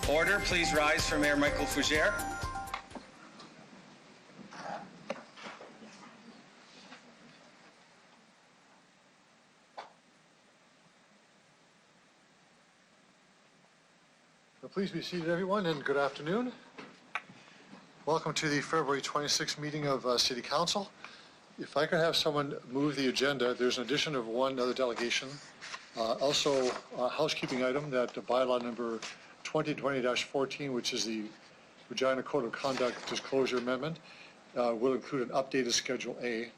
Order, please rise for Mayor Michael Fougere. Please be seated, everyone, and good afternoon. Welcome to the February 26th meeting of City Council. If I could have someone move the agenda, there's an addition of one other delegation. Also, a housekeeping item that bylaw number 2020-14, which is the Regina Code of Conduct Disclosure Amendment, will include an updated Schedule A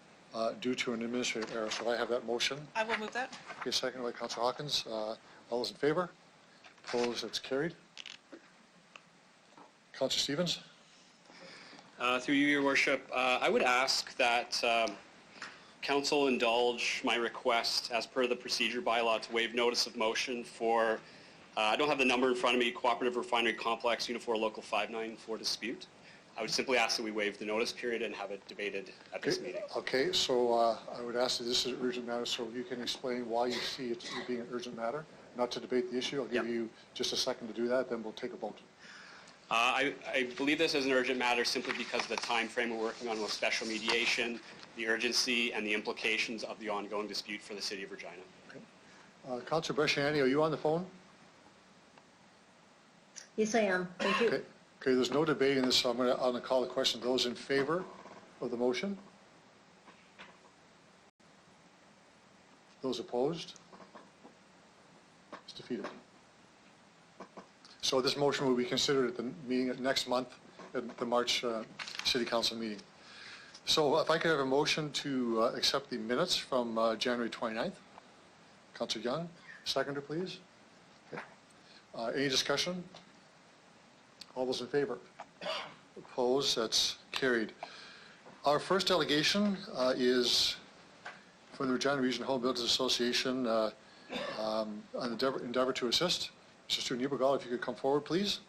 due to an administrative error. So I have that motion. I will move that. Okay, second by Councillor Hawkins. All those in favor? Opposed? That's carried. Councillor Stevens. Through you, Your Worship, I would ask that Council indulge my request as per the procedure bylaw to waive notice of motion for, I don't have the number in front of me, Cooperative Refinery Complex Unifor Local 594 dispute. I would simply ask that we waive the notice period and have it debated at this meeting. Okay, so I would ask that this is an urgent matter, so you can explain why you see it being an urgent matter, not to debate the issue. I'll give you just a second to do that, then we'll take a vote. I believe this is an urgent matter simply because of the time frame we're working on with special mediation, the urgency, and the implications of the ongoing dispute for the City of Regina. Okay. Councillor Bresciani, are you on the phone? Yes, I am. Thank you. Okay, there's no debate in this, so I'm going to call the question. Those in favor of the motion? Those opposed? It's defeated. So this motion will be considered at the meeting next month, at the March City Council meeting. So if I could have a motion to accept the minutes from January 29th. Councillor Young, seconder, please. Okay. Any discussion? All those in favor? Opposed? That's carried. Our first delegation is from the Regina Region Home Builders Association on the endeavor to assist. Mr. Stu Niebergall, if you could come forward, please.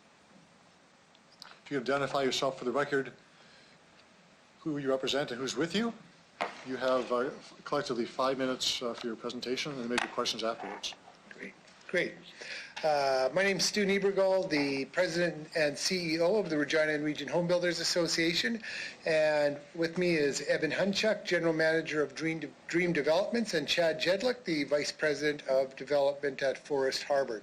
If you could identify yourself for the record, who you represent and who's with you. You have collectively 5 minutes for your presentation and maybe questions afterwards. Great. My name is Stu Niebergall, the President and CEO of the Regina and Region Home Builders Association. And with me is Evan Hunchuk, General Manager of Dream Developments, and Chad Jedlick, the Vice President of Development at Forest Harbor.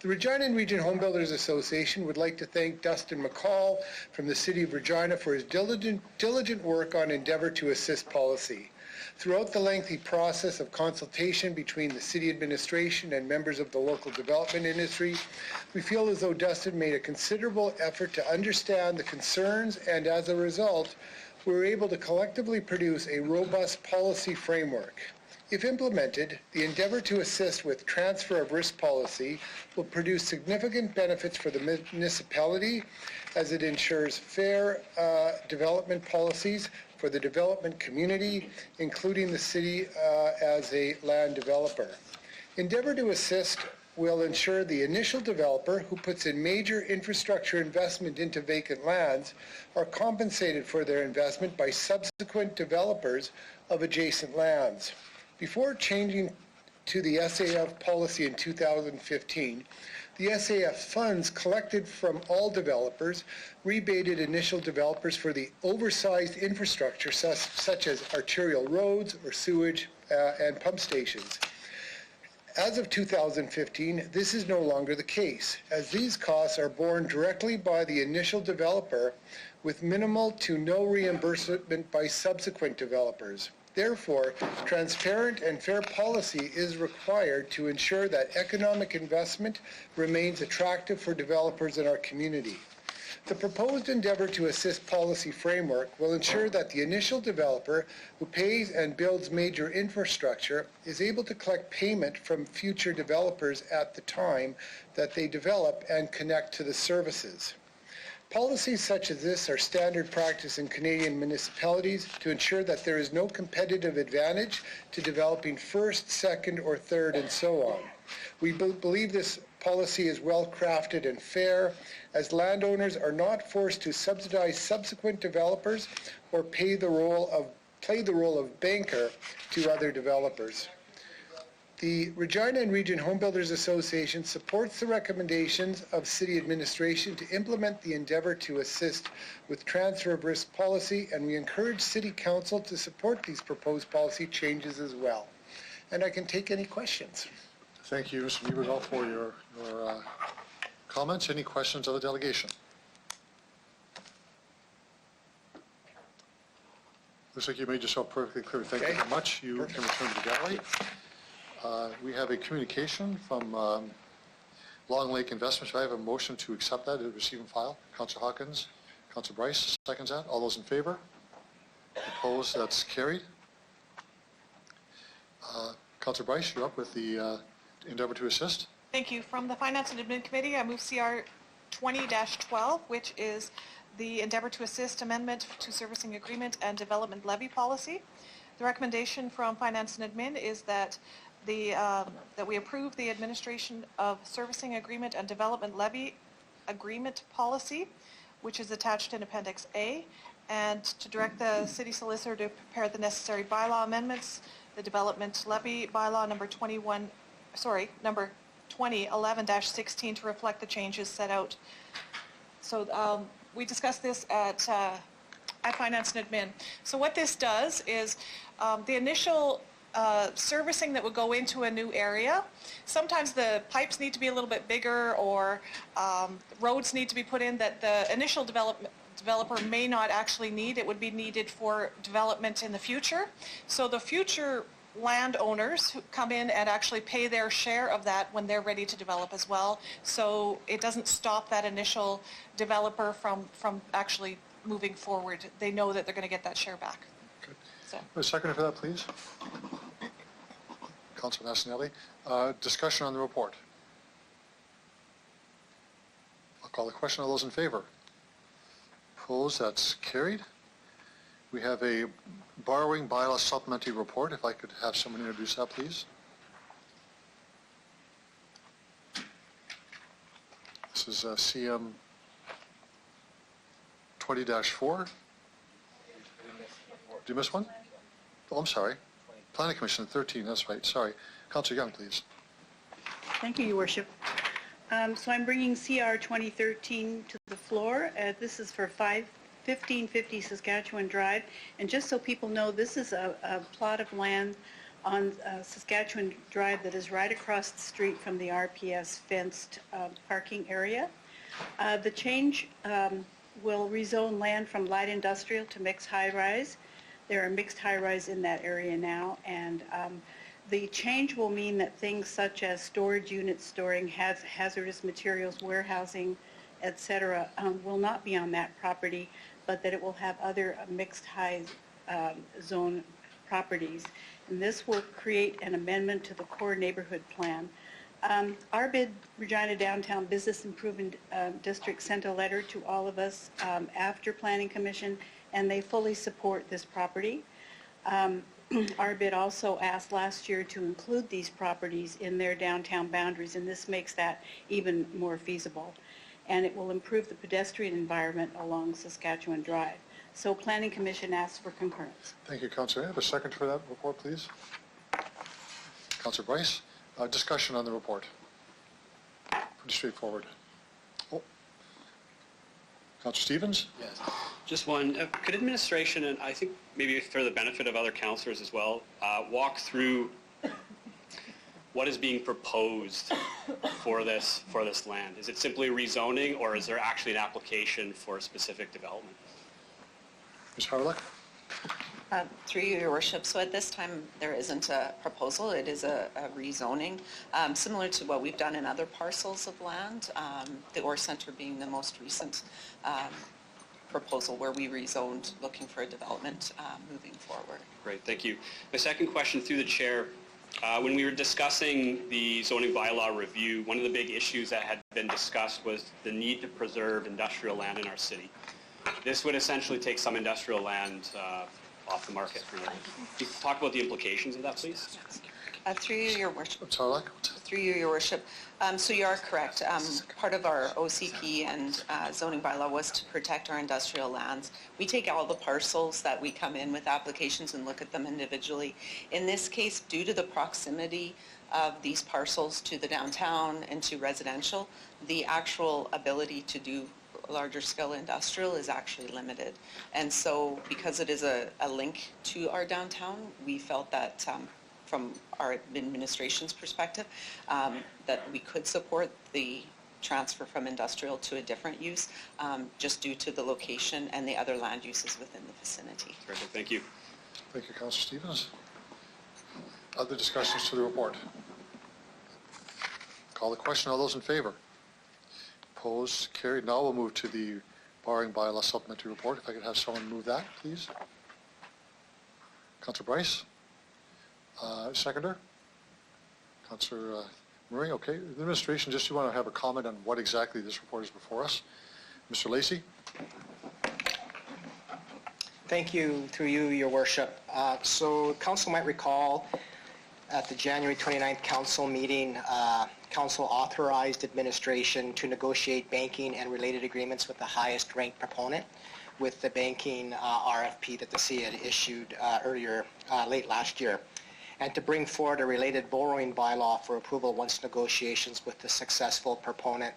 The Regina and Region Home Builders Association would like to thank Dustin McCall from the City of Regina for his diligent work on Endeavour to Assist policy. Throughout the lengthy process of consultation between the City administration and members of the local development industry, we feel as though Dustin made a considerable effort to understand the concerns, and as a result, we were able to collectively produce a robust policy framework. If implemented, the Endeavour to Assist with Transfer of Risk policy will produce significant benefits for the municipality as it ensures fair development policies for the development community, including the city as a land developer. Endeavour to Assist will ensure the initial developer who puts in major infrastructure investment into vacant lands are compensated for their investment by subsequent developers of adjacent lands. Before changing to the SAF policy in 2015, the SAF funds collected from all developers rebated initial developers for the oversized infrastructure such as arterial roads or sewage and pump stations. As of 2015, this is no longer the case, as these costs are borne directly by the initial developer with minimal to no reimbursement by subsequent developers. Therefore, transparent and fair policy is required to ensure that economic investment remains attractive for developers in our community. The proposed Endeavour to Assist policy framework will ensure that the initial developer who pays and builds major infrastructure is able to collect payment from future developers at the time that they develop and connect to the services. Policies such as this are standard practice in Canadian municipalities to ensure that there is no competitive advantage to developing first, second, or third, and so on. We believe this policy is well crafted and fair, as landowners are not forced to subsidize subsequent developers or play the role of banker to other developers. The Regina and Region Home Builders Association supports the recommendations of City Administration to implement the endeavor to assist with transfer of risk policy, and we encourage City Council to support these proposed policy changes as well. And I can take any questions. Thank you, Mr. Niebergall, for your comments. Any questions of the delegation? Looks like you made yourself perfectly clear. Thank you very much. You can return to the gallery. We have a communication from Long Lake Investments. I have a motion to accept that, to receive and file. Councillor Hawkins, Councillor Bryce seconds that. All those in favor? Opposed? That's carried. Councillor Bryce, you're up with the endeavor to assist. Thank you. From the Finance and Admin Committee, I move CR 20-12, which is the endeavor to assist amendment to servicing agreement and development levy policy. The recommendation from Finance and Admin is that that we approve the administration of servicing agreement and development levy agreement policy, which is attached in Appendix A, and to direct the city solicitor to prepare the necessary bylaw amendments, the development levy bylaw number 2011-16 to reflect the changes set out. So we discussed this at Finance and Admin. So what this does is the initial servicing that would go into a new area, sometimes the pipes need to be a little bit bigger, or roads need to be put in that the initial developer may not actually need. It would be needed for development in the future. So the future landowners who come in and actually pay their share of that when they're ready to develop as well. So it doesn't stop that initial developer from actually moving forward. They know that they're going to get that share back. Good. So. A second for that, please. Councillor Nassanelli. Discussion on the report. I'll call the question. All those in favor? Opposed? That's carried. We have a borrowing bylaw supplementary report. If I could have someone introduce that, please. This is CM 20-4. Did you miss one? Oh, I'm sorry. Planning Commission 13, that's right. Sorry. Councillor Young, please. Thank you, Your Worship. So I'm bringing CR 2013 to the floor. This is for 1550 Saskatchewan Drive. And just so people know, this is a plot of land on Saskatchewan Drive that is right across the street from the RPS fenced parking area. The change will rezone land from light industrial to mixed high-rise. There are mixed high-rise in that area now, and the change will mean that things such as storage units storing hazardous materials, warehousing, etc., will not be on that property, but that it will have other mixed high zone properties. And this will create an amendment to the core neighborhood plan. Our bid, Regina Downtown Business Improvement District, sent a letter to all of us after Planning Commission, and they fully support this property. Our bid also asked last year to include these properties in their downtown boundaries, and this makes that even more feasible. And it will improve the pedestrian environment along Saskatchewan Drive. So Planning Commission asks for concurrence. Thank you, Councillor. I have a second for that report, please. Councillor Bryce. Discussion on the report. Pretty straightforward. Oh. Councillor Stevens? Yes. Just one. Could administration, and I think maybe for the benefit of other councillors as well, walk through what is being proposed for this land? Is it simply rezoning, or is there actually an application for a specific development? Ms. Harlock? Through you, Your Worship. So at this time, there isn't a proposal. It is a rezoning, similar to what we've done in other parcels of land, the Orr Centre being the most recent proposal where we rezoned looking for a development moving forward. Great, thank you. My second question through the chair, when we were discussing the zoning bylaw review, one of the big issues that had been discussed was the need to preserve industrial land in our city. This would essentially take some industrial land off the market. Can you talk about the implications of that, please? Through you, Your Worship. I'm sorry, like, Through you, Your Worship. So you are correct. Part of our OCP and zoning bylaw was to protect our industrial lands. We take all the parcels that we come in with applications and look at them individually. In this case, due to the proximity of these parcels to the downtown and to residential, the actual ability to do larger scale industrial is actually limited. And so because it is a link to our downtown, we felt that from our administration's perspective, that we could support the transfer from industrial to a different use, just due to the location and the other land uses within the vicinity. Terrific, thank you. thank you, Councillor Stevens. Other discussions to the report? Call the question. All those in favor? Opposed? Carried. Now we'll move to the borrowing bylaw supplementary report. If I could have someone move that, please. Councillor Bryce? Seconder? Councillor Murray, okay. The administration, just you want to have a comment on what exactly this report is before us. Mr. Lacey? Thank you, through you, Your Worship. So Council might recall at the January 29th Council meeting, Council authorized administration to negotiate banking and related agreements with the highest ranked proponent with the banking RFP that the city had issued late last year, and to bring forward a related borrowing bylaw for approval once negotiations with the successful proponent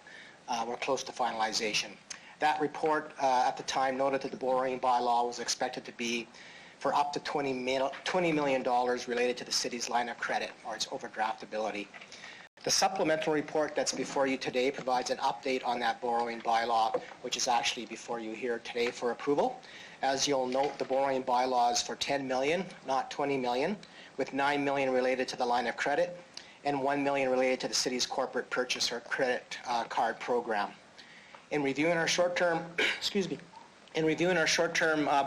were close to finalization. That report at the time noted that the borrowing bylaw was expected to be for up to $20 million related to the city's line of credit or its overdraftability. The supplemental report that's before you today provides an update on that borrowing bylaw, which is actually before you here today for approval. As you'll note, the borrowing bylaw is for $10 million, not $20 million, with $9 million related to the line of credit and $1 million related to the city's corporate purchase or credit card program. In reviewing our short-term,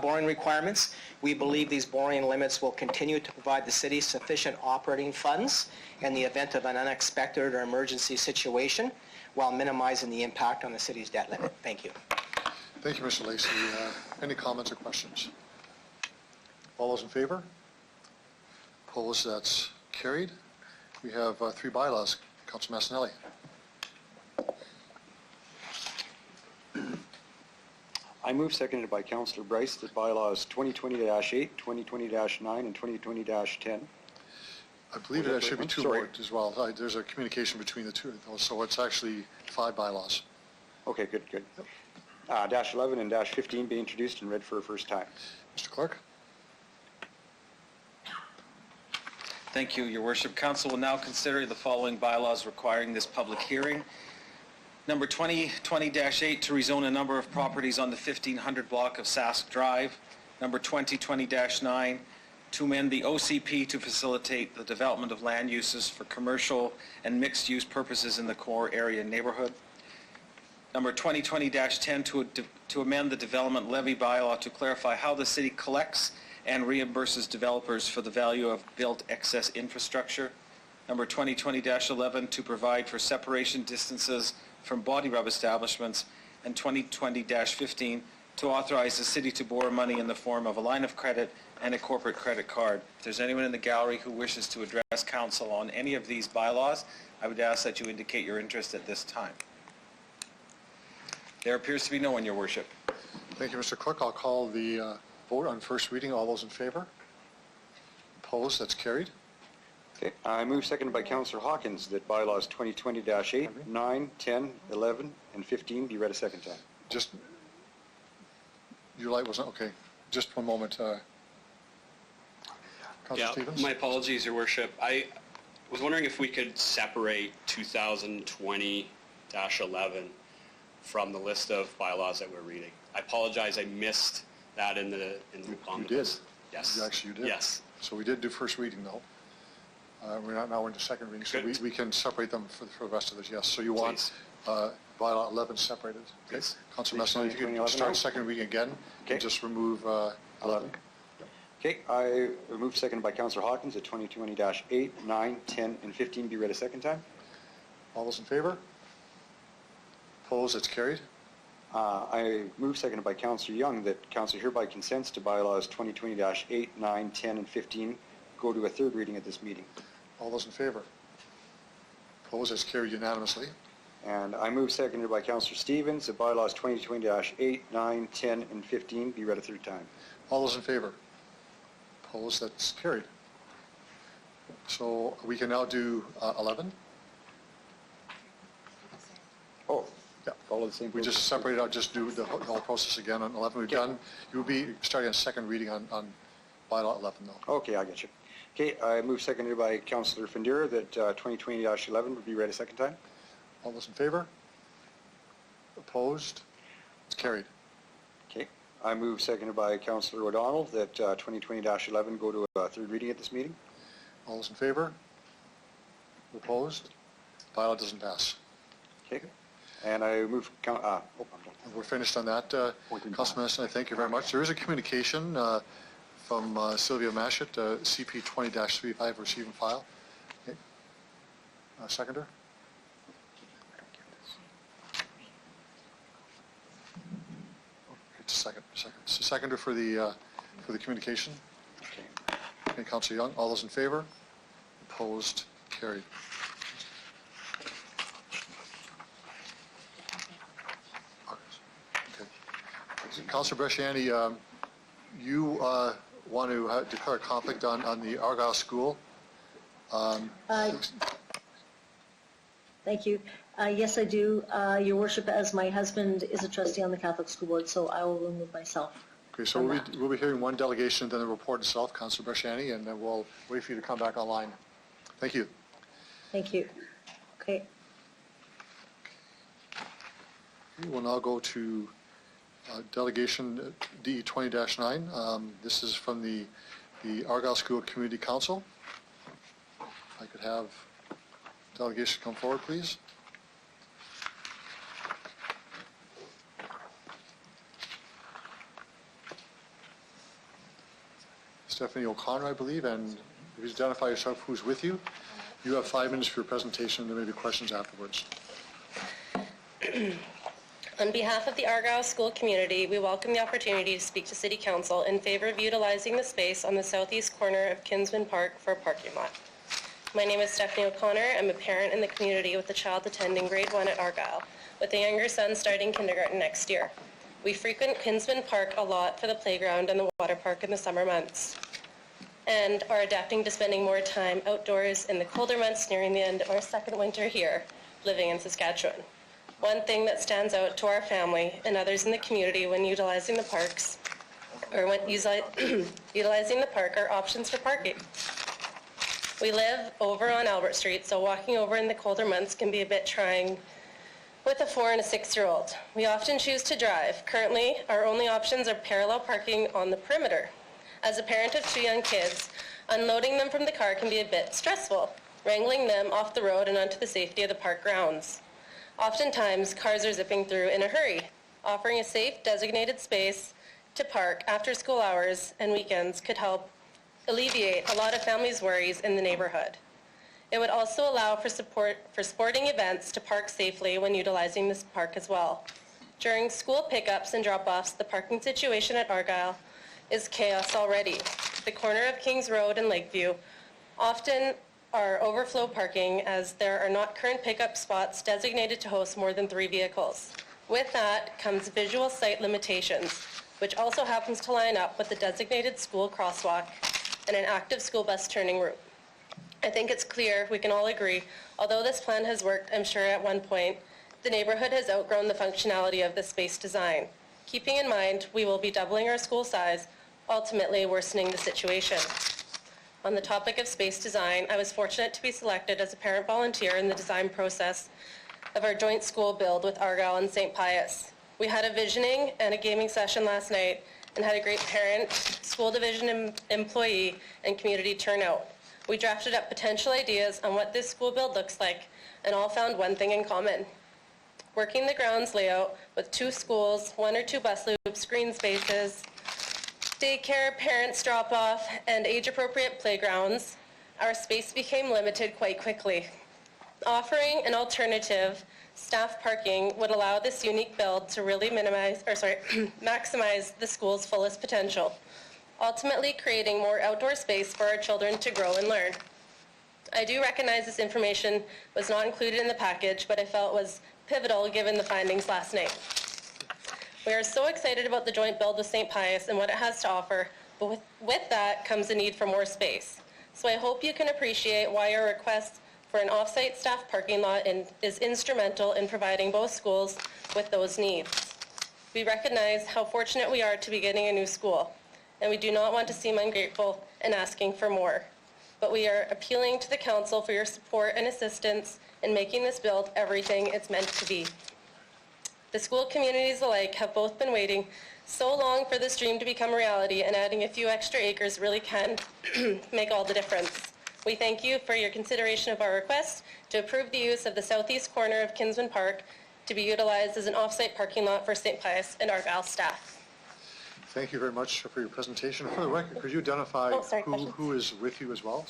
borrowing requirements, we believe these borrowing limits will continue to provide the city sufficient operating funds in the event of an unexpected or emergency situation, while minimizing the impact on the city's debt limit. Thank you. Thank you, Mr. Lacey. Any comments or questions? All those in favor? Opposed? That's carried. We have three bylaws. Councillor Massanelli. I move, seconded by Councillor Bryce, that bylaws 2020-8, 2020-9, and 2020-10. I believe there should be two Sorry. more as well. There's a communication between the two of those, so it's actually 5 bylaws. Okay, good. Dash 11 and dash 15 be introduced and read for a first time. Mr. Clerk? Thank you, Your Worship. Council will now consider the following bylaws requiring this public hearing. Number 2020-8 to rezone a number of properties on the 1500 block of Sask Drive. Number 2020-9 to amend the OCP to facilitate the development of land uses for commercial and mixed-use purposes in the core area neighborhood. Number 2020-10 to amend the development levy bylaw to clarify how the city collects and reimburses developers for the value of built excess infrastructure. Number 2020-11 to provide for separation distances from body rub establishments, and 2020-15 to authorize the city to borrow money in the form of a line of credit and a corporate credit card. If there's anyone in the gallery who wishes to address council on any of these bylaws, I would ask that you indicate your interest at this time. There appears to be no one, Your Worship. Thank you, Mr. Clerk. I'll call the vote on first reading. All those in favor? Opposed? That's carried. Okay, I move, seconded by Councillor Hawkins, that bylaws 2020-8, 9, 10, 11, and 15 be read a second time. Just, your light wasn't, okay. Just one moment. Councillor Stevens? My apologies, Your Worship. I was wondering if we could separate 2020-11 from the list of bylaws that we're reading. I apologize, I missed that in the You did. Yes. You did. Yes. So we did do first reading, though. We're not now into second reading, so Good. we can separate them for the rest of this, yes. So you want bylaw 11 separated? Okay. Please. Councillor Massanelli, if you could 2011 start now? second reading again, Okay. and just remove 11. Okay, I move, seconded by Councillor Hawkins, that 2020-8, 9, 10, and 15 be read a second time. All those in favor? Opposed? It's carried. I move, seconded by Councillor Young, that Council hereby consents to bylaws 2020-8, 9, 10, and 15 go to a third reading at this meeting. All those in favor? Opposed? That's carried unanimously. And I move, seconded by Councillor Stevens, that bylaws 2020-8, 9, 10, and 15 be read a third time. All those in favor? Opposed? That's carried. So we can now do 11. Oh, Yeah. follow the same We just process. separated out, just do the whole process again on 11. We've done, you will be starting a second reading on bylaw 11 though. Okay, I get you. Okay, I move, seconded by Councillor Fandira, that 2020-11 would be read a second time. All those in favor? Opposed? It's carried. Okay, I move, seconded by Councillor O'Donnell, that 2020-11 go to a third reading at this meeting. All those in favor? Opposed? Bylaw doesn't pass. Okay, and I move, I'm done. And we're finished on that. Councilman Esson, I thank you very much. There is a communication from Sylvia Mashett, CP 20-35, receive and file. Okay. Seconder? It's seconder for the communication. Okay. Okay, Councilor Young, all those in favor? Opposed? Carried. Okay. Councilor Bresciani, you want to declare a conflict on the Argyle School. Thank you. Yes, I do. Your Worship, as my husband is a trustee on the Catholic School Board, so I will remove myself. Okay, so we'll be hearing one delegation, then the report itself, Councilor Bresciani, and then we'll wait for you to come back online. Thank you. Thank you. Okay. We will now go to delegation DE 20-9. This is from the Argyle School Community Council. If I could have delegation come forward, please. Stephanie O'Connor, I believe, and if you identify yourself, who's with you. You have 5 minutes for your presentation, and there may be questions afterwards. On behalf of the Argyle School community, we welcome the opportunity to speak to City Council in favor of utilizing the space on the southeast corner of Kinsman Park for a parking lot. My name is Stephanie O'Connor. I'm a parent in the community with a child attending grade 1 at Argyle, with a younger son starting kindergarten next year. We frequent Kinsman Park a lot for the playground and the water park in the summer months, and are adapting to spending more time outdoors in the colder months nearing the end of our second winter here, living in Saskatchewan. One thing that stands out to our family and others in the community when utilizing the parks, or when utilizing the park, are options for parking. We live over on Albert Street, so walking over in the colder months can be a bit trying with a 4- and 6-year-old. We often choose to drive. Currently, our only options are parallel parking on the perimeter. As a parent of 2 young kids, unloading them from the car can be a bit stressful, wrangling them off the road and onto the safety of the park grounds. Oftentimes, cars are zipping through in a hurry. Offering a safe, designated space to park after school hours and weekends could help alleviate a lot of families' worries in the neighborhood. It would also allow for sporting events to park safely when utilizing this park as well. During school pickups and drop-offs, the parking situation at Argyle is chaos already. The corner of Kings Road and Lakeview often are overflow parking, as there are not current pickup spots designated to host more than 3 vehicles. With that comes visual sight limitations, which also happens to line up with the designated school crosswalk and an active school bus turning route. I think it's clear we can all agree, although this plan has worked, I'm sure at one point, the neighborhood has outgrown the functionality of the space design. Keeping in mind we will be doubling our school size, ultimately worsening the situation. On the topic of space design, I was fortunate to be selected as a parent volunteer in the design process of our joint school build with Argyle and St. Pius. We had a visioning and a gaming session last night and had a great parent, school division employee, and community turnout. We drafted up potential ideas on what this school build looks like and all found one thing in common: working the grounds layout with 2 schools, 1 or 2 bus loops, green spaces, daycare, parents drop-off, and age-appropriate playgrounds. Our space became limited quite quickly. Offering an alternative, staff parking, would allow this unique build to really maximize the school's fullest potential, ultimately creating more outdoor space for our children to grow and learn. I do recognize this information was not included in the package, but I felt was pivotal given the findings last night. We are so excited about the joint build with St. Pius and what it has to offer, but with that comes the need for more space. So I hope you can appreciate why our request for an off-site staff parking lot is instrumental in providing both schools with those needs. We recognize how fortunate we are to be getting a new school, and we do not want to seem ungrateful in asking for more. But we are appealing to the council for your support and assistance in making this build everything it's meant to be. The school communities alike have both been waiting so long for this dream to become a reality, and adding a few extra acres really can make all the difference. We thank you for your consideration of our request to approve the use of the southeast corner of Kinsman Park to be utilized as an off-site parking lot for St. Pius and Argyle staff. Thank you very much for your presentation. For the record, could you identify who is with you as well?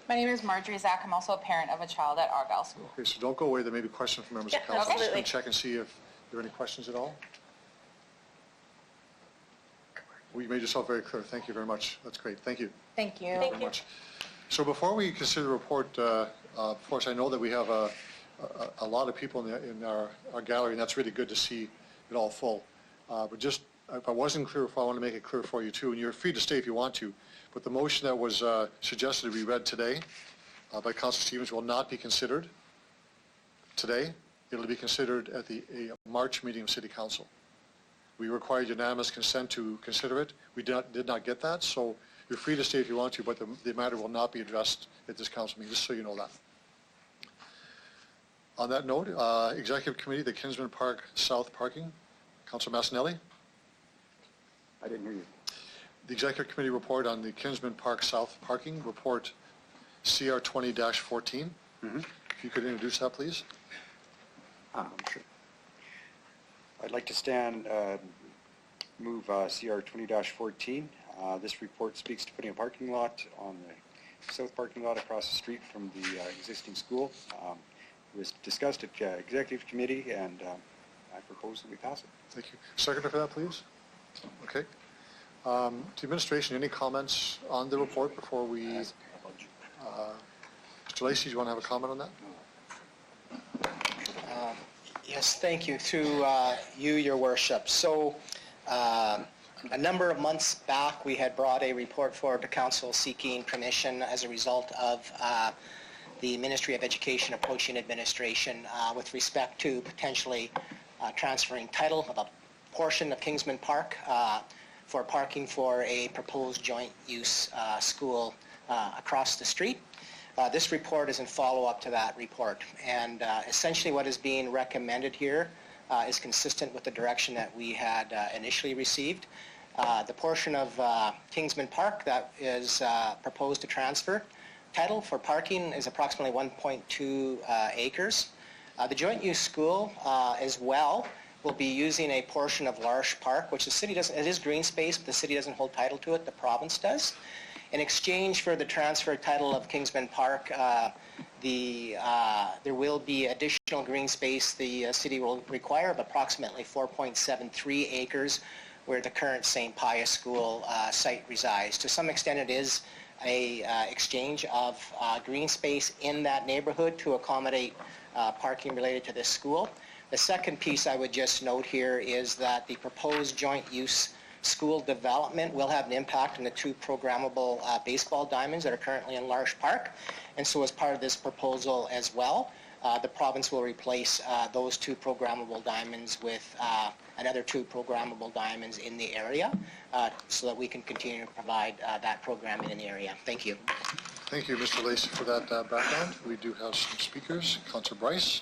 My name is Marjorie Zach. I'm also a parent of a child at Argyle School. Okay, so don't go away. There may be questions from members of council. I'm just going to check and see if there are any questions at all. Well, you made yourself very clear. Thank you very much. That's great. Thank you. Thank you. Very much. So before we consider the report, of course, I know that we have a lot of people in our gallery, and that's really good to see it all full. But just, if I wasn't clear, I want to make it clear for you too, and you're free to stay if you want to, but the motion that was suggested to be read today by Councillor Stevens will not be considered today. It'll be considered at the March meeting of City Council. We required unanimous consent to consider it. We did not get that, so you're free to stay if you want to, but the matter will not be addressed at this council meeting, just so you know that. On that note, Executive Committee, the Kinsman Park South Parking, Councillor Massanelli. I didn't hear you. The Executive Committee report on the Kinsman Park South Parking, report CR 20-14. If you could introduce that, please. Sure. I'd like to move CR 20-14. This report speaks to putting a parking lot on the south parking lot across the street from the existing school. It was discussed at Executive Committee, and I propose that we pass it. Thank you. Seconder for that, please. Okay. To administration, any comments on the report before we... Mr. Lacey, do you want to have a comment on that? Yes, thank you. Through you, Your Worship. So a number of months back, we had brought a report forward to Council seeking permission as a result of the Ministry of Education approaching administration with respect to potentially transferring title of a portion of Kingsman Park for parking for a proposed joint use school across the street. This report is in follow-up to that report, and essentially what is being recommended here is consistent with the direction that we had initially received. The portion of Kingsman Park that is proposed to transfer title for parking is approximately 1.2 acres. The joint use school as well will be using a portion of L'Arche Park, which the city doesn't, it is green space, but the city doesn't hold title to it, the province does. In exchange for the transfer title of Kingsman Park, there will be additional green space the city will require of approximately 4.73 acres where the current St. Pius School site resides. To some extent it is a exchange of green space in that neighborhood to accommodate parking related to this school. The second piece I would just note here is that the proposed joint use school development will have an impact on the two programmable baseball diamonds that are currently in L'Arche Park. And so as part of this proposal as well, the province will replace those two programmable diamonds with another two programmable diamonds in the area so that we can continue to provide that programming in the area. Thank you. Thank you, Mr. Lacey, for that background. We do have some speakers. Councillor Bryce.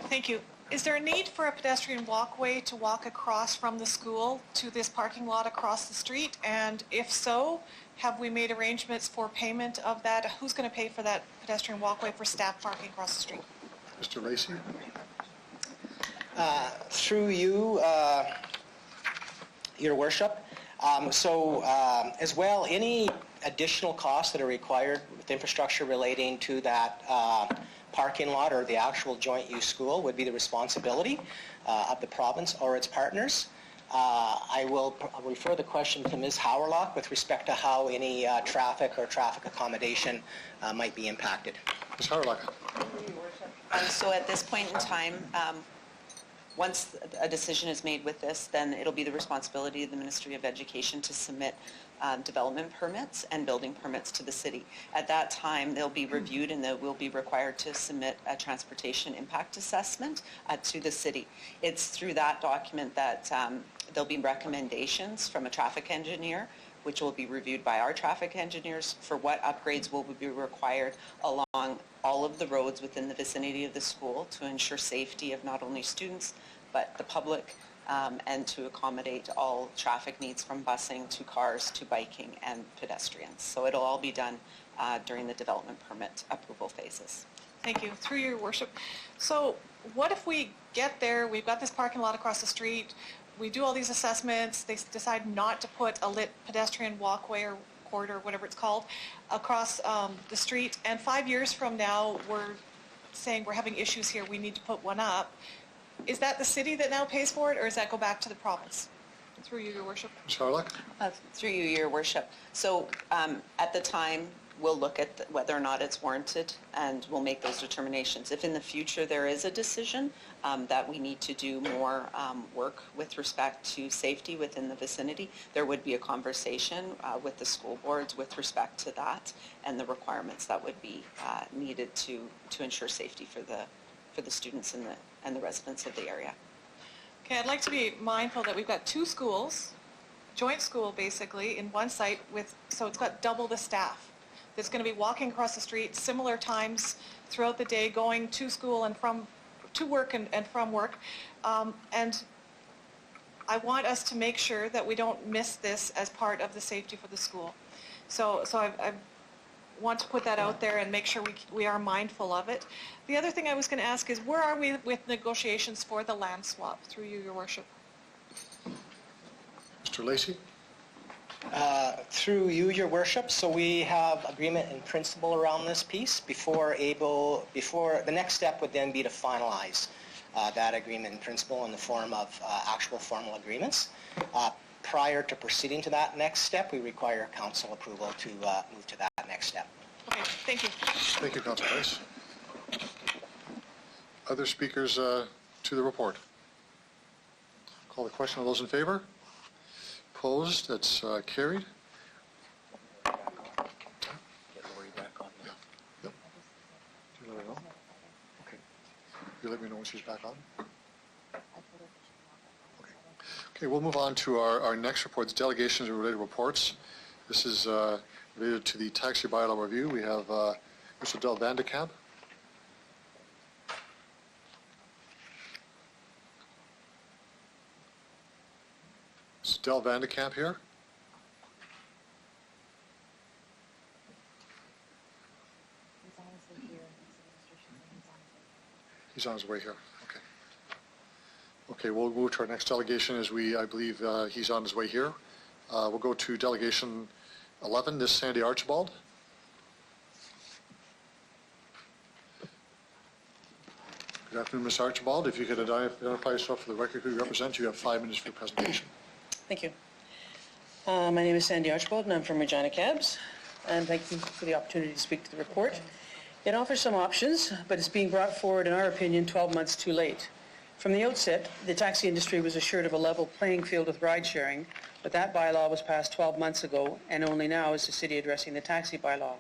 Thank you. Is there a need for a pedestrian walkway to walk across from the school to this parking lot across the street? And if so, have we made arrangements for payment of that? Who's going to pay for that pedestrian walkway for staff parking across the street? Mr. Lacey. Through you, Your Worship. As well, any additional costs that are required with infrastructure relating to that parking lot or the actual joint use school would be the responsibility of the province or its partners. I will refer the question to Ms. Howerlock with respect to how any traffic or traffic accommodation might be impacted. Ms. Harlock. So at this point in time, once a decision is made with this, then it'll be the responsibility of the Ministry of Education to submit development permits and building permits to the city. At that time, they'll be reviewed and they will be required to submit a transportation impact assessment to the city. It's through that document that there'll be recommendations from a traffic engineer, which will be reviewed by our traffic engineers for what upgrades will be required along all of the roads within the vicinity of the school to ensure safety of not only students, but the public, and to accommodate all traffic needs from busing to cars to biking and pedestrians. So it'll all be done during the development permit approval phases. Thank you. Through your worship. So what if we get there, we've got this parking lot across the street, we do all these assessments, they decide not to put a lit pedestrian walkway or corridor, whatever it's called, across the street, and 5 years from now we're saying we're having issues here, we need to put one up. Is that the city that now pays for it, or does that go back to the province? Through you, your worship. Ms. Harlock. Through you, your worship. So at the time, we'll look at whether or not it's warranted, and we'll make those determinations. If in the future there is a decision that we need to do more work with respect to safety within the vicinity, there would be a conversation with the school boards with respect to that and the requirements that would be needed to ensure safety for the students and the residents of the area. Okay, I'd like to be mindful that we've got two schools, joint school basically, in one site so it's got double the staff that's going to be walking across the street similar times throughout the day, going to school and to work and from work. And I want us to make sure that we don't miss this as part of the safety for the school. So I want to put that out there and make sure we are mindful of it. The other thing I was going to ask is, where are we with negotiations for the land swap? Through you, your worship. Mr. Lacey. Through you, your worship, so we have agreement in principle around this piece. Before the next step would then be to finalize that agreement in principle in the form of actual formal agreements. Prior to proceeding to that next step, we require council approval to move to that next step. Okay, thank you. Thank you, Councilor Price. Other speakers to the report? Call the question. All those in favor? Opposed? That's carried. Get Lori back on. Yep. Do you let her know? Okay. You let me know when she's back on? Okay. Okay, we'll move on to our next reports, delegations and related reports. This is related to the taxi bylaw review. We have Mr. Del Vandekamp. Is Del Vandekamp here? He's on his way here. Okay. Okay, we'll move to our next delegation as I believe he's on his way here. We'll go to delegation 11, this Sandy Archibald. Good afternoon, Ms. Archibald. If you could identify yourself for the record who you represent, you have 5 minutes for your presentation. Thank you. My name is Sandy Archibald, and I'm from Regina Cabs. And thank you for the opportunity to speak to the report. It offers some options, but it's being brought forward, in our opinion, 12 months too late. From the outset, the taxi industry was assured of a level playing field with ride-sharing, but that bylaw was passed 12 months ago, and only now is the city addressing the taxi bylaw.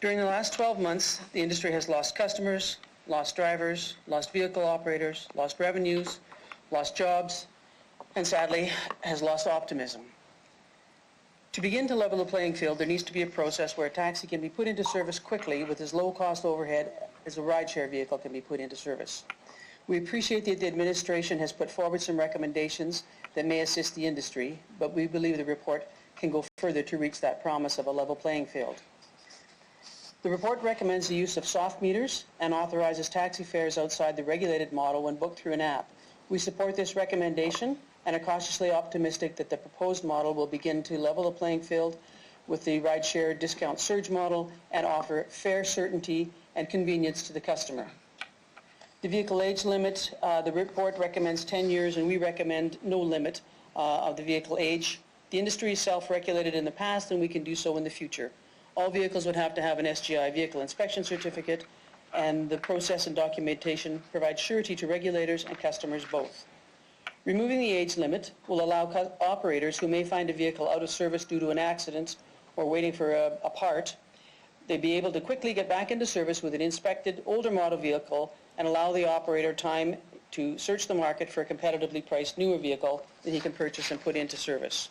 During the last 12 months, the industry has lost customers, lost drivers, lost vehicle operators, lost revenues, lost jobs, and sadly, has lost optimism. To begin to level the playing field, there needs to be a process where a taxi can be put into service quickly with as low cost overhead as a rideshare vehicle can be put into service. We appreciate that the administration has put forward some recommendations that may assist the industry, but we believe the report can go further to reach that promise of a level playing field. The report recommends the use of soft meters and authorizes taxi fares outside the regulated model when booked through an app. We support this recommendation and are cautiously optimistic that the proposed model will begin to level the playing field with the rideshare discount surge model and offer fare certainty and convenience to the customer. The vehicle age limit, the report recommends 10 years and we recommend no limit of the vehicle age. The industry is self-regulated in the past, and we can do so in the future. All vehicles would have to have an SGI vehicle inspection certificate, and the process and documentation provide surety to regulators and customers both. Removing the age limit will allow operators who may find a vehicle out of service due to an accident or waiting for a part, they'd be able to quickly get back into service with an inspected older model vehicle and allow the operator time to search the market for a competitively priced newer vehicle that he can purchase and put into service.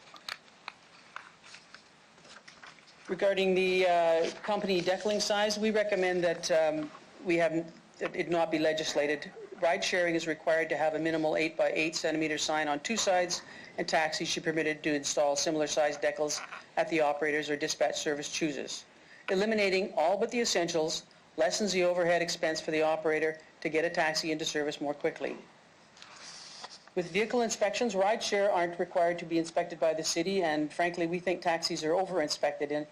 Regarding the company decaling size, we recommend that it not be legislated. Ride sharing is required to have a minimal 8 by 8 centimeter sign on two sides, and taxis should be permitted to install similar sized decals at the operator's or dispatch service chooses. Eliminating all but the essentials lessens the overhead expense for the operator to get a taxi into service more quickly. With vehicle inspections, rideshare aren't required to be inspected by the city, and frankly, we think taxis are over-inspected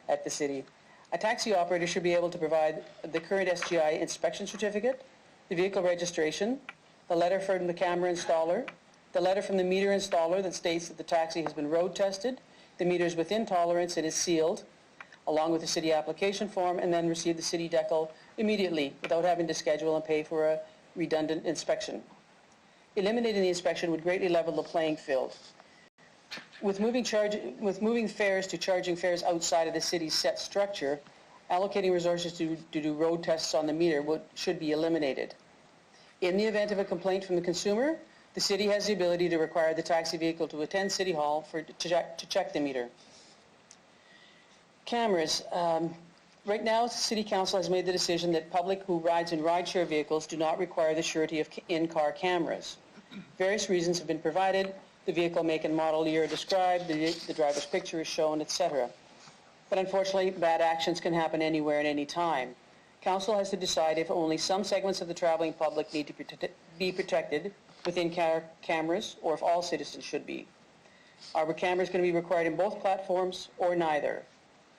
at the city. A taxi operator should be able to provide the current SGI inspection certificate, the vehicle registration, the letter from the camera installer, the letter from the meter installer that states that the taxi has been road tested, the meter is within tolerance and is sealed, along with the city application form, and then receive the city decal immediately without having to schedule and pay for a redundant inspection. Eliminating the inspection would greatly level the playing field. With moving fares to charging fares outside of the city's set structure, allocating resources to do road tests on the meter should be eliminated. In the event of a complaint from the consumer, the city has the ability to require the taxi vehicle to attend City Hall to check the meter. Cameras. Right now, City Council has made the decision that public who rides in rideshare vehicles do not require the surety of in-car cameras. Various reasons have been provided. The vehicle make and model year described, the driver's picture is shown, etc. But unfortunately, bad actions can happen anywhere at any time. Council has to decide if only some segments of the traveling public need to be protected with in-car cameras, or if all citizens should be. Are cameras going to be required in both platforms or neither?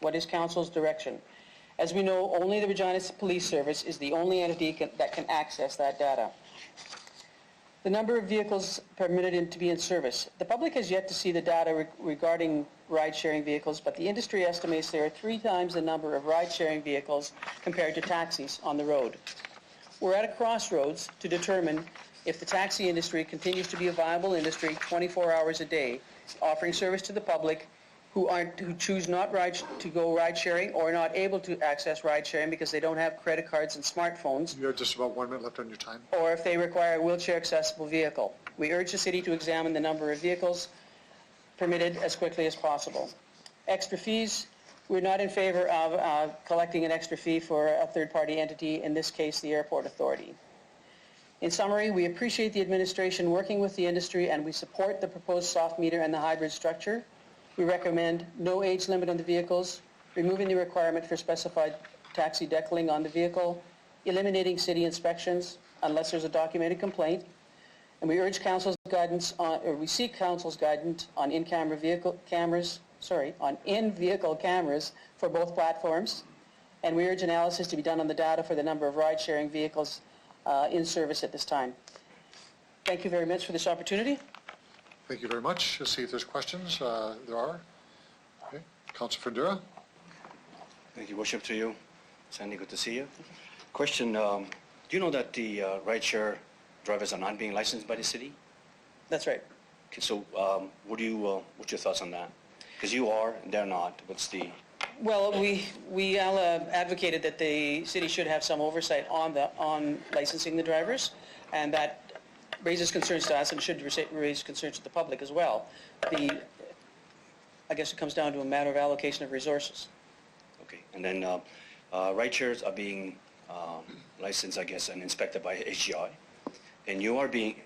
What is Council's direction? As we know, only the Regina Police Service is the only entity that can access that data. The number of vehicles permitted to be in service. The public has yet to see the data regarding ride-sharing vehicles, but the industry estimates there are 3 times the number of ride-sharing vehicles compared to taxis on the road. We're at a crossroads to determine if the taxi industry continues to be a viable industry 24 hours a day, offering service to the public who choose not to go ride-sharing or are not able to access ride-sharing because they don't have credit cards and smartphones, You have just about 1 minute left on your time. or if they require a wheelchair-accessible vehicle. We urge the city to examine the number of vehicles permitted as quickly as possible. Extra fees. We're not in favor of collecting an extra fee for a third-party entity, in this case, the Airport Authority. In summary, we appreciate the administration working with the industry, and we support the proposed soft meter and the hybrid structure. We recommend no age limit on the vehicles, removing the requirement for specified taxi decaling on the vehicle, eliminating city inspections unless there's a documented complaint, and we urge Council's guidance we seek Council's guidance on in-vehicle cameras for both platforms, and we urge analysis to be done on the data for the number of ride-sharing vehicles in service at this time. Thank you very much for this opportunity. Thank you very much. Let's see if there's questions. There are. Okay. Councilor Federa. Thank you, worship to you. Sandy, good to see you. Question, do you know that the rideshare drivers are not being licensed by the city? That's right. Okay, so what's your thoughts on that? Because you are and they're not. What's the... Well, we advocated that the city should have some oversight on licensing the drivers, and that raises concerns to us and should raise concerns to the public as well. I guess it comes down to a matter of allocation of resources. Okay, and then rideshares are being licensed, I guess, and inspected by HGI, and you are being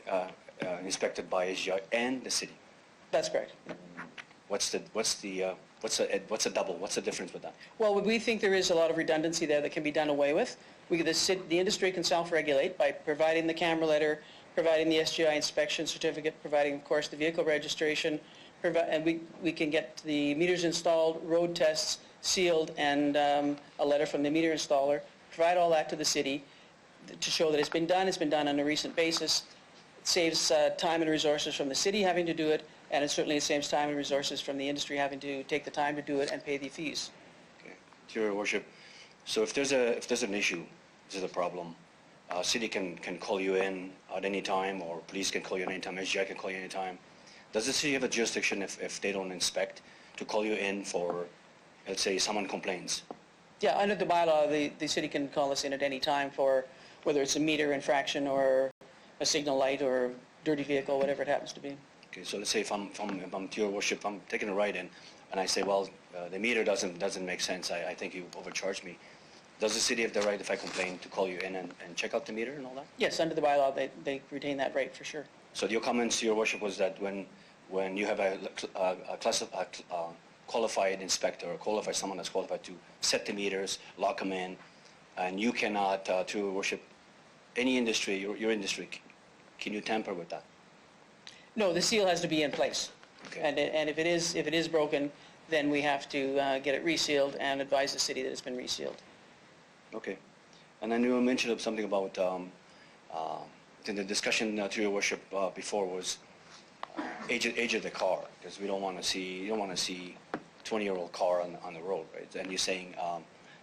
inspected by HGI and the city. That's correct. What's a double? What's the difference with that? Well, we think there is a lot of redundancy there that can be done away with. The industry can self-regulate by providing the camera letter, providing the SGI inspection certificate, providing, of course, the vehicle registration, and we can get the meters installed, road tests, sealed, and a letter from the meter installer, provide all that to the city to show that it's been done on a recent basis. It saves time and resources from the city having to do it, And it certainly saves time and resources from the industry having to take the time to do it and pay the fees. Okay. To your worship, so if there's an issue, there's a problem, city can call you in at any time, or police can call you at any time, SGI can call you any time. Does the city have a jurisdiction if they don't inspect to call you in for, let's say, someone complains? Yeah, under the bylaw, the city can call us in at any time for whether it's a meter infraction or a signal light or dirty vehicle, whatever it happens to be. Okay, so let's say if I'm to your worship, I'm taking a ride in, and I say, well, the meter doesn't make sense. I think you overcharged me. Does the city have the right, if I complain, to call you in and check out the meter and all that? Yes, under the bylaw, they retain that right for sure. So your comments to your worship was that when you have a qualified inspector or qualified someone that's qualified to set the meters, lock them in, and you cannot, to your worship, any industry, your industry, can you tamper with that? No, the seal has to be in place. Okay. And if it is broken, then we have to get it resealed and advise the city that it's been resealed. Okay. And then you mentioned something about, in the discussion to your worship before was age of the car, because we don't want to see, you don't want to see 20-year-old car on the road, right? And you're saying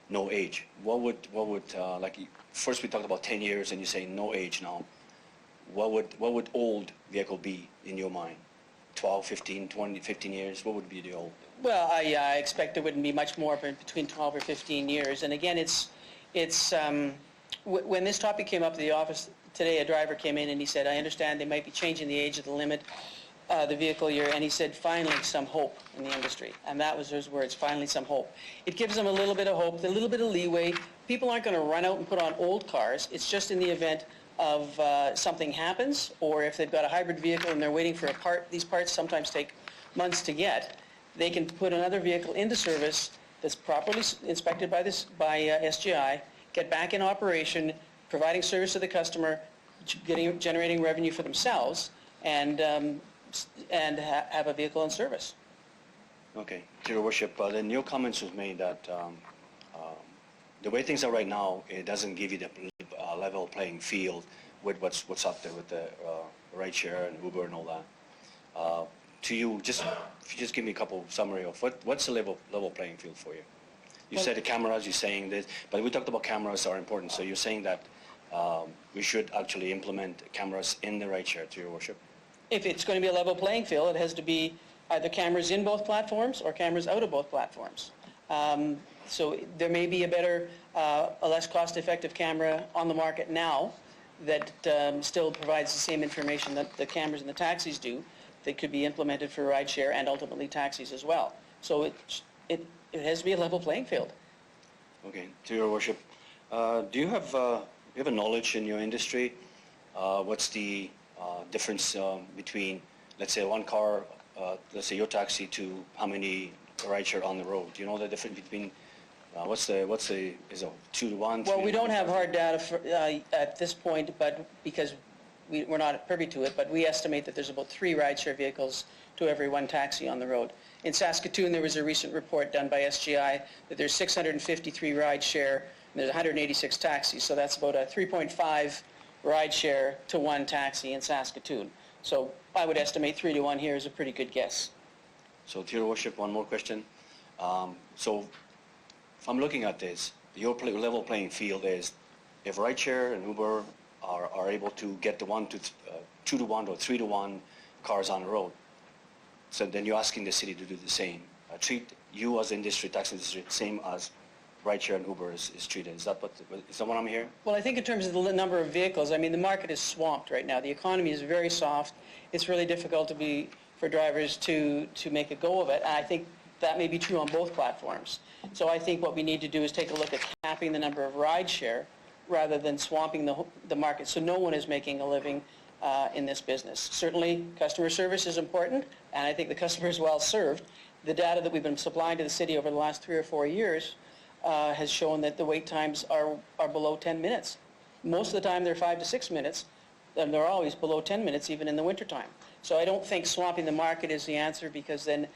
no age. What would like, first we talked about 10 years and you're saying no age now. What would old vehicle be in your mind? 12, 15, 20, 15 years? What would be the old? Well, I expect there wouldn't be much more between 12 or 15 years. And again, when this topic came up to the office today, a driver came in and he said, I understand they might be changing the age of the limit, the vehicle year, and he said, finally some hope in the industry. And that was his words, finally some hope. It gives them a little bit of hope, a little bit of leeway. People aren't going to run out and put on old cars. It's just in the event of something happens, or if they've got a hybrid vehicle and they're waiting for a part. These parts sometimes take months to get. They can put another vehicle into service that's properly inspected by SGI, get back in operation, providing service to the customer, generating revenue for themselves, and have a vehicle in service. Okay. To your worship, then your comments was made that the way things are right now, it doesn't give you the level playing field with what's up there with the rideshare and Uber and all that. To you, if you just give me a couple summary of what's the level playing field for you? You said the cameras, you're saying this, but we talked about cameras are important, so you're saying that we should actually implement cameras in the rideshare, to your worship? If it's going to be a level playing field, it has to be either cameras in both platforms or cameras out of both platforms. So there may be a less cost-effective camera on the market now that still provides the same information that the cameras in the taxis do, that could be implemented for rideshare and ultimately taxis as well. So it has to be a level playing field. Okay. To your worship, do you have a knowledge in your industry? What's the difference between, let's say, one car, let's say your taxi, to how many rideshare on the road? Do you know the difference between? Is it 2 to 1? Well, we don't have hard data at this point, but because we're not privy to it, but we estimate that there's about 3 rideshare vehicles to every 1 taxi on the road. In Saskatoon, there was a recent report done by SGI that there's 653 rideshare and there's 186 taxis, so that's about a 3.5 rideshare to 1 taxi in Saskatoon. So I would estimate 3 to 1 here is a pretty good guess. So to your worship, one more question. So if I'm looking at this, your level playing field is if rideshare and Uber are able to get the 2 to 1 or 3 to 1 cars on the road, so then you're asking the city to do the same. Treat you as industry, taxi industry, same as rideshare and Uber is treated. Is that what I'm hearing? Well, I think in terms of the number of vehicles, I mean, the market is swamped right now. The economy is very soft. It's really difficult for drivers to make a go of it. And I think that may be true on both platforms. So I think what we need to do is take a look at capping the number of rideshare rather than swamping the market, so no one is making a living in this business. Certainly, customer service is important, and I think the customer is well served. The data that we've been supplying to the city over the last 3 or 4 years has shown that the wait times are below 10 minutes. Most of the time they're 5 to 6 minutes, and they're always below 10 minutes even in the wintertime. So I don't think swamping the market is the answer, because then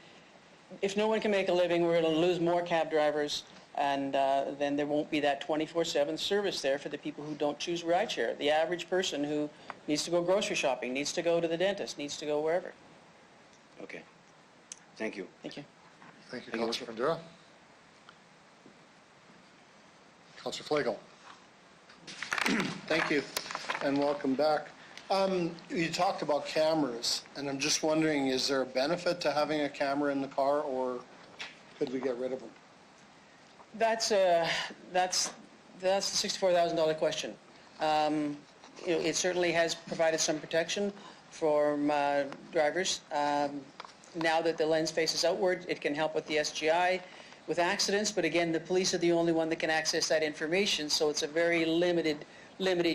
if no one can make a living, we're going to lose more cab drivers, and then there won't be that 24/7 service there for the people who don't choose rideshare. The average person who needs to go grocery shopping, needs to go to the dentist, needs to go wherever. Okay. Thank you. Thank you. Thank you, Thank you, Councillor Bandera. Councillor Flagel. Thank you, and welcome back. You talked about cameras, and I'm just wondering, is there a benefit to having a camera in the car, or could we get rid of them? That's the $64,000 question. It certainly has provided some protection for drivers. Now that the lens faces outward, it can help with the SGI, with accidents, but again, the police are the only one that can access that information, so it's a very limited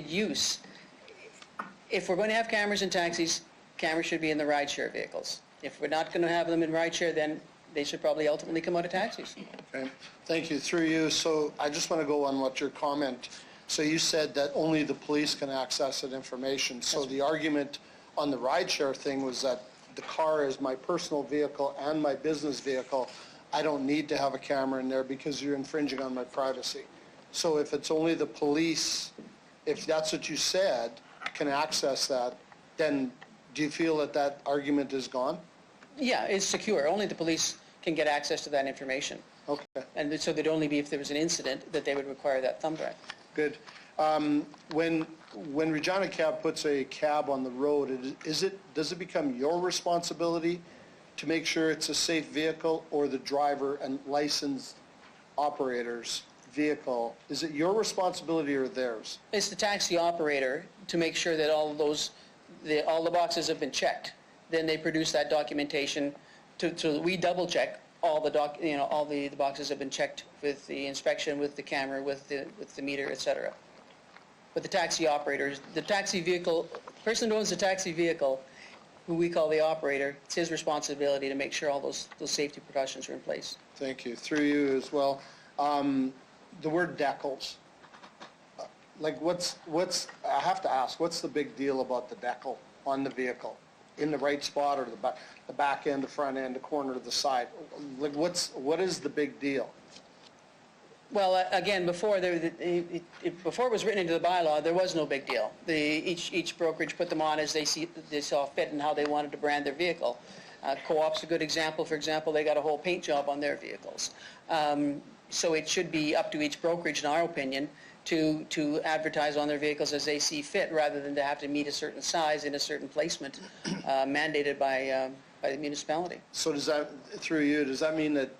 use. If we're going to have cameras in taxis, cameras should be in the rideshare vehicles. If we're not going to have them in rideshare, then they should probably ultimately come out of taxis. Okay, thank you. Through you, so I just want to go on what your comment. So you said that only the police can access that information. So the argument on the rideshare thing was that the car is my personal vehicle and my business vehicle. I don't need to have a camera in there because you're infringing on my privacy. So if it's only the police, if that's what you said, can access that, then do you feel that that argument is gone? Yeah, it's secure. Only the police can get access to that information. Okay. And so there'd only be if there was an incident that they would require that thumb drive. Good. When Regina Cab puts a cab on the road, does it become your responsibility to make sure it's a safe vehicle, or the driver and licensed operator's vehicle? Is it your responsibility or theirs? It's the taxi operator to make sure that all the boxes have been checked. Then they produce that documentation so that we double check all the boxes have been checked with the inspection, with the camera, with the meter, etc. But the taxi operators, the taxi vehicle, person who owns the taxi vehicle, who we call the operator, it's his responsibility to make sure all those safety precautions are in place. Thank you. Through you as well. The word decals. Like I have to ask, what's the big deal about the decal on the vehicle? In the right spot, or the back end, the front end, the corner, the side? Like what is the big deal? Well, again, before it was written into the bylaw, there was no big deal. Each brokerage put them on as they saw fit and how they wanted to brand their vehicle. Co-op's a good example. For example, they got a whole paint job on their vehicles. So it should be up to each brokerage, in our opinion, to advertise on their vehicles as they see fit, rather than to have to meet a certain size in a certain placement mandated by the municipality. So does that, through you, does that mean that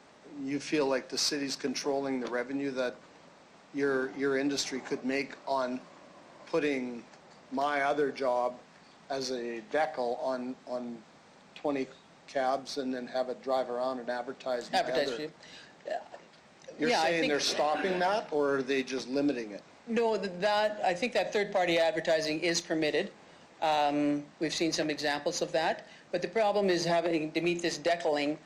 you feel like the city's controlling the revenue that your industry could make on putting my other job as a decal on 20 cabs and then have it drive around and advertise together? Advertise for you. You're Yeah, saying they're stopping that, or are they just limiting it? No, I think that third-party advertising is permitted. We've seen some examples of that. But the problem is having to meet this decaling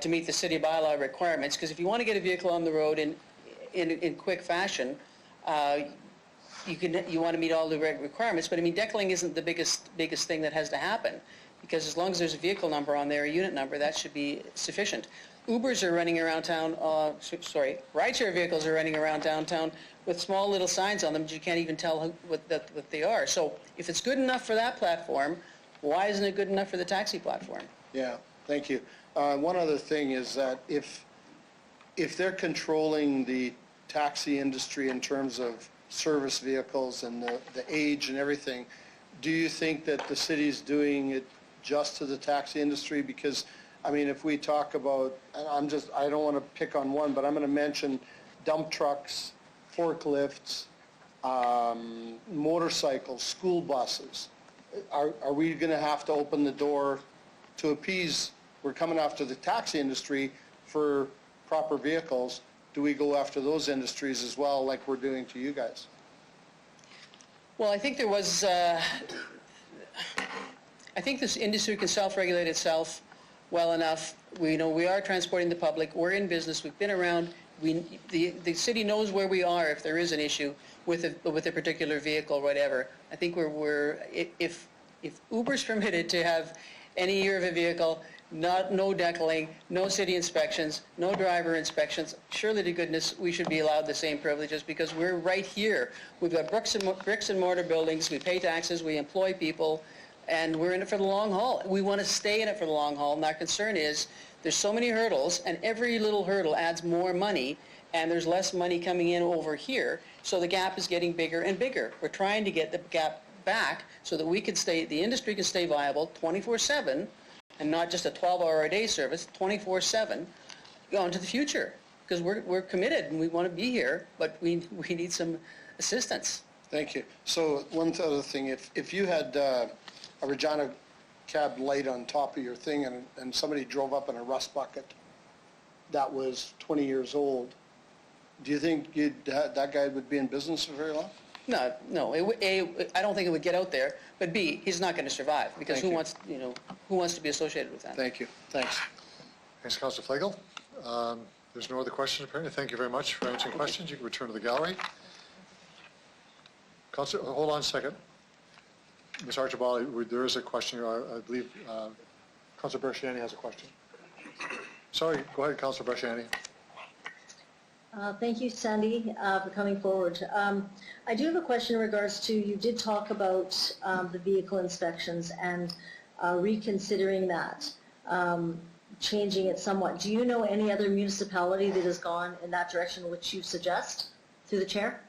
to meet the city bylaw requirements. Because if you want to get a vehicle on the road in quick fashion, you want to meet all the requirements. But I mean, decaling isn't the biggest thing that has to happen. Because as long as there's a vehicle number on there, a unit number, that should be sufficient. Ubers are running around town, rideshare vehicles are running around downtown with small little signs on them, but you can't even tell what they are. So if it's good enough for that platform, why isn't it good enough for the taxi platform? Yeah, thank you. One other thing is that if they're controlling the taxi industry in terms of service vehicles and the age and everything, do you think that the city's doing it just to the taxi industry? Because I mean, if we talk about, and I don't want to pick on one, but I'm going to mention dump trucks, forklifts, motorcycles, school buses. Are we going to have to open the door to appease? We're coming after the taxi industry for proper vehicles. Do we go after those industries as well, like we're doing to you guys? Well, I think there was, I think this industry can self-regulate itself well enough. We know we are transporting the public. We're in business. We've been around. The city knows where we are if there is an issue with a particular vehicle or whatever. I think if Uber's permitted to have any year of a vehicle, no decaling, no city inspections, no driver inspections, surely to goodness we should be allowed the same privileges, because we're right here. We've got bricks and mortar buildings. We pay taxes. We employ people. and we're in it for the long haul. We want to stay in it for the long haul, and our concern is there's so many hurdles, and every little hurdle adds more money, and there's less money coming in over here, so the gap is getting bigger and bigger. We're trying to get the gap back so that we can stay, the industry can stay viable 24/7, and not just a 12-hour-a-day service, 24/7, on to the future. Because we're committed and we want to be here, but we need some assistance. Thank you. So one other thing, if you had a Regina cab light on top of your thing and somebody drove up in a rust bucket that was 20 years old, do you think that guy would be in business for very long? No. I don't think it would get out there. But B, he's not going to survive because Thank who wants to be associated with that? Thank you. Thanks. Thanks, Councillor Flagel. There's no other questions apparently. Thank you very much for answering questions. You can return to the gallery. Councillor, hold on a second. Ms. Archibald, there is a question. I believe Councillor Berchiani has a question. Sorry, go ahead, Councillor Berchiani. Thank you, Sandy, for coming forward. I do have a question in regards to, you did talk about the vehicle inspections and reconsidering that, changing it somewhat. Do you know any other municipality that has gone in that direction which you suggest through the chair?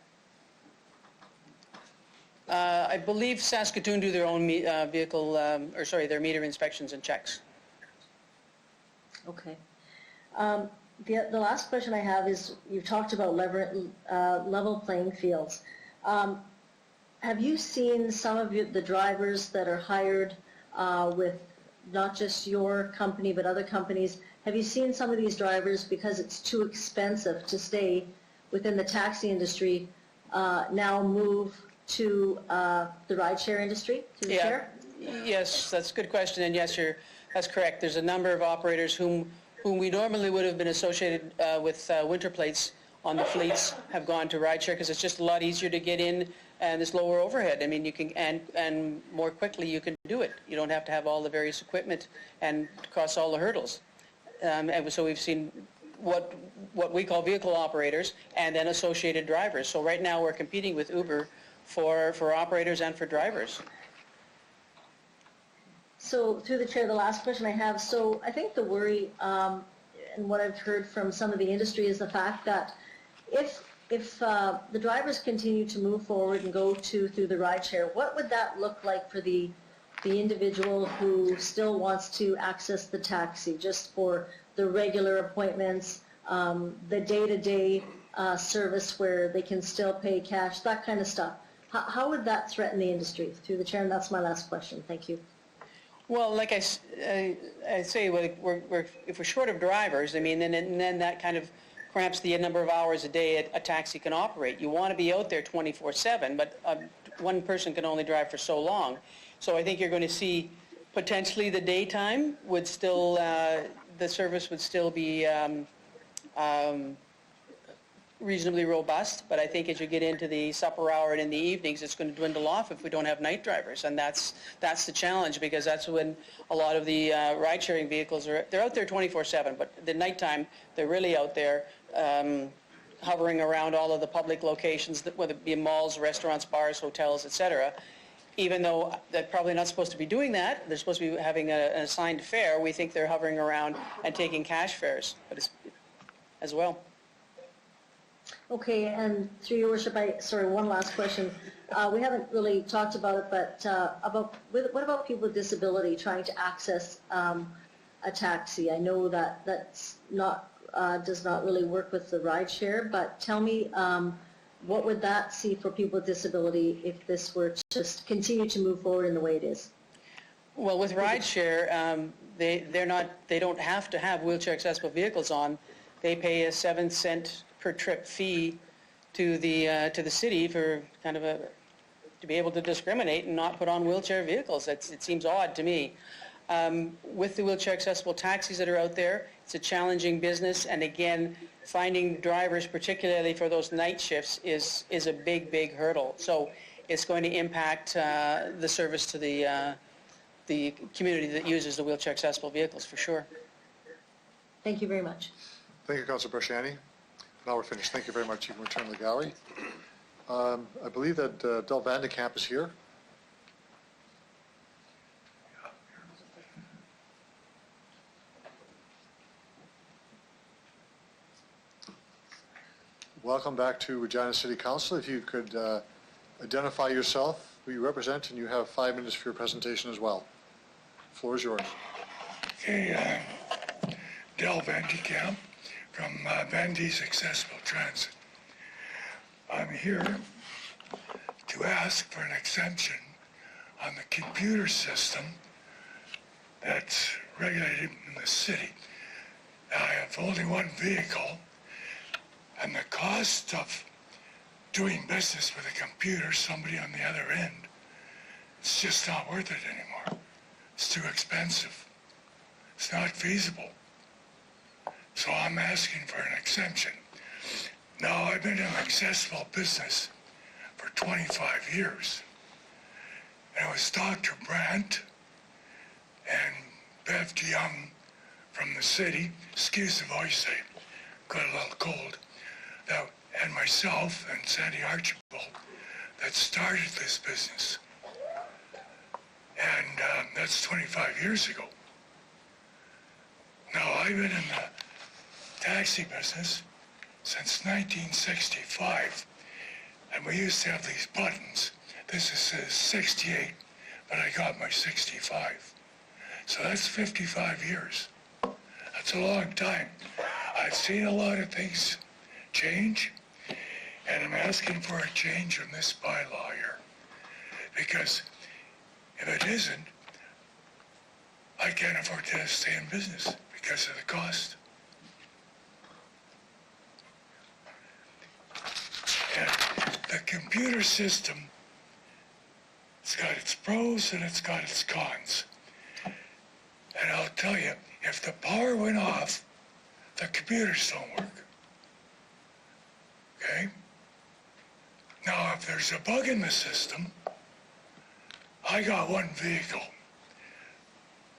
I believe Saskatoon do their own their meter inspections and checks. Okay. The last question I have is, you've talked about level playing fields. Have you seen some of the drivers that are hired with not just your company but other companies, have you seen some of these drivers, because it's too expensive to stay within the taxi industry, now move to the rideshare industry, to the chair? Yes, that's a good question, and yes, that's correct. There's a number of operators whom we normally would have been associated with winter plates on the fleets have gone to rideshare because it's just a lot easier to get in and there's lower overhead. I mean, you can, and more quickly you can do it. You don't have to have all the various equipment and cross all the hurdles. And so we've seen what we call vehicle operators and then associated drivers. So right now we're competing with Uber for operators and for drivers. So through the chair, the last question I have, so I think the worry and what I've heard from some of the industry is the fact that if the drivers continue to move forward and go through the rideshare, what would that look like for the individual who still wants to access the taxi just for the regular appointments, the day-to-day service where they can still pay cash, that kind of stuff? How would that threaten the industry? Through the chair, and that's my last question. Thank you. Well, like I say, if we're short of drivers, I mean, then that kind of cramps the number of hours a day a taxi can operate. You want to be out there 24/7, but one person can only drive for so long. So I think you're going to see potentially the daytime would still, the service would still be reasonably robust, but I think as you get into the supper hour and in the evenings, it's going to dwindle off if we don't have night drivers, and that's the challenge, because that's when a lot of the ride-sharing vehicles they're out there 24/7, but the nighttime they're really out there hovering around all of the public locations, whether it be malls, restaurants, bars, hotels, etc. Even though they're probably not supposed to be doing that, they're supposed to be having an assigned fare. We think they're hovering around and taking cash fares, but it's as well. Okay, and through your worship, sorry, one last question. We haven't really talked about it, but what about people with disability trying to access a taxi? I know that's not does not really work with the rideshare, but tell me, what would that see for people with disability if this were to just continue to move forward in the way it is? Well, with rideshare, they don't have to have wheelchair accessible vehicles on. They pay a 7-cent per trip fee to the city for kind of to be able to discriminate and not put on wheelchair vehicles. It seems odd to me. With the wheelchair accessible taxis that are out there, it's a challenging business, and again, finding drivers, particularly for those night shifts, is a big hurdle. So it's going to impact the service to the community that uses the wheelchair accessible vehicles for sure. Thank you very much. Thank you, Councillor Berchiani. Now we're finished. Thank you very much. You can return to the gallery. I believe that Del Vandekamp is here. welcome back to Regina City Council. If you could identify yourself, who you represent, and you have 5 minutes for your presentation as well. Floor is yours. Okay, Del Vandekamp from Vandy's Accessible Transit. I'm here to ask for an exemption on the computer system that's regulated in the city. I have only one vehicle, and the cost of doing business with a computer, somebody on the other end, it's just not worth it anymore. It's too expensive. It's not feasible. So I'm asking for an exemption. Now, I've been in accessible business for 25 years. And it was Dr. Brandt and Bev DeYoung from the city, excuse the voice, I got a little cold, and myself and Sandy Archibald that started this business. And that's 25 years ago. Now, I've been in the taxi business since 1965, and we used to have these buttons. This is 68, but I got my 65. So that's 55 years. That's a long time. I've seen a lot of things change, and I'm asking for a change in this bylaw here. Because if it isn't, I can't afford to stay in business because of the cost. And the computer system, it's got its pros and it's got its cons. And I'll tell you, if the power went off, the computers don't work. Okay? Now, if there's a bug in the system, I got one vehicle.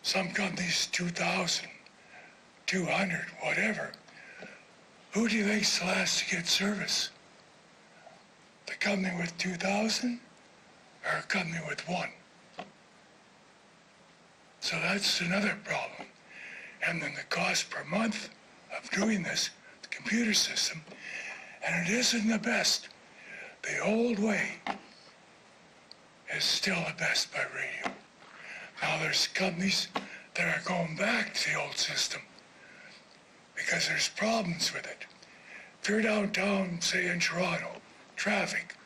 Some companies 2,000, 200, whatever. Who do you think's the last to get service? The company with 2,000 or a company with one? So that's another problem. And then the cost per month of doing this, the computer system, and it isn't the best. The old way is still the best by radio. Now there's companies that are going back to the old system because there's problems with it. If you're downtown, say in Toronto, traffic,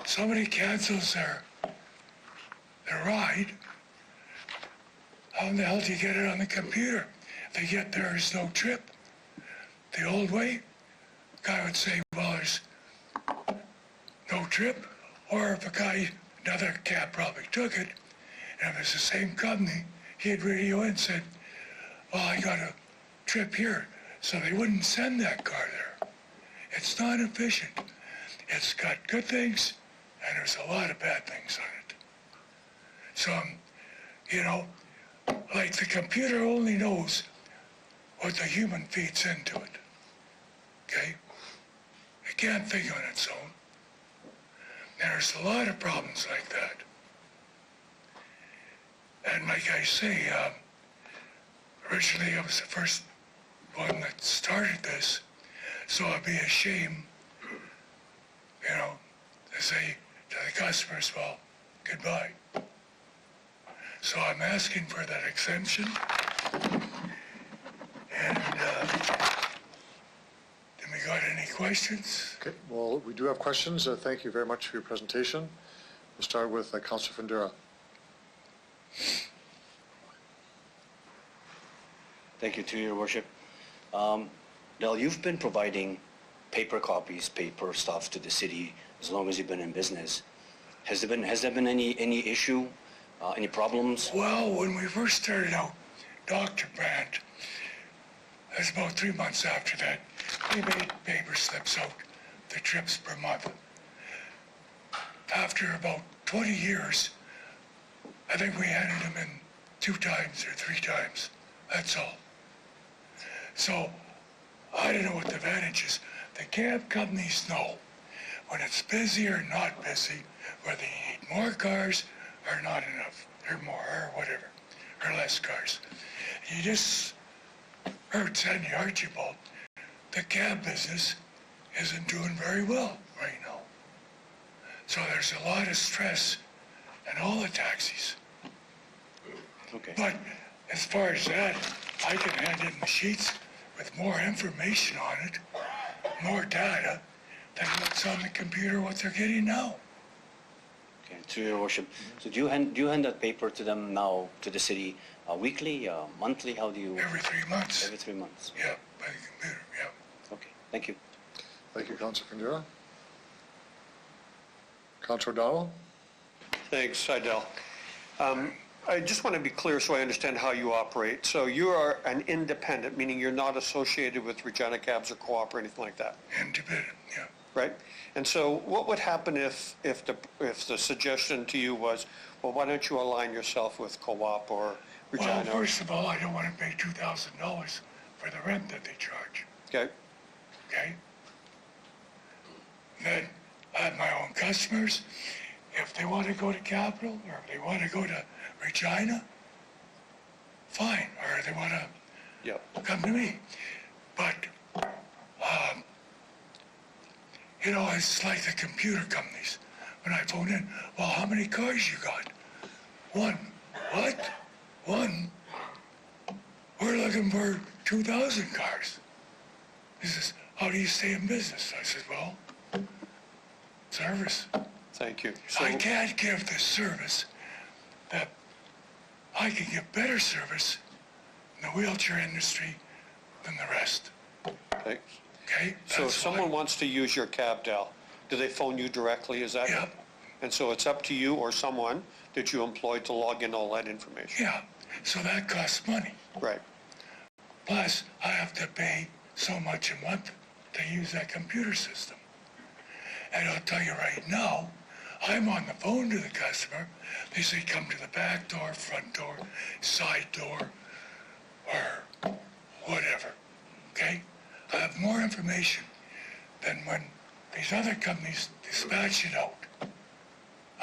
somebody cancels their ride, how in the hell do you get it on the computer? If they get there, there's no trip. The old way, guy would say, well, there's no trip, or if another cab probably took it, and if it's the same company, he'd radio in and said, well, I got a trip here, so they wouldn't send that car there. It's not efficient. It's got good things, and there's a lot of bad things on it. So, like the computer only knows what the human feeds into it, okay? It can't think on its own. And there's a lot of problems like that. And like I say, originally I was the first one that started this, so I'd be ashamed, to say to the customers, well, goodbye. So I'm asking for that exemption. And do we got any questions? Okay, well, we do have questions. Thank you very much for your presentation. We'll start with Councillor Fundura. Thank you to your worship. Del, you've been providing paper copies, paper stuff to the city as long as you've been in business. Has there been any issue, any problems? Well, when we first started out, Dr. Brandt, that's about 3 months after that, we made paper slips out, the trips per month. After about 20 years, I think we handed them in 2 times or 3 times. That's all. So, I don't know what the advantage is. The cab companies know when it's busy or not busy, whether you need more cars or not enough, or more, or whatever, or less cars. You just heard Sandy Archibald, the cab business isn't doing very well right now. So there's a lot of stress in all the taxis. Okay. But as far as that, I can hand in the sheets with more information on it, more data than what's on the computer, what they're getting now. Okay, through your worship. So do you hand that paper to them now, to the city, weekly, monthly? How do you? Every 3 months. Every 3 months. Yeah, by the computer, yeah. Okay, thank you. Thank you, Councilor Kandura. Councilor O'Donnell? Thanks, Idell. I just want to be clear so I understand how you operate. So you are an independent, meaning you're not associated with Regina Cabs or Co-op or anything like that, Independent, yeah. right? And so what would happen if the suggestion to you was, well, why don't you align yourself with Co-op or Regina? Well, first of all, I don't want to pay $2,000 for the rent that they charge, Okay, okay? Then I have my own customers. If they want to go to Capital or if they want to go to Regina, fine, or they want to yep, come to me. But, it's like the computer companies. When I phone in, well, how many cars you got? One. What? One? We're looking for 2,000 cars. He says, how do you stay in business? I said, well, service. thank you. I can't give the service that I can give better service in the wheelchair industry than the rest. Thanks. Okay? So if That's someone why- wants to use your cab, Dal, do they phone you directly, is that? Yeah. And so it's up to you or someone that you employ to log in all that information? Yeah, so that costs money. Right. Plus, I have to pay so much a month to use that computer system. And I'll tell you right now, I'm on the phone to the customer. They say, come to the back door, front door, side door, or whatever, okay? I have more information than when these other companies dispatch it out.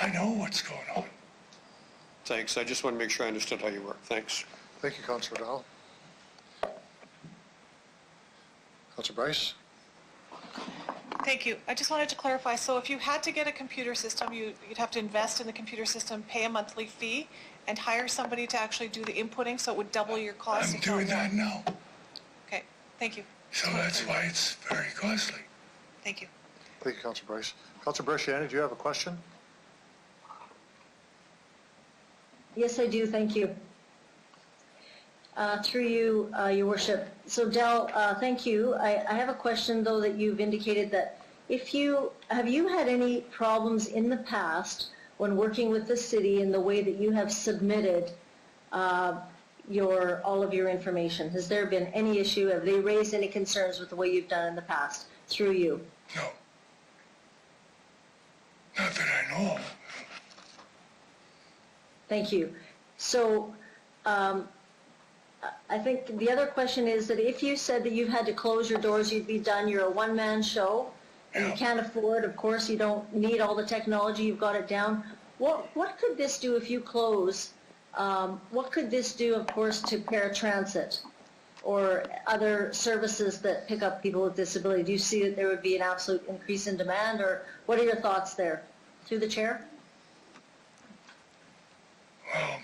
I know what's going on. Thanks. I just want to make sure I understood how you work. Thanks. Thank you, Councilor O'Donnell. Councilor Bryce? Thank you. I just wanted to clarify, so if you had to get a computer system, you'd have to invest in the computer system, pay a monthly fee, and hire somebody to actually do the inputting, so it would double your cost? I'm doing that now. Okay, thank you. So that's why it's very costly. Thank you. Thank you, Councilor Bryce. Councilor Bresciani, do you have a question? Yes, I do, thank you. Through you, Your Worship. So Del, thank you. I have a question, though, that you've indicated that have you had any problems in the past when working with the city in the way that you have submitted all of your information? Has there been any issue? Have they raised any concerns with the way you've done in the past, through you? No. Not that I know of. Thank you. So, I think the other question is that if you said that you've had to close your doors, you'd be done, you're a one-man show, and you can't afford, of course, you don't need all the technology, you've got it down. What could this do if you close? What could this do, of course, to paratransit or other services that pick up people with disability? Do you see that there would be an absolute increase in demand, or what are your thoughts there? Through the chair? Well,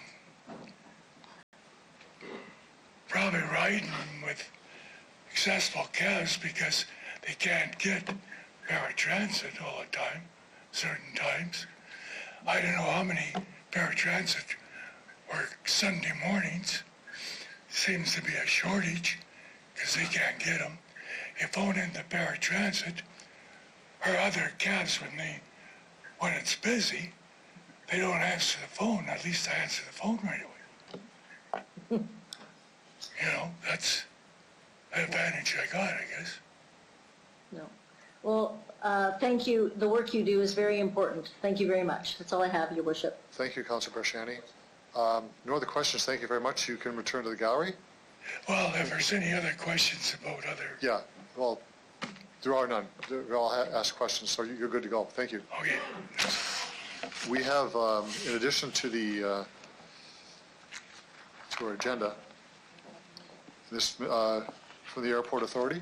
probably riding with accessible cabs because they can't get paratransit all the time, certain times. I don't know how many paratransit work Sunday mornings. Seems to be a shortage because they can't get them. You phone in the paratransit or other cabs when it's busy, they don't answer the phone. At least I answer the phone right away. That's an advantage I got, I guess. No. Well, thank you. The work you do is very important. Thank you very much. That's all I have, Your Worship. Thank you, Councilor Bresciani. No other questions. Thank you very much. You can return to the gallery. Well, if there's any other questions about other... Yeah, well, there are none. We all ask questions, so you're good to go. Thank you. Okay. We have, in addition to to our agenda, this from the Airport Authority.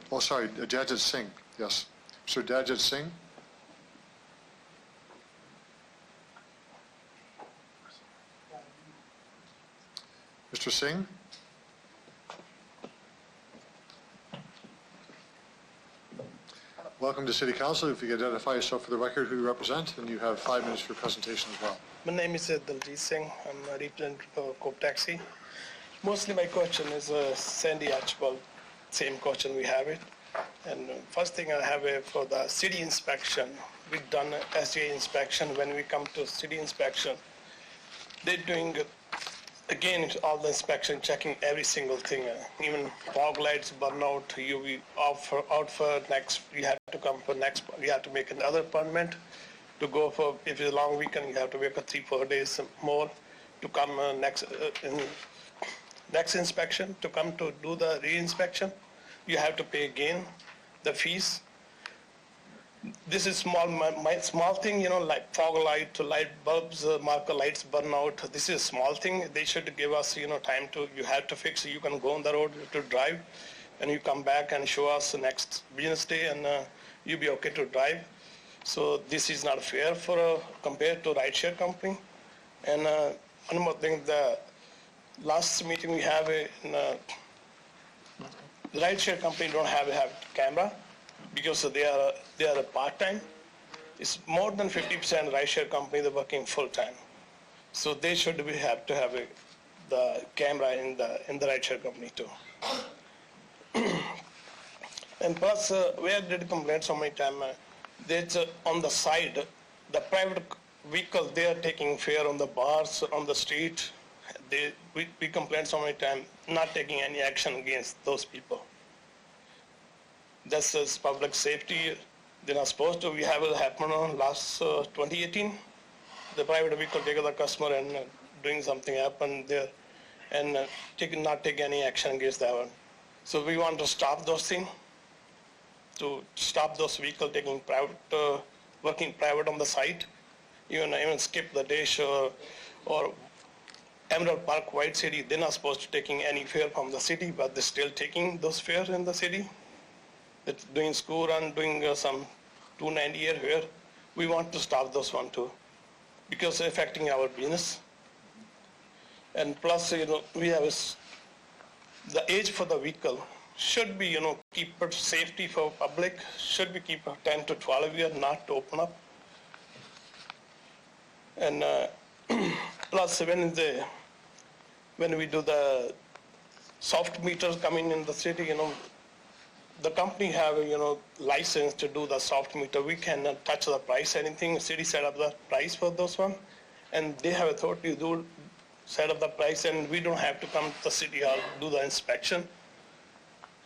Oh, sorry, Dajit Singh, yes. Mr. Dajit Singh? Mr. Singh? Welcome to City Council. If you could identify yourself for the record, who you represent, and you have 5 minutes for your presentation as well. My name is Daljit Singh. I'm a representative of Cope Taxi. Mostly my question is Sandy Archibald. Same question we have it. And first thing I have for the city inspection. We've done SGA inspection. When we come to city inspection, they're doing again all the inspection, checking every single thing. Even fog lights, burnout, UV out for next. You have to come for next. You have to make another appointment to go for. If it's a long weekend, you have to wait for 3-4 days more to come next inspection. To come to do the re-inspection, you have to pay again the fees. This is small thing, like fog light, light bulbs, marker lights burn out. This is small thing. They should give us, time to, you have to fix it. You can go on the road to drive and you come back and show us the next business day and you'll be okay to drive. So this is not fair for compared to rideshare company. And one more thing, the last meeting we have the rideshare company don't have camera because they are a part-time. It's more than 50% rideshare company they're working full-time. So they should have to have the camera in the rideshare company too. And plus, we have did complain so many times. There's on the side, the private vehicle they are taking fare on the bars on the street. We complained so many times, not taking any action against those people. That's just public safety. They're not supposed to. We have it happen on last 2018. The private vehicle take the customer and doing something happen there, and not take any action against that one. So we want to stop those things. To stop those vehicles taking private, working private on the site, even skip the dish or Emerald Park, White City. They're not supposed to taking any fare from the city, but they're still taking those fares in the city. It's doing school run, doing some 290 year fare. We want to stop those one too, because they're affecting our business. And plus, we have the age for the vehicle should be, keep it safety for public, should be keep 10 to 12 years, not to open up. And plus, when we do the soft meters coming in the city, the company have, license to do the soft meter. We cannot touch the price, anything. The city set up the price for those one, and they have authority to set up the price, and we don't have to come to the city hall do the inspection.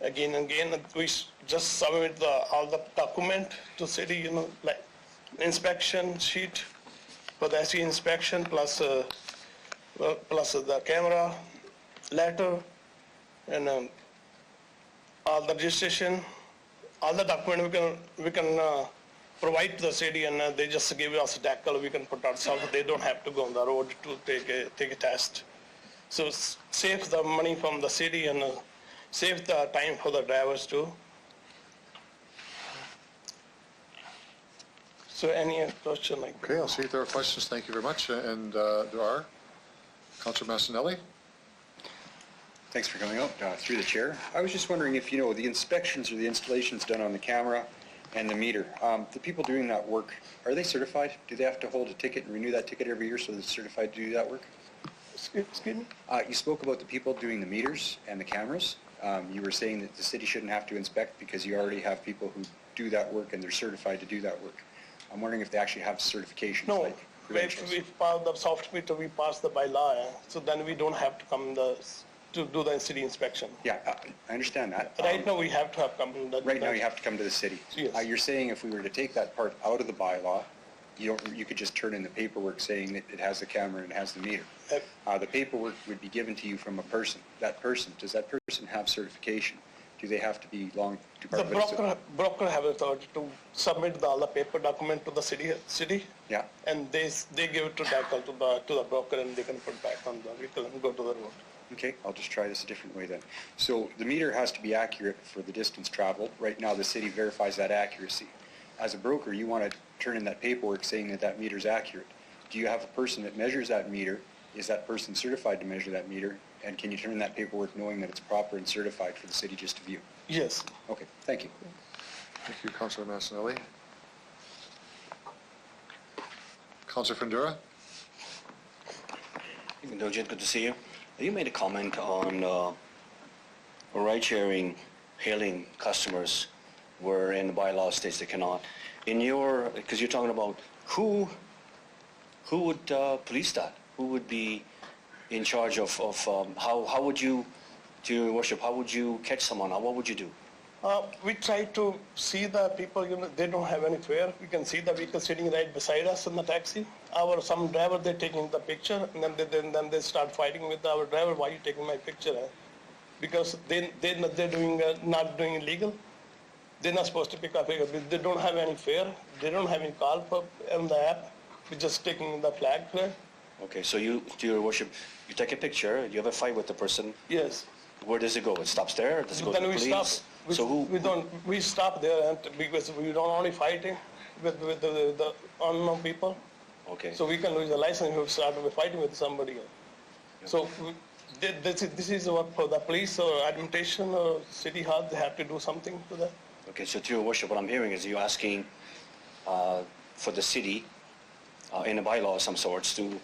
Again and again, we just submit all the document to city, like inspection sheet for the SE inspection plus the camera letter and all the registration, all the document we can provide to the city, and they just give us a decal. We can put ourselves. They don't have to go on the road to take a test. So save the money from the city and save the time for the drivers too. So any question like that? Okay, I'll see if there are questions. Thank you very much. And there are. Councilor Massanelli? Thanks for coming out through the chair. I was just wondering if, the inspections or the installations done on the camera and the meter, the people doing that work, are they certified? Do they have to hold a ticket and renew that ticket every year so they're certified to do that work? Excuse me? You spoke about the people doing the meters and the cameras. You were saying that the city shouldn't have to inspect because you already have people who do that work and they're certified to do that work. I'm wondering if they actually have certifications. No, like credentials. if we pass the soft meter, we pass the bylaw, so then we don't have to come to do the city inspection. Yeah, I understand that. Right now, we have to have come. Right now, you have to come to the city. Yes. You're saying if we were to take that part out of the bylaw, you could just turn in the paperwork saying that it has the camera and it has the meter. The paperwork would be given to you from a person. Does that person have certification? Do they have to be The broker have authority to submit all the paper document to the city. Yeah. And they give it to DACL to the broker, and they can put back on the vehicle and go to the road. Okay, I'll just try this a different way then. So the meter has to be accurate for the distance traveled. Right now, the city verifies that accuracy. As a broker, you want to turn in that paperwork saying that that meter is accurate. Do you have a person that measures that meter? Is that person certified to measure that meter? And can you turn in that paperwork knowing that it's proper and certified for the city just to view? Yes. Okay, thank you. Thank you, Councillor Massanelli. Councillor Fundura? Indulgent, good to see you. You made a comment on ride-sharing, hailing customers where in the bylaw states they cannot. Because you're talking about who would police that? Who would be in charge of how would you, to your worship, how would you catch someone? What would you do? We try to see the people, they don't have any fare. We can see the vehicle sitting right beside us in the taxi. Some driver, they're taking the picture, and then they start fighting with our driver, why are you taking my picture? Because they're not doing illegal. They're not supposed to pick up. They don't have any fare. They don't have any call on the app. We're just taking the flag there. Okay, so you, to your worship, you take a picture, you have a fight with the person. Yes. Where does it go? It stops there? Does it go to the police? Then we stop. We stop there because we don't only fighting with the unknown people. Okay. So we can lose the license if we start fighting with somebody. So this is what for the police or administration or city hall, they have to do something to that. Okay, so to your worship, what I'm hearing is you asking for the city in a bylaw of some sorts to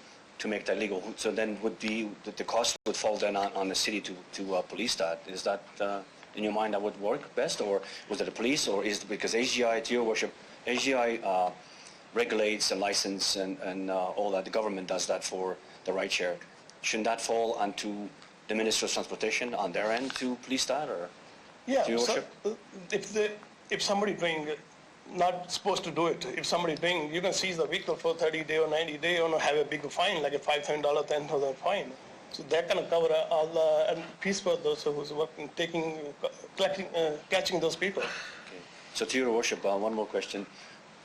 make that legal. So then would the cost would fall then on the city to police that? Is that in your mind that would work best, or was it the police, or is it because AGI, to your worship, AGI regulates and license and all that, the government does that for the ride share. Shouldn't that fall onto the Minister of Transportation on their end to police that, or Yeah, to your so worship? if somebody not supposed to do it, if somebody you can seize the vehicle for 30 days or 90 days and have a big fine, like a $5,000, $10,000 fine. So that can cover all the piece for those who's working, catching those people. Okay. So to your worship, one more question.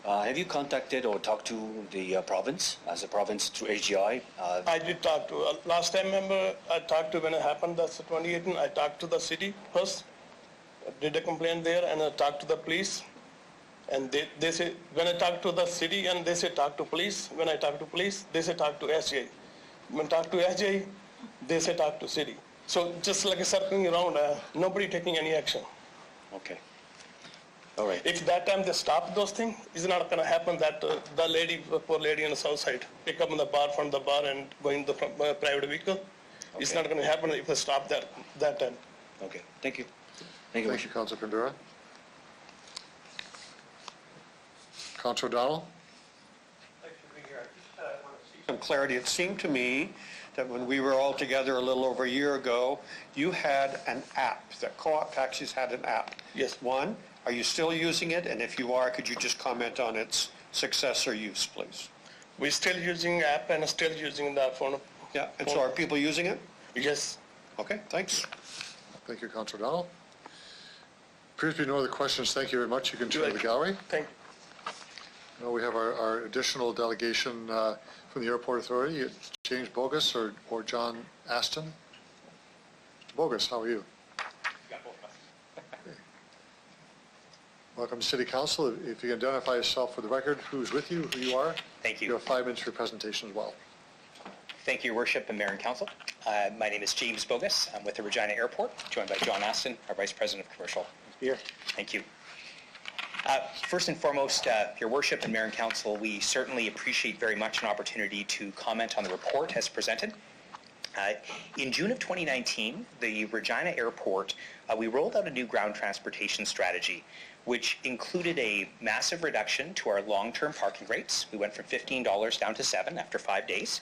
Have you contacted or talked to the province, as a province through AGI? I did talk to, last time remember, I talked to when it happened, that's 2018, I talked to the city first, did a complaint there, and I talked to the police. And they say, when I talk to the city, and they say talk to police. When I talk to police, they say talk to SJ. When I talk to SJ, they say talk to city. So just like a circling around, nobody taking any action. Okay. All right. If that time they stop those things, it's not going to happen that the poor lady on the south side, pick up in the bar from the bar and going to the private vehicle. Okay. It's not going to happen if they stop that time. Okay. Thank you. Thank you. Thank you, Councilor Pandura. Councilor O'Donnell? Some clarity. It seemed to me that when we were all together a little over a year ago, you had an app, that Co-op Taxis had an app. Yes. One, are you still using it? And if you are, could you just comment on its success or use, please? We're still using app and still using the phone. Yeah, and so are people using it? Yes. Okay, thanks. Thank you, Councilor O'Donnell. Appears to be no other questions. Thank you very much. You can turn to the gallery. Thank you. Now we have our additional delegation from the Airport Authority. It's James Bogus or John Aston. Bogus, how are you? Okay. Welcome to City Council. If you can identify yourself for the record, who's with you, who you are. Thank you. You have 5 minutes for your presentation as well. Thank you, Your Worship and Mayor and Council. My name is James Bogus. I'm with the Regina Airport, joined by John Aston, our Vice President of Commercial. Here. Thank you. First and foremost, Your Worship and Mayor and Council, we certainly appreciate very much an opportunity to comment on the report as presented. In June of 2019, the Regina Airport, we rolled out a new ground transportation strategy, which included a massive reduction to our long-term parking rates. We went from $15 down to $7 after 5 days.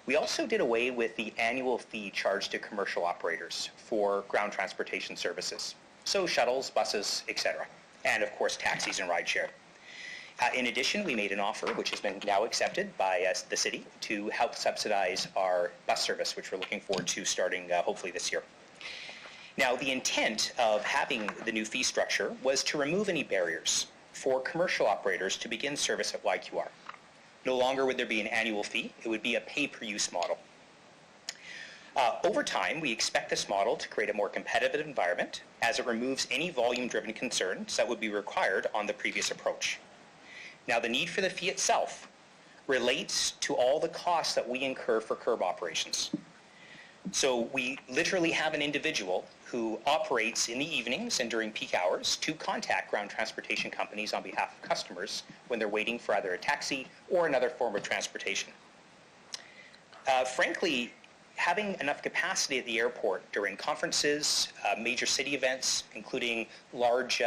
We also did away with the annual fee charged to commercial operators for ground transportation services, so shuttles, buses, etc., and of course taxis and rideshare. In addition, we made an offer, which has been now accepted by the city, to help subsidize our bus service, which we're looking forward to starting hopefully this year. Now, the intent of having the new fee structure was to remove any barriers for commercial operators to begin service at YQR. No longer would there be an annual fee, it would be a pay-per-use model. Over time, we expect this model to create a more competitive environment as it removes any volume-driven concerns that would be required on the previous approach. Now, the need for the fee itself relates to all the costs that we incur for curb operations. So we literally have an individual who operates in the evenings and during peak hours to contact ground transportation companies on behalf of customers when they're waiting for either a taxi or another form of transportation. Frankly, having enough capacity at the airport during conferences, major city events, including large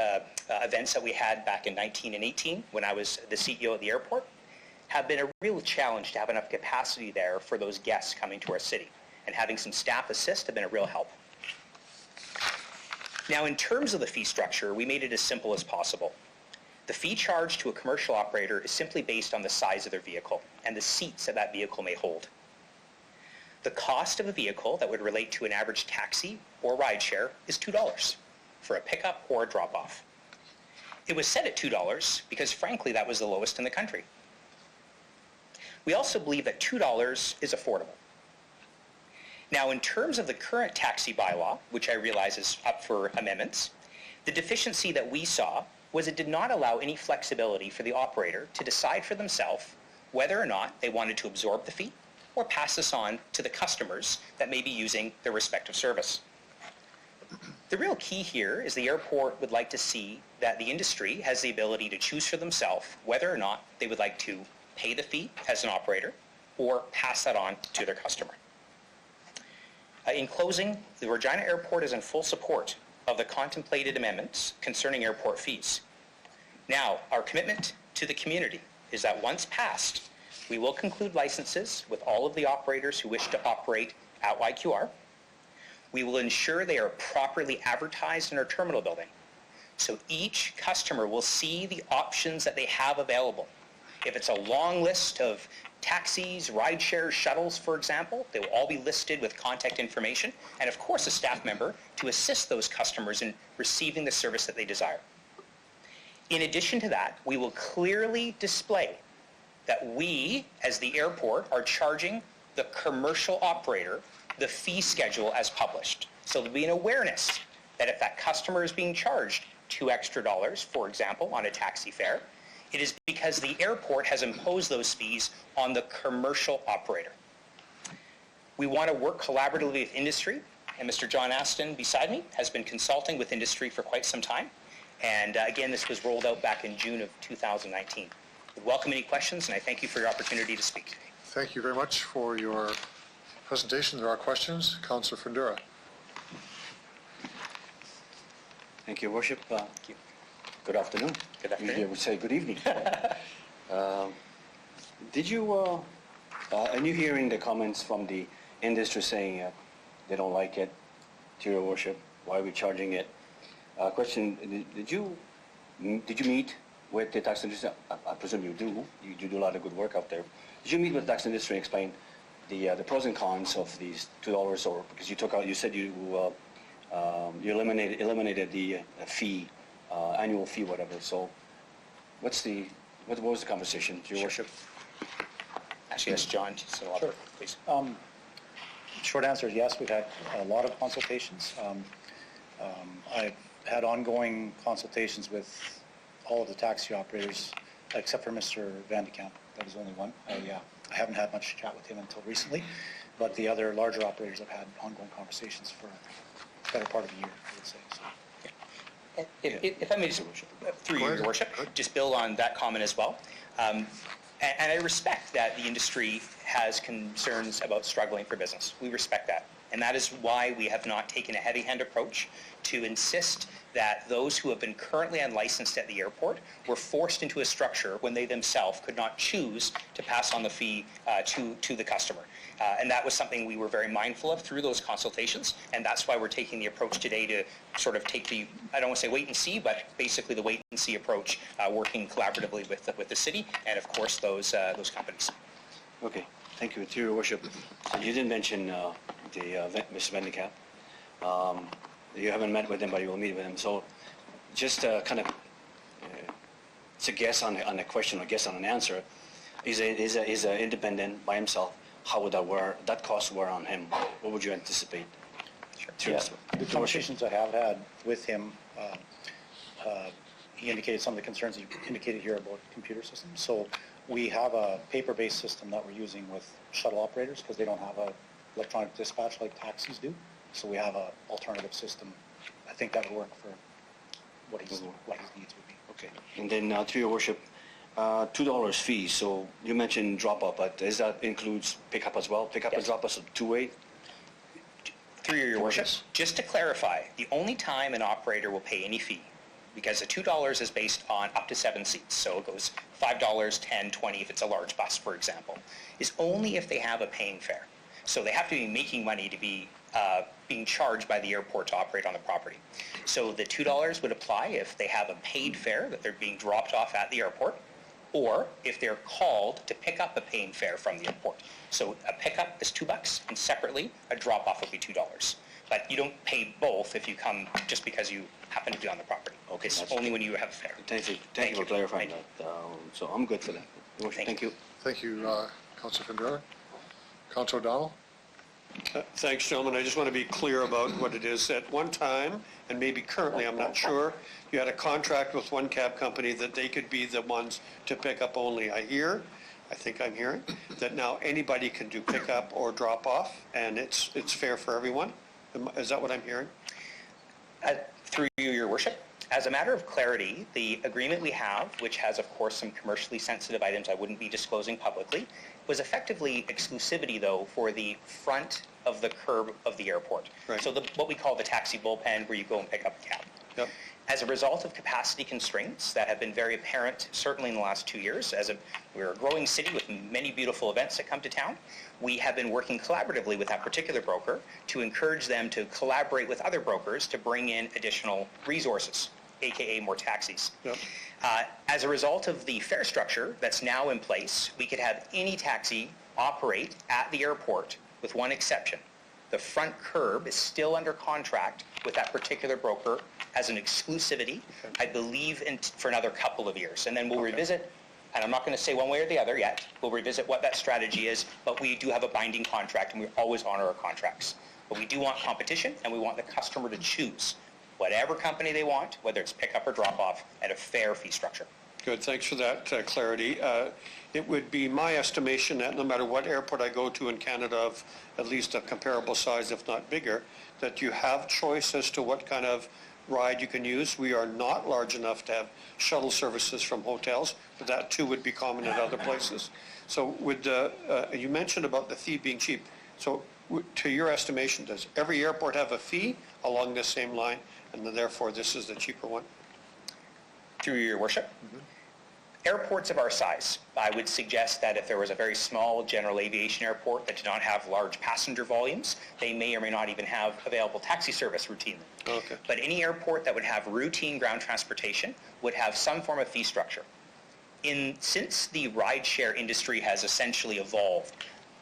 events that we had back in 19 and 18 when I was the CEO at the airport, have been a real challenge to have enough capacity there for those guests coming to our city. And having some staff assist have been a real help. Now, in terms of the fee structure, we made it as simple as possible. The fee charged to a commercial operator is simply based on the size of their vehicle and the seats that that vehicle may hold. The cost of a vehicle that would relate to an average taxi or rideshare is $2 for a pickup or a drop-off. It was set at $2 because, frankly, that was the lowest in the country. We also believe that $2 is affordable. Now, in terms of the current taxi bylaw, which I realize is up for amendments, the deficiency that we saw was it did not allow any flexibility for the operator to decide for themselves whether or not they wanted to absorb the fee or pass this on to the customers that may be using their respective service. The real key here is the airport would like to see that the industry has the ability to choose for themselves whether or not they would like to pay the fee as an operator or pass that on to their customer. In closing, the Regina Airport is in full support of the contemplated amendments concerning airport fees. Now, our commitment to the community is that once passed, we will conclude licenses with all of the operators who wish to operate at YQR. We will ensure they are properly advertised in our terminal building, so each customer will see the options that they have available. If it's a long list of taxis, rideshare, shuttles, for example, they will all be listed with contact information and, of course, a staff member to assist those customers in receiving the service that they desire. In addition to that, we will clearly display that we, as the airport, are charging the commercial operator the fee schedule as published. So there'll be an awareness that if that customer is being charged $2 extra, for example, on a taxi fare, it is because the airport has imposed those fees on the commercial operator. We want to work collaboratively with industry, and Mr. John Aston beside me has been consulting with industry for quite some time. And again, this was rolled out back in June of 2019. I welcome any questions, and I thank you for your opportunity to speak today. Thank you very much for your presentation. There are questions. Councillor Fundura. Thank you, Worship. Thank you. Good afternoon. Good afternoon. Usually I would say good evening. Did you, and you hearing the comments from the industry saying they don't like it, to your worship, why are we charging it? Question, did you meet with the tax industry? I presume you do. You do a lot of good work out there. Did you meet with the tax industry and explain the pros and cons of these $2, or because you took out, you said you eliminated the fee, annual fee, whatever. So what was the conversation, Your Worship? Actually, yes, John, so Sure. please. Short answer is yes, we've had a lot of consultations. I've had ongoing consultations with all of the taxi operators, except for Mr. Van de Kamp. That was only one. I haven't had much chat with him until recently, but the other larger operators have had ongoing conversations for a better part of a year, I would say. So. If I may, just, through you, Your Worship, just build on that comment as well. And I respect that the industry has concerns about struggling for business. We respect that. And that is why we have not taken a heavy-hand approach to insist that those who have been currently unlicensed at the airport were forced into a structure when they themselves could not choose to pass on the fee to the customer. And that was something we were very mindful of through those consultations, and that's why we're taking the approach today to sort of take the, I don't want to say wait and see, but basically the wait and see approach, working collaboratively with the city and, of course, those companies. Okay, thank you. To Your Worship, so you didn't mention Mr. Van de Kamp. You haven't met with him, but you will meet with him. So just kind of it's a guess on a question or guess on an answer. He's an independent by himself. how would that cost wear on him? What would you anticipate? Yeah, the conversations I have had with him, he indicated some of the concerns he indicated here about computer systems. So we have a paper-based system that we're using with shuttle operators because they don't have a electronic dispatch like taxis do. So we have an alternative system. I think that would work for what his needs would be. Okay. And then through your worship, $2 fee. So you mentioned drop-off, but does that includes pickup as well? Pickup and drop-off is two-way? Through your worship, just to clarify, the only time an operator will pay any fee, because the $2 is based on up to 7 seats, so it goes $5, $10, $20 if it's a large bus, for example, is only if they have a paying fare. So they have to be making money to be being charged by the airport to operate on the property. So the $2 would apply if they have a paid fare that they're being dropped off at the airport, or if they're called to pick up a paying fare from the airport. So a pickup is $2, and separately, a drop-off would be $2. But you don't pay both if you come just because you happen to be on the property. Okay, It's that's only when you have a fare. Thank you for clarifying that. So I'm good for that. Your worship, thank you. Thank you, Councilor Findera. Councilor O'Donnell? Thanks, gentlemen. I just want to be clear about what it is. At one time, and maybe currently, I'm not sure, you had a contract with one cab company that they could be the ones to pick up only. I think I'm hearing, that now anybody can do pickup or drop off, and it's fair for everyone. Is that what I'm hearing? Through you, your worship, as a matter of clarity, the agreement we have, which has of course some commercially sensitive items I wouldn't be disclosing publicly, was effectively exclusivity though for the front of the curb of the airport. Right. So what we call the taxi bullpen, where you go and pick up a cab. Yep. As a result of capacity constraints that have been very apparent, certainly in the last 2 years, we're a growing city with many beautiful events that come to town, we have been working collaboratively with that particular broker to encourage them to collaborate with other brokers to bring in additional resources, aka more taxis. Yep. As a result of the fare structure that's now in place, we could have any taxi operate at the airport with one exception. The front curb is still under contract with that particular broker as an exclusivity, I believe, for another couple of years. And then we'll revisit, and I'm not going to say one way or the other yet, we'll revisit what that strategy is, but we do have a binding contract and we always honor our contracts. But we do want competition and we want the customer to choose whatever company they want, whether it's pickup or drop off, at a fair fee structure. Good, thanks for that clarity. It would be my estimation that no matter what airport I go to in Canada of at least a comparable size, if not bigger, that you have choice as to what kind of ride you can use. We are not large enough to have shuttle services from hotels, but that too would be common at other places. So you mentioned about the fee being cheap. So to your estimation, does every airport have a fee along this same line, and then therefore this is the cheaper one? Through your worship. Airports of our size, I would suggest that if there was a very small general aviation airport that did not have large passenger volumes, they may or may not even have available taxi service routinely. Okay. But any airport that would have routine ground transportation would have some form of fee structure. Since the rideshare industry has essentially evolved,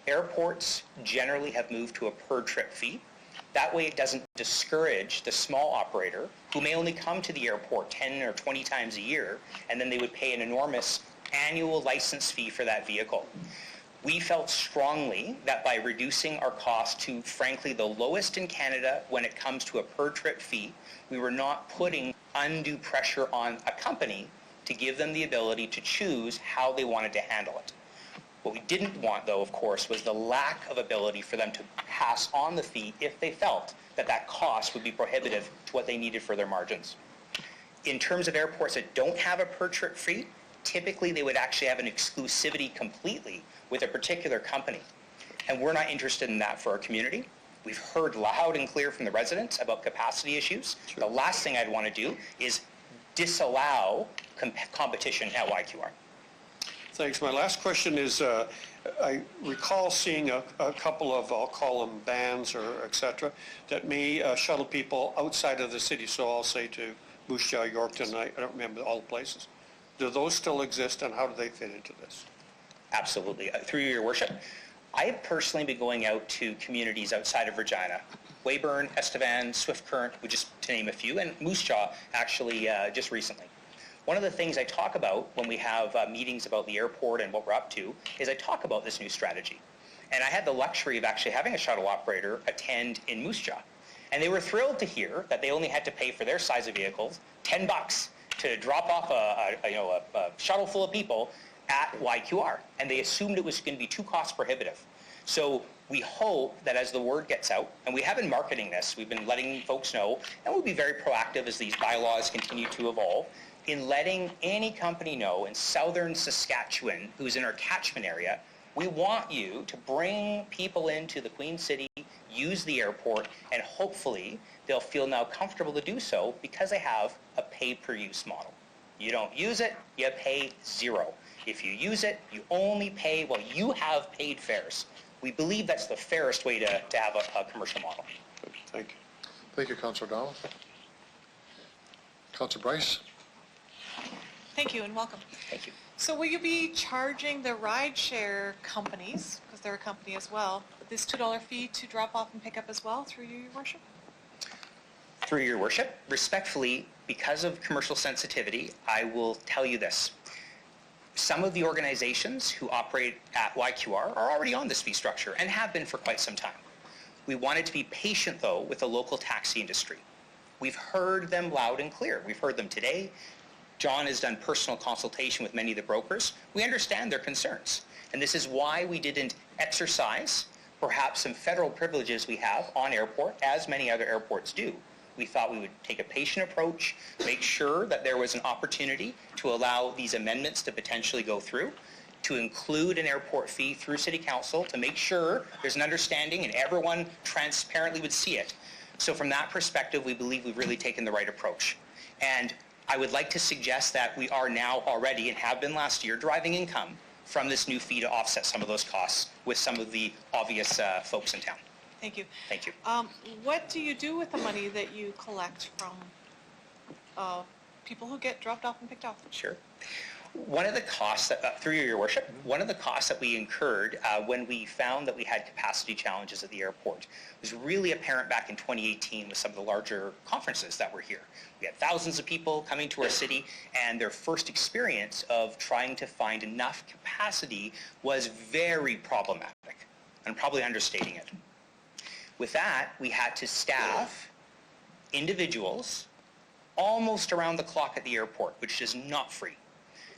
airports generally have moved to a per trip fee. That way it doesn't discourage the small operator who may only come to the airport 10 or 20 times a year, and then they would pay an enormous annual license fee for that vehicle. We felt strongly that by reducing our cost to, frankly, the lowest in Canada when it comes to a per trip fee, we were not putting undue pressure on a company to give them the ability to choose how they wanted to handle it. What we didn't want, though, of course, was the lack of ability for them to pass on the fee if they felt that that cost would be prohibitive to what they needed for their margins. In terms of airports that don't have a per trip fee, typically they would actually have an exclusivity completely with a particular company. And we're not interested in that for our community. We've heard loud and clear from the residents about capacity issues. Sure. The last thing I'd want to do is disallow competition at YQR. Thanks. My last question is, I recall seeing a couple of, I'll call them bands or et cetera, that may shuttle people outside of the city. So I'll say to Moose Jaw, Yorkton, I don't remember all the places. Do those still exist, and how do they fit into this? Absolutely. Through your worship, I have personally been going out to communities outside of Regina. Weyburn, Estevan, Swift Current, just to name a few, and Moose Jaw actually just recently. One of the things I talk about when we have meetings about the airport and what we're up to is I talk about this new strategy. And I had the luxury of actually having a shuttle operator attend in Moose Jaw. And they were thrilled to hear that they only had to pay for their size of vehicles $10 to drop off a shuttle full of people at YQR. And they assumed it was going to be too cost prohibitive. So we hope that as the word gets out, and we have been marketing this, we've been letting folks know, and we'll be very proactive as these bylaws continue to evolve, in letting any company know in southern Saskatchewan who's in our catchment area, we want you to bring people into the Queen City, use the airport, and hopefully they'll feel now comfortable to do so because they have a pay-per-use model. You don't use it, you pay zero. If you use it, you only pay while you have paid fares. We believe that's the fairest way to have a commercial model. Thank you. Thank you, Councillor O'Donnell. Councillor Bryce? Thank you and welcome. Thank you. So will you be charging the rideshare companies, because they're a company as well, this $2 fee to drop off and pick up as well through you, Your Worship? Through your worship, respectfully, because of commercial sensitivity, I will tell you this. Some of the organizations who operate at YQR are already on this fee structure and have been for quite some time. We wanted to be patient, though, with the local taxi industry. We've heard them loud and clear. We've heard them today. John has done personal consultation with many of the brokers. We understand their concerns. And this is why we didn't exercise perhaps some federal privileges we have on airport, as many other airports do. We thought we would take a patient approach, make sure that there was an opportunity to allow these amendments to potentially go through, to include an airport fee through City Council, to make sure there's an understanding and everyone transparently would see it. So from that perspective, we believe we've really taken the right approach. And I would like to suggest that we are now already, and have been last year, deriving income from this new fee to offset some of those costs with some of the obvious folks in town. Thank you. Thank you. What do you do with the money that you collect from people who get dropped off and picked off? Sure. One of the costs, through your worship, one of the costs that we incurred when we found that we had capacity challenges at the airport was really apparent back in 2018 with some of the larger conferences that were here. We had thousands of people coming to our city, and their first experience of trying to find enough capacity was very problematic. I'm probably understating it. With that, we had to staff individuals almost around the clock at the airport, which is not free,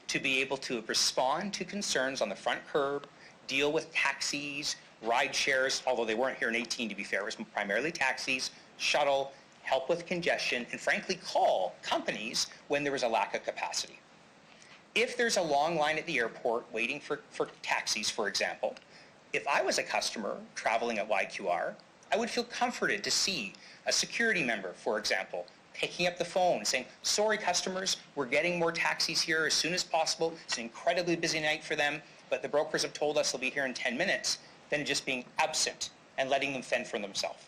to be able to respond to concerns on the front curb, deal with taxis, ride shares, although they weren't here in 18 to be fair, it was primarily taxis, shuttle, help with congestion, and frankly call companies when there was a lack of capacity. If there's a long line at the airport waiting for taxis, for example, if I was a customer traveling at YQR, I would feel comforted to see a security member, for example, picking up the phone saying, sorry customers, we're getting more taxis here as soon as possible. It's an incredibly busy night for them, but the brokers have told us they'll be here in 10 minutes, than just being absent and letting them fend for themselves.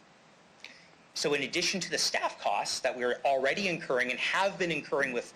So in addition to the staff costs that we're already incurring and have been incurring with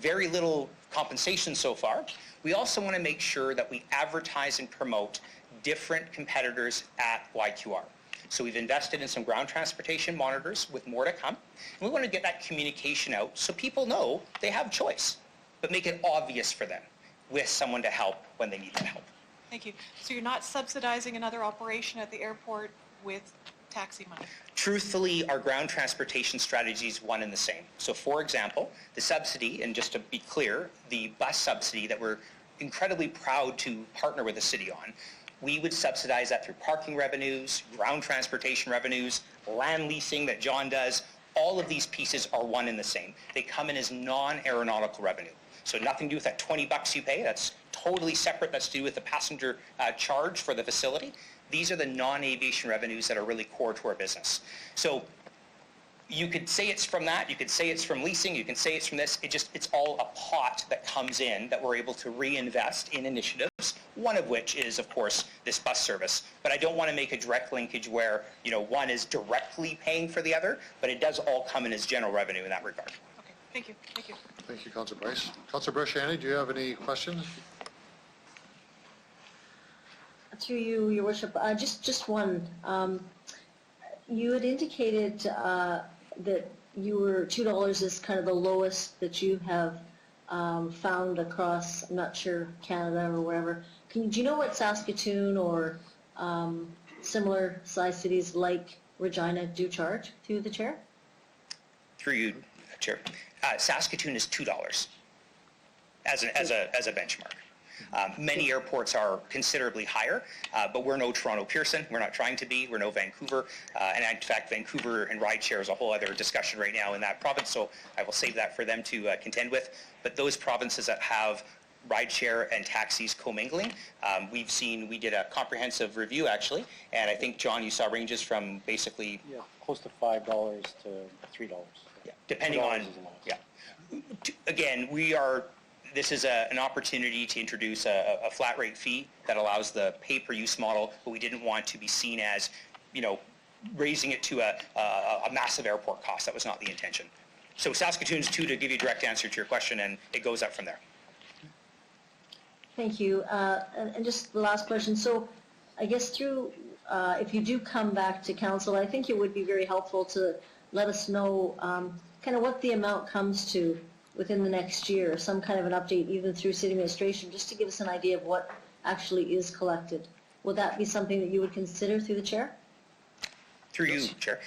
very little compensation so far, we also want to make sure that we advertise and promote different competitors at YQR. So we've invested in some ground transportation monitors with more to come. And we want to get that communication out so people know they have choice, but make it obvious for them with someone to help when they need that help. Thank you. So you're not subsidizing another operation at the airport with taxi money? Truthfully, our ground transportation strategy is one and the same. So for example, the subsidy, and just to be clear, the bus subsidy that we're incredibly proud to partner with the city on, we would subsidize that through parking revenues, ground transportation revenues, land leasing that John does. All of these pieces are one and the same. They come in as non-aeronautical revenue. So nothing to do with that $20 you pay. That's totally separate. That's to do with the passenger charge for the facility. These are the non-aviation revenues that are really core to our business. So you could say it's from that, you could say it's from leasing, you can say it's from this. It's all a pot that comes in that we're able to reinvest in initiatives, one of which is, of course, this bus service. But I don't want to make a direct linkage where, one is directly paying for the other, but it does all come in as general revenue in that regard. Okay, thank you. Thank you. Thank you, Councillor Bryce. Councillor Brashani, do you have any questions? Through you, Your Worship, just one. You had indicated that $2 is kind of the lowest that you have found across, I'm not sure, Canada or wherever. Do you know what Saskatoon or similar size cities like Regina do charge, through the chair? Through you, Chair. Saskatoon is $2 as a benchmark. Many airports are considerably higher, but we're no Toronto Pearson. We're not trying to be. We're no Vancouver. And in fact, Vancouver and rideshare is a whole other discussion right now in that province, so I will save that for them to contend with. But those provinces that have rideshare and taxis commingling, we did a comprehensive review actually, and I think, John, you saw ranges from basically... Yeah, close to $5 to $3. Yeah, depending on... Yeah. Again, this is an opportunity to introduce a flat rate fee that allows the pay-per-use model, but we didn't want to be seen as, raising it to a massive airport cost. That was not the intention. So Saskatoon's 2 to give you a direct answer to your question, and it goes up from there. Thank you. And just the last question. So I guess if you do come back to council, I think it would be very helpful to let us know kind of what the amount comes to within the next year, some kind of an update even through city administration, just to give us an idea of what actually is collected. Would that be something that you would consider through the chair? Through you, Chair.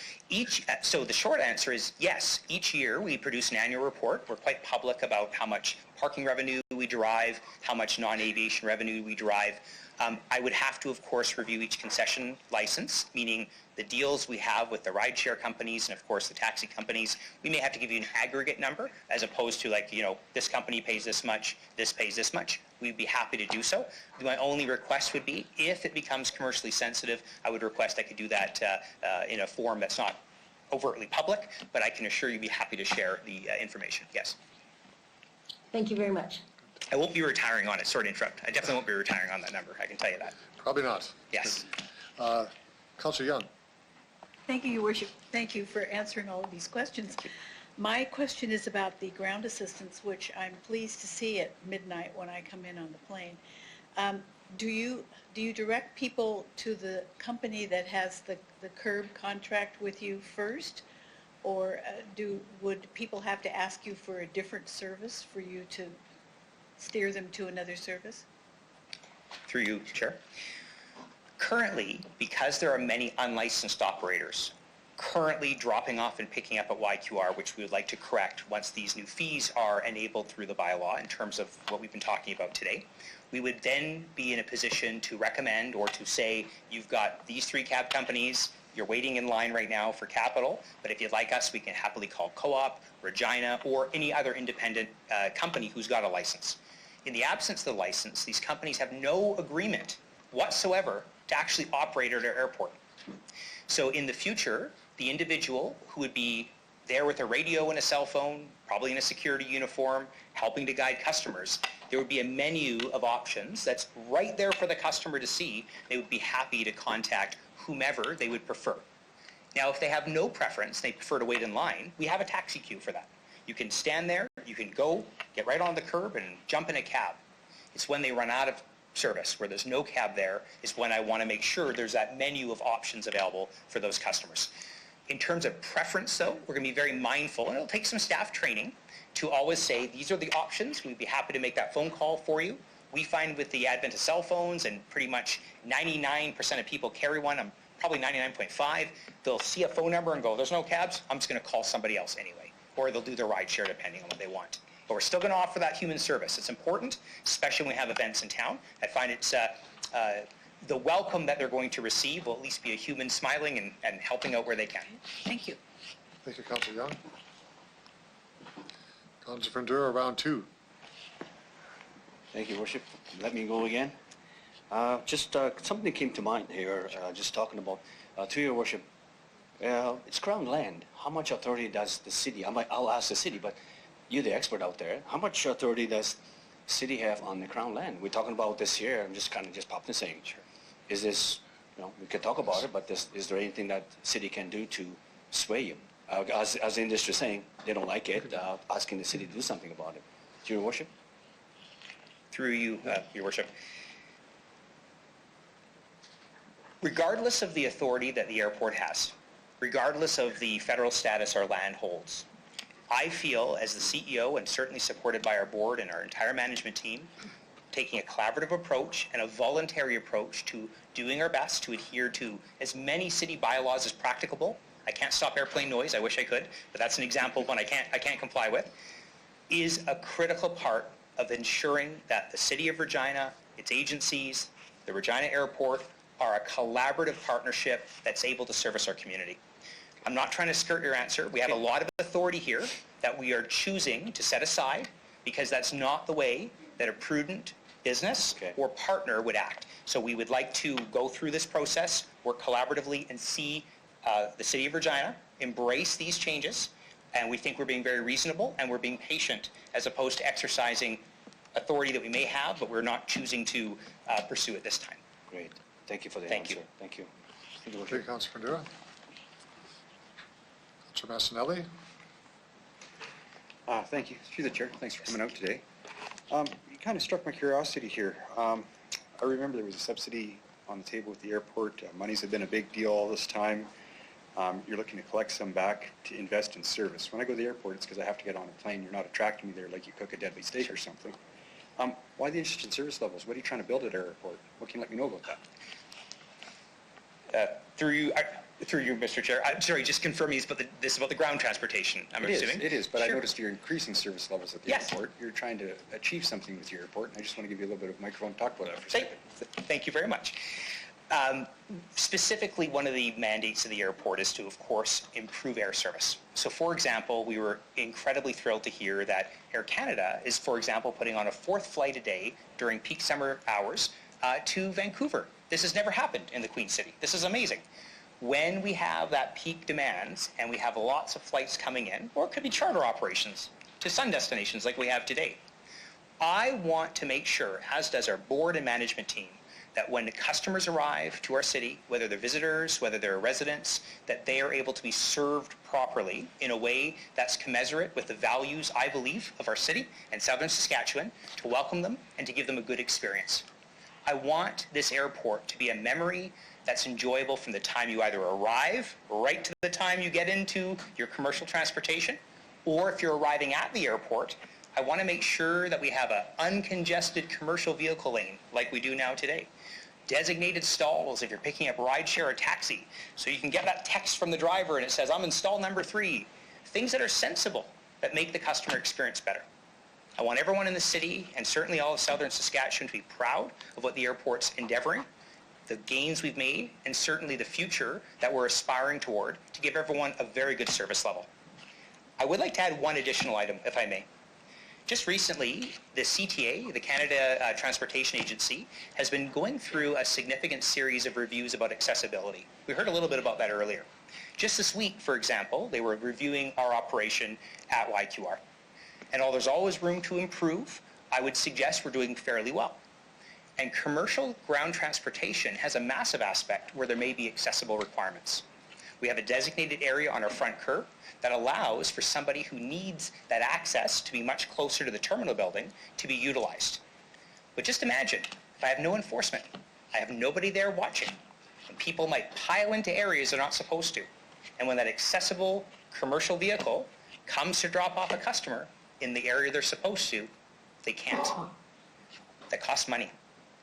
So the short answer is yes. Each year we produce an annual report. We're quite public about how much parking revenue we derive, how much non-aviation revenue we derive. I would have to, of course, review each concession license, meaning the deals we have with the rideshare companies and, of course, the taxi companies. We may have to give you an aggregate number as opposed to this company pays this much, this pays this much. We'd be happy to do so. My only request would be, if it becomes commercially sensitive, I would request I could do that in a form that's not overtly public, but I can assure you be happy to share the information, yes. Thank you very much. I won't be retiring on it. Sorry to interrupt. I definitely won't be retiring on that number. I can tell you that. Probably not. Yes. Councillor Young. Thank you, Your Worship. Thank you for answering all of these questions. My question is about the ground assistance, which I'm pleased to see at midnight when I come in on the plane. Do you direct people to the company that has the curb contract with you first, or would people have to ask you for a different service for you to steer them to another service? Through you, Chair. Currently, because there are many unlicensed operators currently dropping off and picking up at YQR, which we would like to correct once these new fees are enabled through the bylaw in terms of what we've been talking about today, we would then be in a position to recommend or to say, you've got these 3 cab companies, you're waiting in line right now for capital, but if you'd like us, we can happily call Co-op, Regina, or any other independent company who's got a license. In the absence of the license, these companies have no agreement whatsoever to actually operate at our airport. So in the future, the individual who would be there with a radio and a cell phone, probably in a security uniform, helping to guide customers, there would be a menu of options that's right there for the customer to see. They would be happy to contact whomever they would prefer. Now, if they have no preference, they prefer to wait in line, we have a taxi queue for that. You can stand there, you can go, get right on the curb and jump in a cab. It's when they run out of service, where there's no cab there, is when I want to make sure there's that menu of options available for those customers. In terms of preference, though, we're going to be very mindful, and it'll take some staff training to always say, these are the options. We'd be happy to make that phone call for you. We find with the advent of cell phones, and pretty much 99% of people carry one, probably 99.5, they'll see a phone number and go, there's no cabs, I'm just going to call somebody else anyway. Or they'll do their ride share depending on what they want. But we're still going to offer that human service. It's important, especially when we have events in town. I find it's the welcome that they're going to receive will at least be a human smiling and helping out where they can. Thank you. Thank you, Councillor Young. Councillor Fundura, round 2. Thank you, Worship. Let me go again. Just something came to mind here, just talking about, to your Worship, it's Crown land. How much authority does the city, I'll ask the city, but you're the expert out there, how much authority does city have on the Crown land? We're talking about this here, I'm just kind of just popping and saying, sure. Is this, we can talk about it, but is there anything that city can do to sway you? As the industry is saying, they don't like it, asking the city to do something about it. To your Worship? Through you, your Worship. Regardless of the authority that the airport has, regardless of the federal status our land holds, I feel as the CEO, and certainly supported by our board and our entire management team, taking a collaborative approach and a voluntary approach to doing our best to adhere to as many city bylaws as practicable. I can't stop airplane noise, I wish I could, but that's an example of one I can't comply with, is a critical part of ensuring that the City of Regina, its agencies, the Regina Airport are a collaborative partnership that's able to service our community. I'm not trying to skirt your answer. We have a lot of authority here that we are choosing to set aside because that's not the way that a prudent business or partner would act. So we would like to go through this process, work collaboratively, and see the City of Regina embrace these changes. And we think we're being very reasonable and we're being patient as opposed to exercising authority that we may have, but we're not choosing to pursue at this time. Great. Thank you for the Thank answer. you. Thank you. Okay, Councilor Bandera. Councilor Massanelli. Thank you. Through the chair, thanks for coming out today. You kind of struck my curiosity here. I remember there was a subsidy on the table with the airport. Monies have been a big deal all this time. You're looking to collect some back to invest in service. When I go to the airport, it's because I have to get on a plane. You're not attracting me there like you cook a deadly steak or something. Why the interest in service levels? What are you trying to build at our airport? What can you let me know about that? Through you, Mr. Chair. I'm sorry, just confirming this about the ground transportation, I'm assuming? It is, but I Sure. noticed you're increasing service levels at the airport. You're trying to achieve something with your airport, and I just want to give you a little bit of microphone talk about that for a second. Thank you very much. Specifically, one of the mandates of the airport is to, of course, improve air service. So, for example, we were incredibly thrilled to hear that Air Canada is, for example, putting on a 4th flight a day during peak summer hours to Vancouver. This has never happened in the Queen City. This is amazing. When we have that peak demands and we have lots of flights coming in, or it could be charter operations to sun destinations like we have today, I want to make sure, as does our board and management team, that when the customers arrive to our city, whether they're visitors, whether they're residents, that they are able to be served properly in a way that's commensurate with the values, I believe, of our city and southern Saskatchewan, to welcome them and to give them a good experience. I want this airport to be a memory that's enjoyable from the time you either arrive right to the time you get into your commercial transportation, or if you're arriving at the airport, I want to make sure that we have an uncongested commercial vehicle lane like we do now today. Designated stalls if you're picking up rideshare or taxi, so you can get that text from the driver and it says, I'm in stall number 3. Things that are sensible that make the customer experience better. I want everyone in the city, and certainly all of southern Saskatchewan, to be proud of what the airport's endeavoring, the gains we've made, and certainly the future that we're aspiring toward to give everyone a very good service level. I would like to add one additional item, if I may. Just recently, the CTA, the Canada Transportation Agency, has been going through a significant series of reviews about accessibility. We heard a little bit about that earlier. Just this week, for example, they were reviewing our operation at YQR. And while there's always room to improve, I would suggest we're doing fairly well. And commercial ground transportation has a massive aspect where there may be accessible requirements. We have a designated area on our front curb that allows for somebody who needs that access to be much closer to the terminal building to be utilized. But just imagine, if I have no enforcement, I have nobody there watching, and people might pile into areas they're not supposed to. And when that accessible commercial vehicle comes to drop off a customer in the area they're supposed to, they can't. That costs money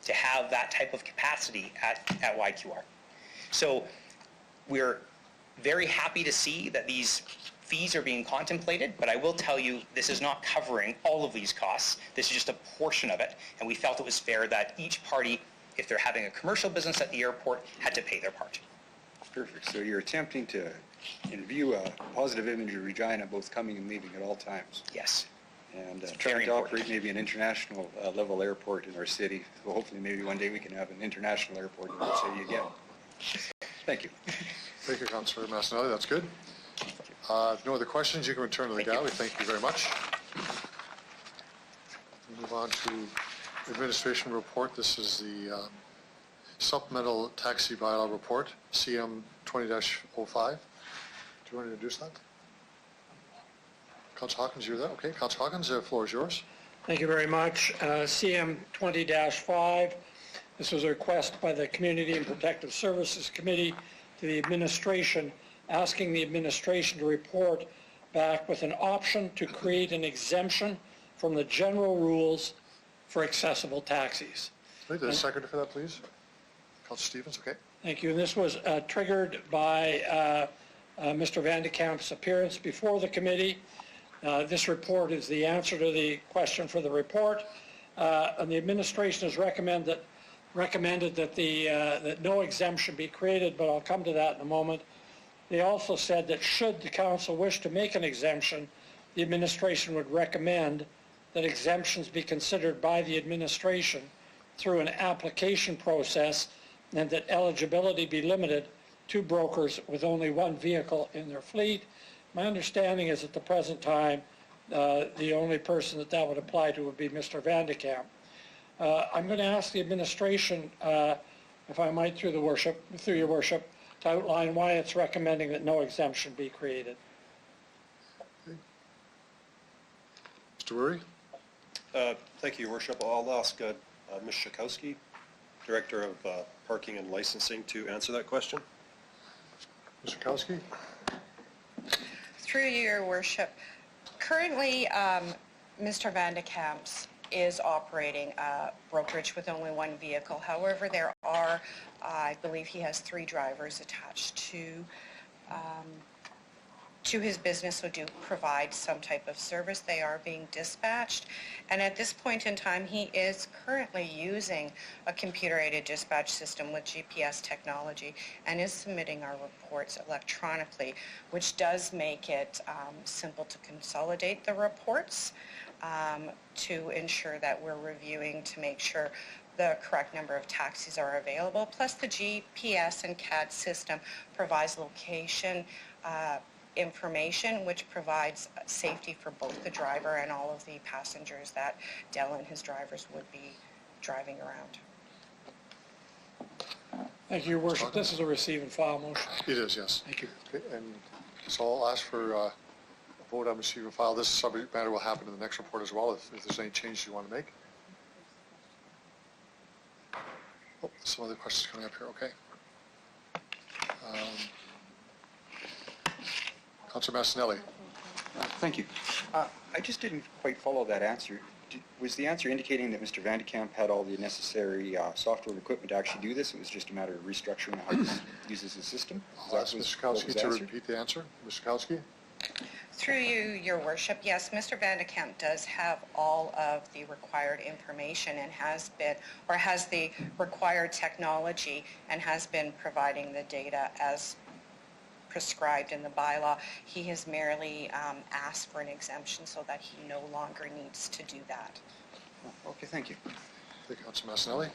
to have that type of capacity at YQR. So we're very happy to see that these fees are being contemplated, but I will tell you this is not covering all of these costs. This is just a portion of it, and we felt it was fair that each party, if they're having a commercial business at the airport, had to pay their part. Perfect. So you're attempting to imbue a positive image of Regina, both coming and leaving at all times. Yes. And trying to operate maybe an international level airport in our city. So hopefully maybe one day we can have an international airport in our city again. Thank you. Thank you, Councilor Massanelli. That's good. No other questions. You can return to the gallery. Thank you very much. Move on to administration report. This is the supplemental taxi bylaw report, CM 20-05. Do you want to introduce that? Councilor Hawkins, you're there? Okay, Councilor Hawkins, the floor is yours. Thank you very much. CM 20-5. This was a request by the Community and Protective Services Committee to the administration, asking the administration to report back with an option to create an exemption from the general rules for accessible taxis. Wait, there's a second for that, please. Councillor Stevens, okay. Thank you. And this was triggered by Mr. Van de Kamp's appearance before the committee. This report is the answer to the question for the report. And the administration has recommended that no exemption be created, but I'll come to that in a moment. They also said that should the council wish to make an exemption, the administration would recommend that exemptions be considered by the administration through an application process, and that eligibility be limited to brokers with only one vehicle in their fleet. My understanding is at the present time, the only person that would apply to would be Mr. Van de Kamp. I'm going to ask the administration, if I might, through your worship, to outline why it's recommending that no exemption be created. Mr. Murray? Thank you, Your Worship. I'll ask Ms. Schakowsky, Director of Parking and Licensing, to answer that question. Ms. Schakowsky? Through you, Your Worship. Currently, Mr. Van de Kamp's is operating a brokerage with only one vehicle. However, there are, I believe he has 3 drivers attached to his business who do provide some type of service. They are being dispatched. And at this point in time, he is currently using a computer-aided dispatch system with GPS technology and is submitting our reports electronically, which does make it simple to consolidate the reports to ensure that we're reviewing to make sure the correct number of taxis are available. Plus the GPS and CAD system provides location information, which provides safety for both the driver and all of the passengers that Dell and his drivers would be driving around. Thank you, Your Worship. This is a receive and file motion. It is, yes. Thank you. Okay, and so I'll ask for a vote on receive and file. This subject matter will happen in the next report as well, if there's any changes you want to make. Oh, some other questions coming up here, okay. Councillor Massinelli. Thank you. I just didn't quite follow that answer. Was the answer indicating that Mr. Van de Kamp had all the necessary software and equipment to actually do this? It was just a matter of restructuring how he uses the system? I'll ask Mr. Schakowsky to repeat the answer. Mr. Schakowsky? Through you, Your Worship, yes, Mr. Van de Kamp does have all of the required information and has the required technology and has been providing the data as prescribed in the bylaw. He has merely asked for an exemption so that he no longer needs to do that. Okay, thank you. Thank you, Councillor Massinelli.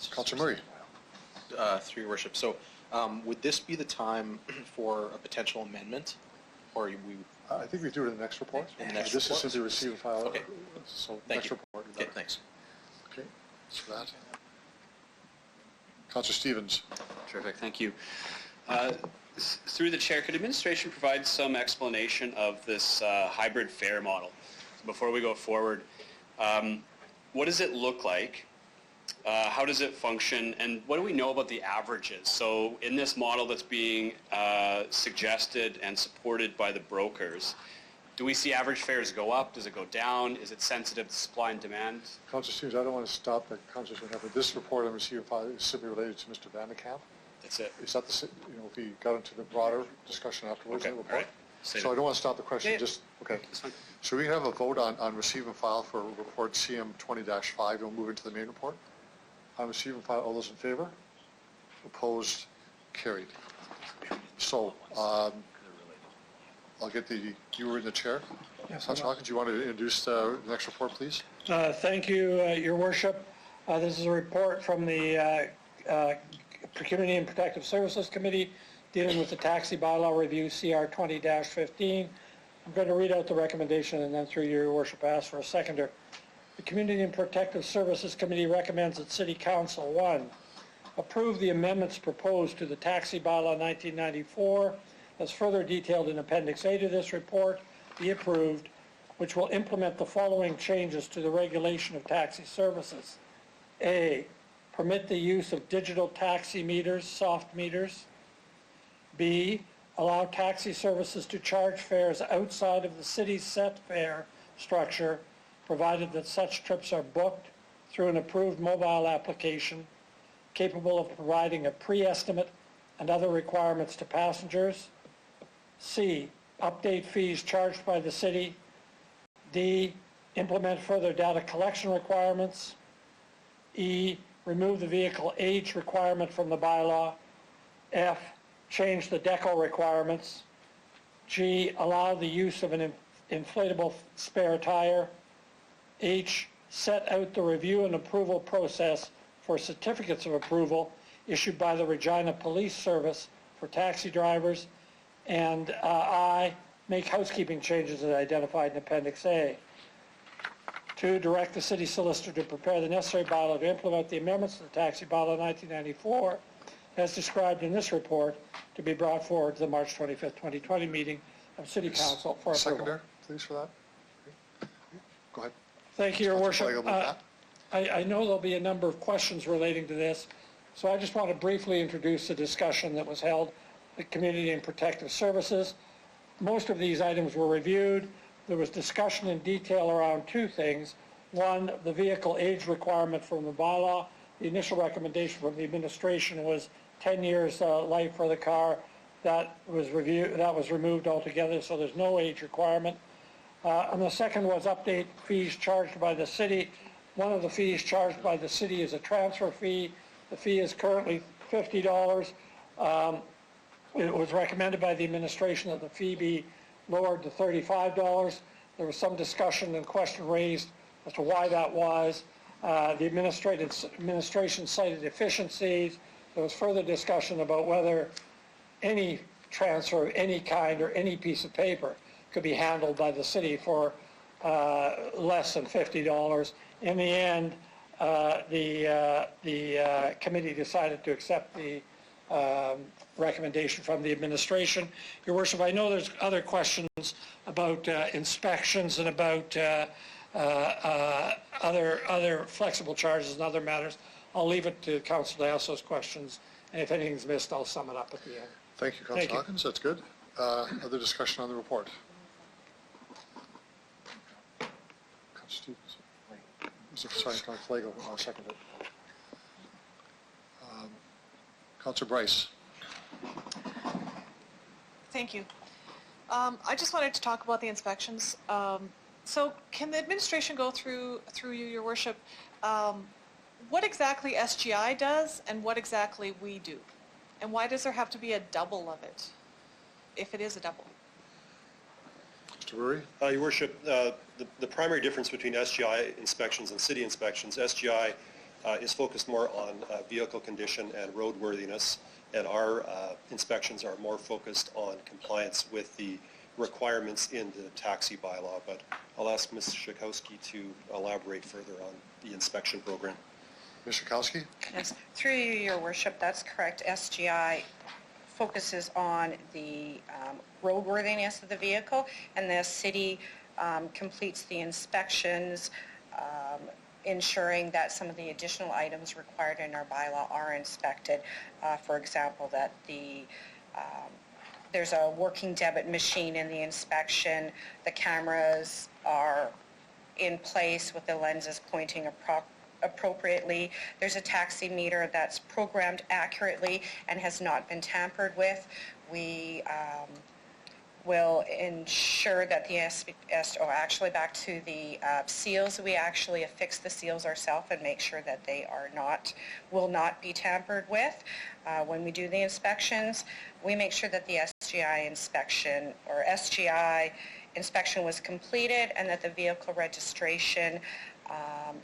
Councillor Murray. Through your worship. So would this be the time for a potential amendment? Or I think we do it in the next report. In the next this report? is simply receive and file. Okay. So Thank next you. report. Okay, thanks. Okay, that's for that. Councillor Stevens. Terrific, thank you. Through the chair, could administration provide some explanation of this hybrid fare model? Before we go forward, what does it look like? How does it function? And what do we know about the averages? So in this model that's being suggested and supported by the brokers, do we see average fares go up? Does it go down? Is it sensitive to supply and demand? Councillor Stevens, I don't want to stop the conversation, but this report on receive and file is simply related to Mr. Van de Kamp. That's it. Is that if we got into the broader discussion afterwards Okay, in the report? all right. So I don't want to stop the question, Yeah. just, okay. So we have a vote on receive and file for report CM 20-5, we'll move into the main report. On receive and file, all those in favor? Opposed? Carried. So, I'll get you were in the chair. Yes, Councillor Hawkins, you want to introduce the next report, please? Thank you, Your Worship. This is a report from the Community and Protective Services Committee dealing with the taxi bylaw review, CR 20-15. I'm going to read out the recommendation and then through Your Worship ask for a seconder. The Community and Protective Services Committee recommends that City Council, 1, approve the amendments proposed to the taxi bylaw 1994 as further detailed in Appendix A to this report, be approved, which will implement the following changes to the regulation of taxi services. A, permit the use of digital taxi meters, soft meters. B, allow taxi services to charge fares outside of the city's set fare structure provided that such trips are booked through an approved mobile application capable of providing a pre-estimate and other requirements to passengers. C, update fees charged by the city. D, implement further data collection requirements. E, remove the vehicle age requirement from the bylaw. F, change the decal requirements. G, allow the use of an inflatable spare tire. H, set out the review and approval process for certificates of approval issued by the Regina Police Service for taxi drivers. And I, make housekeeping changes as identified in Appendix A. 2, direct the city solicitor to prepare the necessary bylaw to implement the amendments to the taxi bylaw 1994 as described in this report to be brought forward to the March 25th, 2020 meeting of City Council for approval. Seconder, please, for that. Go ahead. Thank you, Your Councilor Worship. Flanagan, with that. I know there'll be a number of questions relating to this, so I just want to briefly introduce the discussion that was held at Community and Protective Services. Most of these items were reviewed. There was discussion in detail around two things. One, the vehicle age requirement from the bylaw. The initial recommendation from the administration was 10 years life for the car. That was removed altogether, so there's no age requirement. And the second was update fees charged by the city. One of the fees charged by the city is a transfer fee. The fee is currently $50. It was recommended by the administration that the fee be lowered to $35. There was some discussion and question raised as to why that was. The administration cited efficiencies. There was further discussion about whether any transfer of any kind or any piece of paper could be handled by the city for less than $50. In the end, the committee decided to accept the recommendation from the administration. Your Worship, I know there's other questions about inspections and about other flexible charges and other matters. I'll leave it to Council to ask those questions, and if anything's missed, I'll sum it up at the end. Thank you, Councilor Hawkins. That's good. Other discussion on the report? Councilor Stevens. Sorry, Councilor Flanagan, I'll second it. Councilor Bryce. Thank you. I just wanted to talk about the inspections. So can the administration go through you, Your Worship, what exactly SGI does and what exactly we do? And why does there have to be a double of it, if it is a double? Mr. Rury? Your Worship, the primary difference between SGI inspections and city inspections, SGI is focused more on vehicle condition and roadworthiness, and our inspections are more focused on compliance with the requirements in the taxi bylaw. But I'll ask Ms. Schakowsky to elaborate further on the inspection program. Ms. Schakowsky? Yes, through you, Your Worship, that's correct. SGI focuses on the roadworthiness of the vehicle, and the city completes the inspections, ensuring that some of the additional items required in our bylaw are inspected. For example, that there's a working debit machine in the inspection, the cameras are in place with the lenses pointing appropriately. There's a taxi meter that's programmed accurately and has not been tampered with. We will ensure that the actually back to the seals, we actually affix the seals ourselves and make sure that they will not be tampered with. When we do the inspections, we make sure that the SGI inspection was completed and that the vehicle registration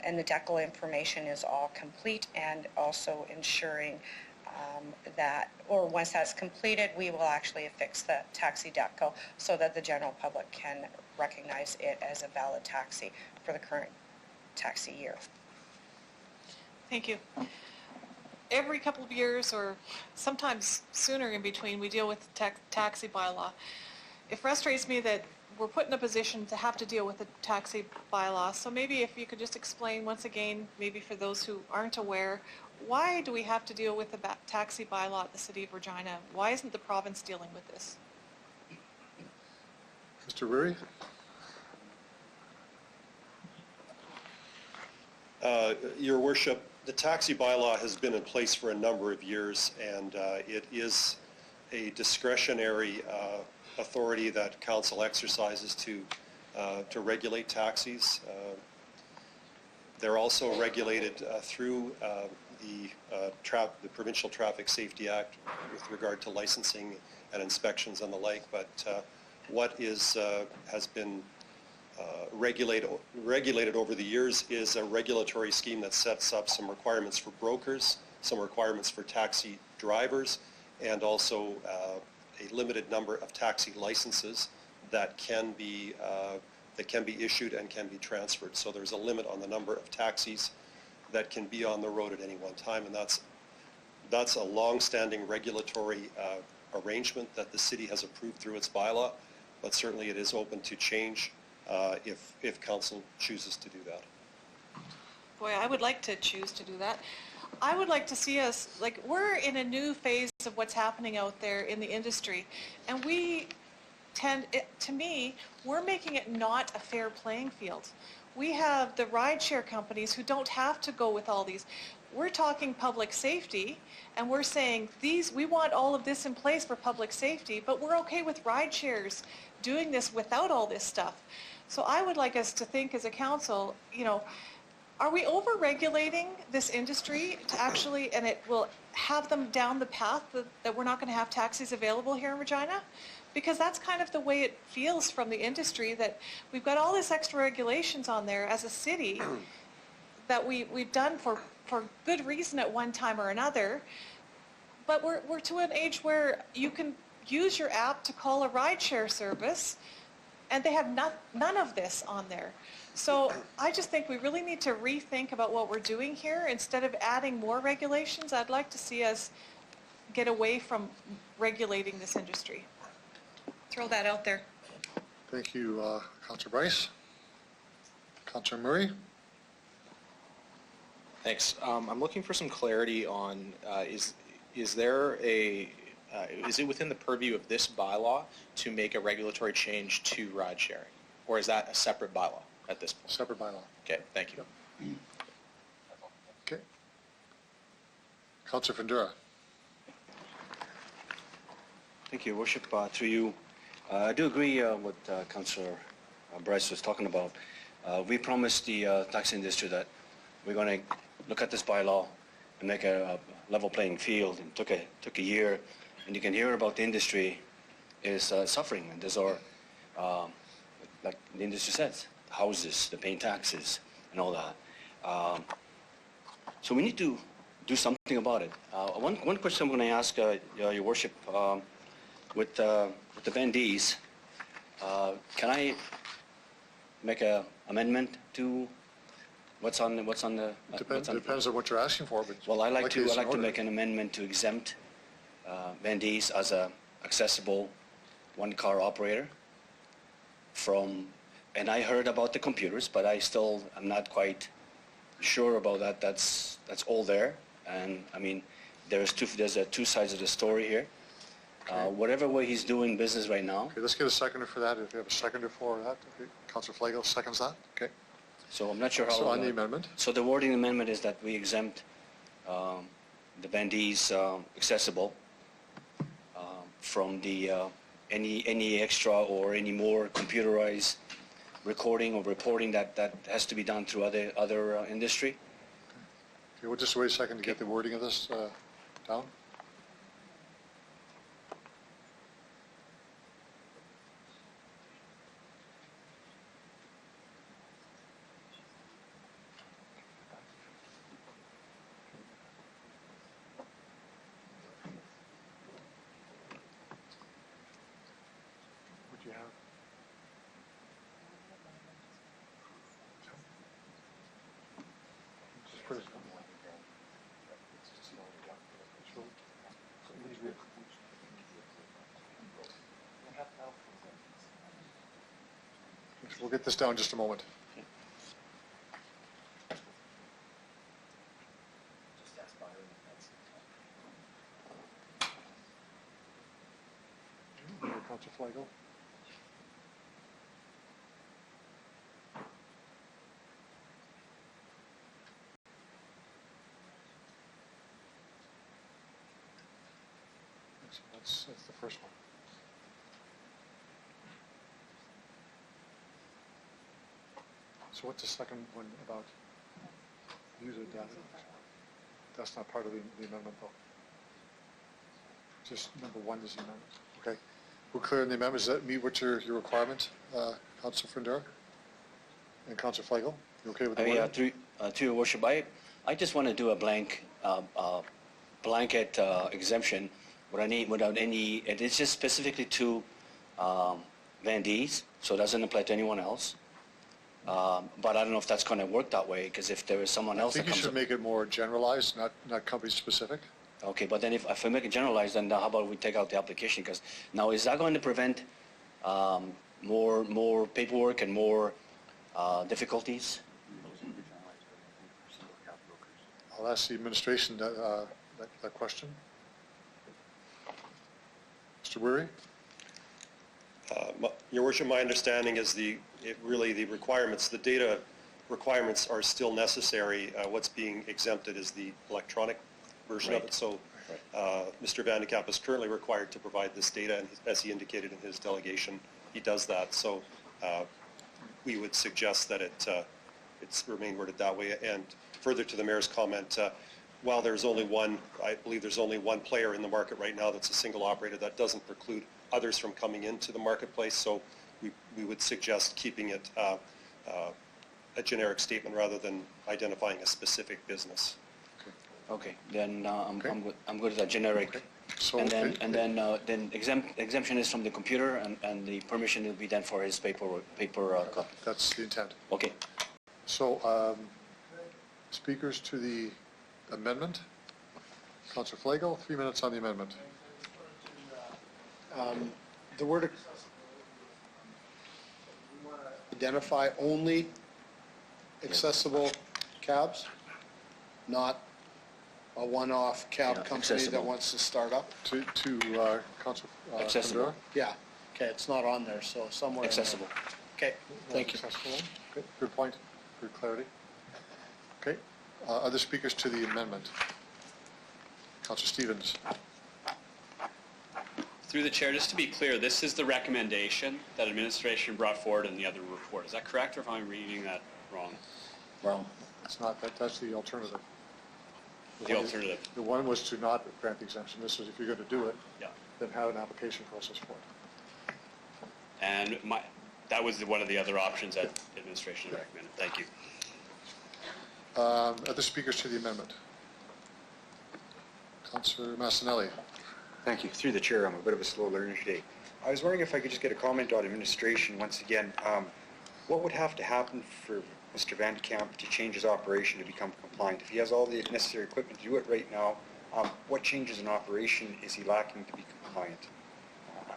and the decal information is all complete, and also ensuring that, or once that's completed, we will actually affix the taxi decal so that the general public can recognize it as a valid taxi for the current taxi year. Thank you. Every couple of years, or sometimes sooner in between, we deal with the taxi bylaw. It frustrates me that we're put in a position to have to deal with the taxi bylaw. So maybe if you could just explain once again, maybe for those who aren't aware, why do we have to deal with the taxi bylaw at the City of Regina? Why isn't the province dealing with this? Mr. Rury? Your Worship, the taxi bylaw has been in place for a number of years, and it is a discretionary authority that council exercises to regulate taxis. They're also regulated through the Provincial Traffic Safety Act with regard to licensing and inspections and the like, but what has been regulated over the years is a regulatory scheme that sets up some requirements for brokers, some requirements for taxi drivers, and also a limited number of taxi licenses that can be issued and can be transferred. So there's a limit on the number of taxis that can be on the road at any one time, and that's a long-standing regulatory arrangement that the city has approved through its bylaw, but certainly it is open to change if council chooses to do that. Boy, I would like to choose to do that. I would like to see us, like, we're in a new phase of what's happening out there in the industry, and to me, we're making it not a fair playing field. We have the rideshare companies who don't have to go with all these. We're talking public safety, and we're saying we want all of this in place for public safety, but we're okay with rideshares doing this without all this stuff. So I would like us to think as a council, are we over-regulating this industry to actually, and it will have them down the path that we're not going to have taxis available here in Regina? Because that's kind of the way it feels from the industry, that we've got all this extra regulations on there as a city that we've done for good reason at one time or another. But we're to an age where you can use your app to call a rideshare service, and they have none of this on there. So I just think we really need to rethink about what we're doing here. Instead of adding more regulations, I'd like to see us get away from regulating this industry. Throw that out there. Thank you, Councillor Bryce. Councillor Murray. Thanks. I'm looking for some clarity on, is it within the purview of this bylaw to make a regulatory change to ride sharing? Or is that a separate bylaw at this point? Separate bylaw. Okay, thank you. Okay. Councillor Fundura. Thank you, Worship. Through you, I do agree with Councillor Bryce was talking about. We promised the taxi industry that we're going to look at this bylaw and make a level playing field. It took a year, and you can hear about the industry is suffering, and these are, like the industry says, houses, they're paying taxes, and all that. So we need to do something about it. One question I'm going to ask Your Worship, with the vendees, can I make an amendment to what's on the? Depends on what you're asking for, but well, I'd like to make an amendment to exempt vendees as a accessible one-car operator from. And I heard about the computers, but I'm not quite sure about that. That's all there, and I mean, there's two sides of the story here. Whatever way he's doing business right now. Okay, let's get a seconder for that. If you have a seconder for that, okay. Councillor Flagel seconds that. Okay. So I'm not sure how. So on the amendment. So the wording amendment is that we exempt the vendees accessible from the any extra or any more computerized recording or reporting that has to be done through other industry. Okay, we'll just wait a second to get the wording of this down. What do you have? Just put it down. We'll get this down in just a moment. Councillor Flagel. That's the first one. So what's the second one about? User data. That's not part of the amendment, though. Just number one is the amendment. Okay. We're clear on the amendment. Does that meet what your requirement, Councilor Frindera? And Councilor Flagel? You okay with the wording? To your worship, I just want to do a blanket exemption without any, and it's just specifically to Vandees, so it doesn't apply to anyone else. But I don't know if that's going to work that way, because if there is someone else that I think comes you should make it more generalized, not company specific. Okay, but then if I make it generalized, then how about we take out the application? Because now, is that going to prevent more paperwork and more difficulties? I'll ask the administration that question. Mr. Weary? Your worship, my understanding is really the requirements, the data requirements are still necessary. What's being exempted is the electronic version of it. So Mr. Van de Kamp is currently required to provide this data, and as he indicated in his delegation, he does that. So we would suggest that it's remain worded that way. And further to the mayor's comment, while there's only one, I believe there's only one player in the market right now that's a single operator, that doesn't preclude others from coming into the marketplace. So we would suggest keeping it a generic statement rather than identifying a specific business. Okay, then I'm good. I'm good with that generic. Okay. So, and then exemption is from the computer, and the permission will be then for his paper copy. That's the intent. Okay. So, speakers to the amendment. Councilor Flagel, 3 minutes on the amendment. The word identify only accessible cabs, not a one-off cab company accessible. that wants to start up? To Councilor Accessible. Frindera? Yeah, okay, it's not on there, so somewhere. in there. Accessible. Okay, thank you. Accessible. Okay, good point, good clarity. Okay, other speakers to the amendment? Councilor Stevens. Through the chair, just to be clear, this is the recommendation that administration brought forward in the other report. Is that correct, or if I'm reading that wrong? Well, it's not, that's the alternative. The alternative. The one was to not grant the exemption. This was if you're going to do it, Yeah. then have an application process for it. And that was one of the other options that administration recommended. Thank you. Other speakers to the amendment? Councilor Massanelli. Thank you. Through the chair, I'm a bit of a slow learner today. I was wondering if I could just get a comment on administration once again. What would have to happen for Mr. Van de Kamp to change his operation to become compliant? If he has all the necessary equipment to do it right now, what changes in operation is he lacking to be compliant?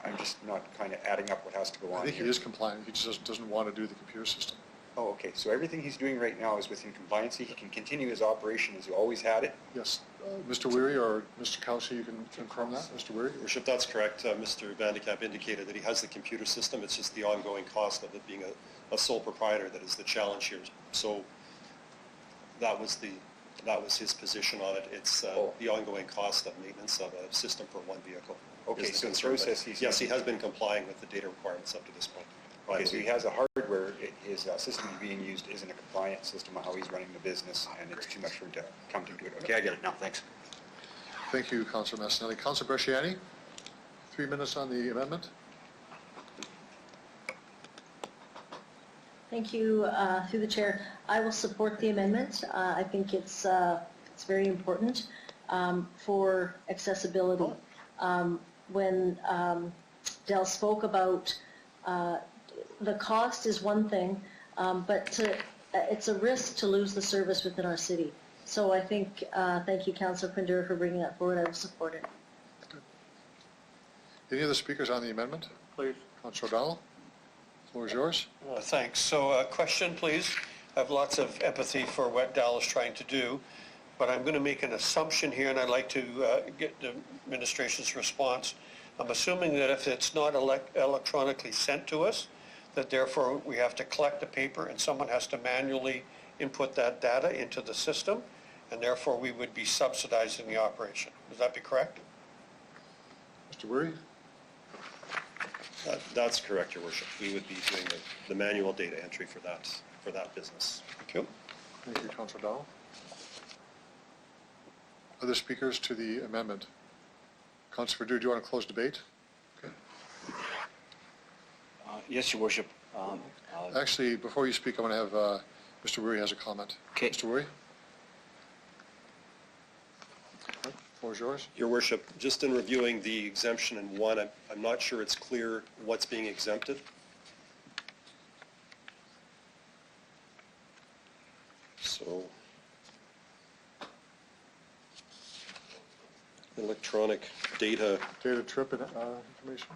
I'm just not kind of adding up what has to go on I think here. he is compliant. He just doesn't want to do the computer system. Oh, okay. So everything he's doing right now is within compliance. He can continue his operation as he always had it? Yes. Mr. Weary or Mr. Cauchi, you can confirm that. Mr. Weary? Your worship, that's correct. Mr. Van de Kamp indicated that he has the computer system. It's just the ongoing cost of it being a sole proprietor that is the challenge here. So that was his position on it. It's the ongoing cost of maintenance of a system for one vehicle. Okay, so the concern. process he's Yes, he has been complying with the data requirements up to this point. Okay, so he has a hardware, his system being used isn't a compliant system of how he's running the business, and it's too much for him to come to it. Okay, I get it now, thanks. Thank you, Councilor Massanelli. Councilor Bresciani, 3 minutes on the amendment. Thank you, through the chair. I will support the amendment. I think it's very important for accessibility. When Del spoke about the cost is one thing, but it's a risk to lose the service within our city. So I think, thank you, Councilor Frindera, for bringing that forward. I will support it. Good. Any other speakers on the amendment? Please. Councilor O'Donnell, the floor is yours. Thanks. So question, please. I have lots of empathy for what Dal is trying to do, but I'm going to make an assumption here, and I'd like to get the administration's response. I'm assuming that if it's not electronically sent to us, that therefore we have to collect the paper and someone has to manually input that data into the system, and therefore we would be subsidizing the operation. Would that be correct? Mr. Weary? That's correct, Your Worship. We would be doing the manual data entry for that business. Thank you. Thank you, Councillor Dowell. Other speakers to the amendment? Councillor Perdue, do you want to close debate? Yes, Your Worship. Actually, before you speak, I want to have Mr. Weary has a comment. Okay. Mr. Weary? Floor is yours. Your Worship, just in reviewing the exemption in 1, I'm not sure it's clear what's being exempted. So, electronic data. Data trip and information.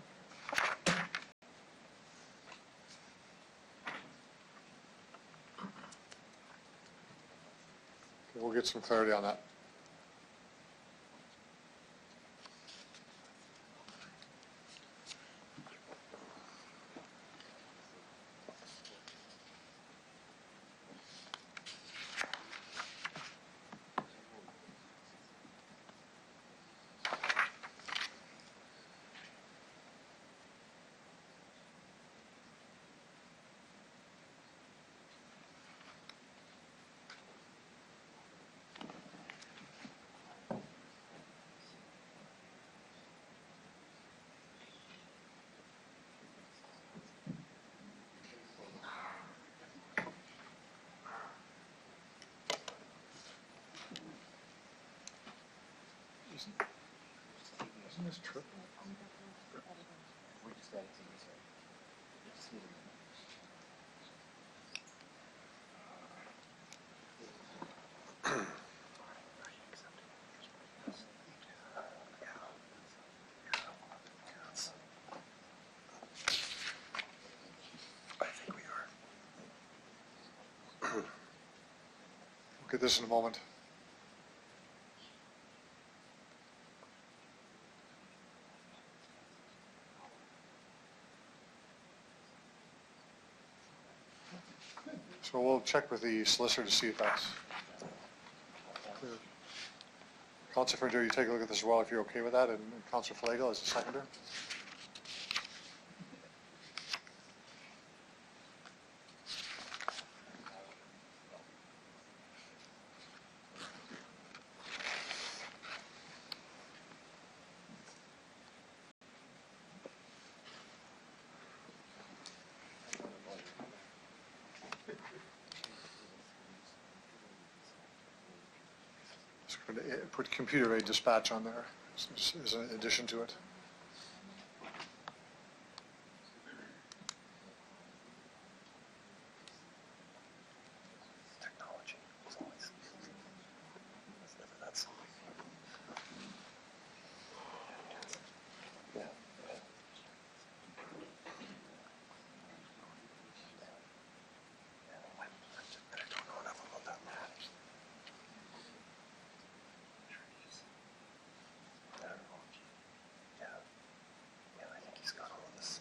Okay, we'll get some clarity on that. Isn't this trip? We'll get this in a moment. So we'll check with the solicitor to see if that's clear. Councillor Perdue, you take a look at this as well if you're okay with that, and Councillor Flagel as the seconder. So we're going to put computer-aided dispatch on there as an addition to it. Technology is always. That's. Yeah. I don't know enough about that. Yeah, I think he's got all of this.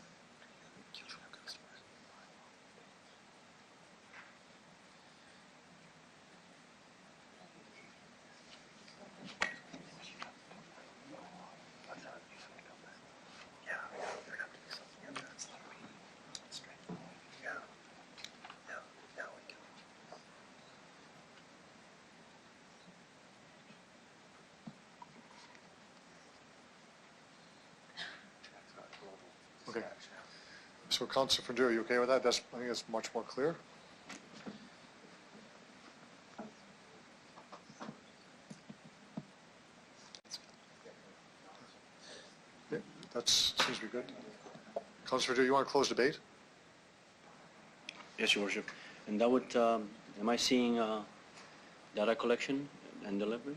Okay. So Councillor Perdue, are you okay with that? I think that's much more clear. Yeah, that seems to be good. Councillor Perdue, you want to close debate? Yes, Your Worship. And that would, am I seeing data collection and delivery?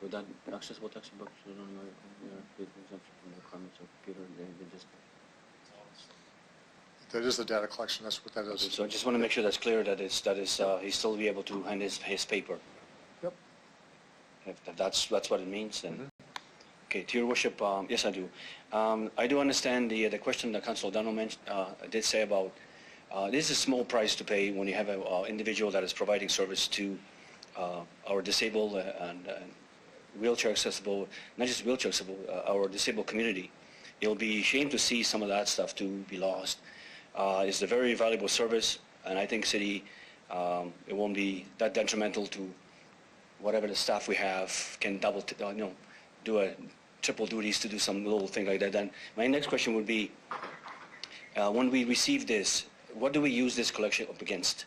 Would that accessible text box should only be exemption from the requirements of computer and dispatch? That is the data collection, that's what that is. So I just want to make sure that's clear that he still be able to hand his paper. Yep. If that's what it means, then. Okay, to Your Worship, yes, I do. I do understand the question that Councillor O'Donnell did say about this is a small price to pay when you have an individual that is providing service to our disabled and wheelchair accessible, not just wheelchair accessible, our disabled community. It'll be a shame to see some of that stuff to be lost. It's a very valuable service, and I think city, it won't be that detrimental to whatever the staff we have can do a triple duties to do some little thing like that. Then my next question would be, when we receive this, what do we use this collection up against?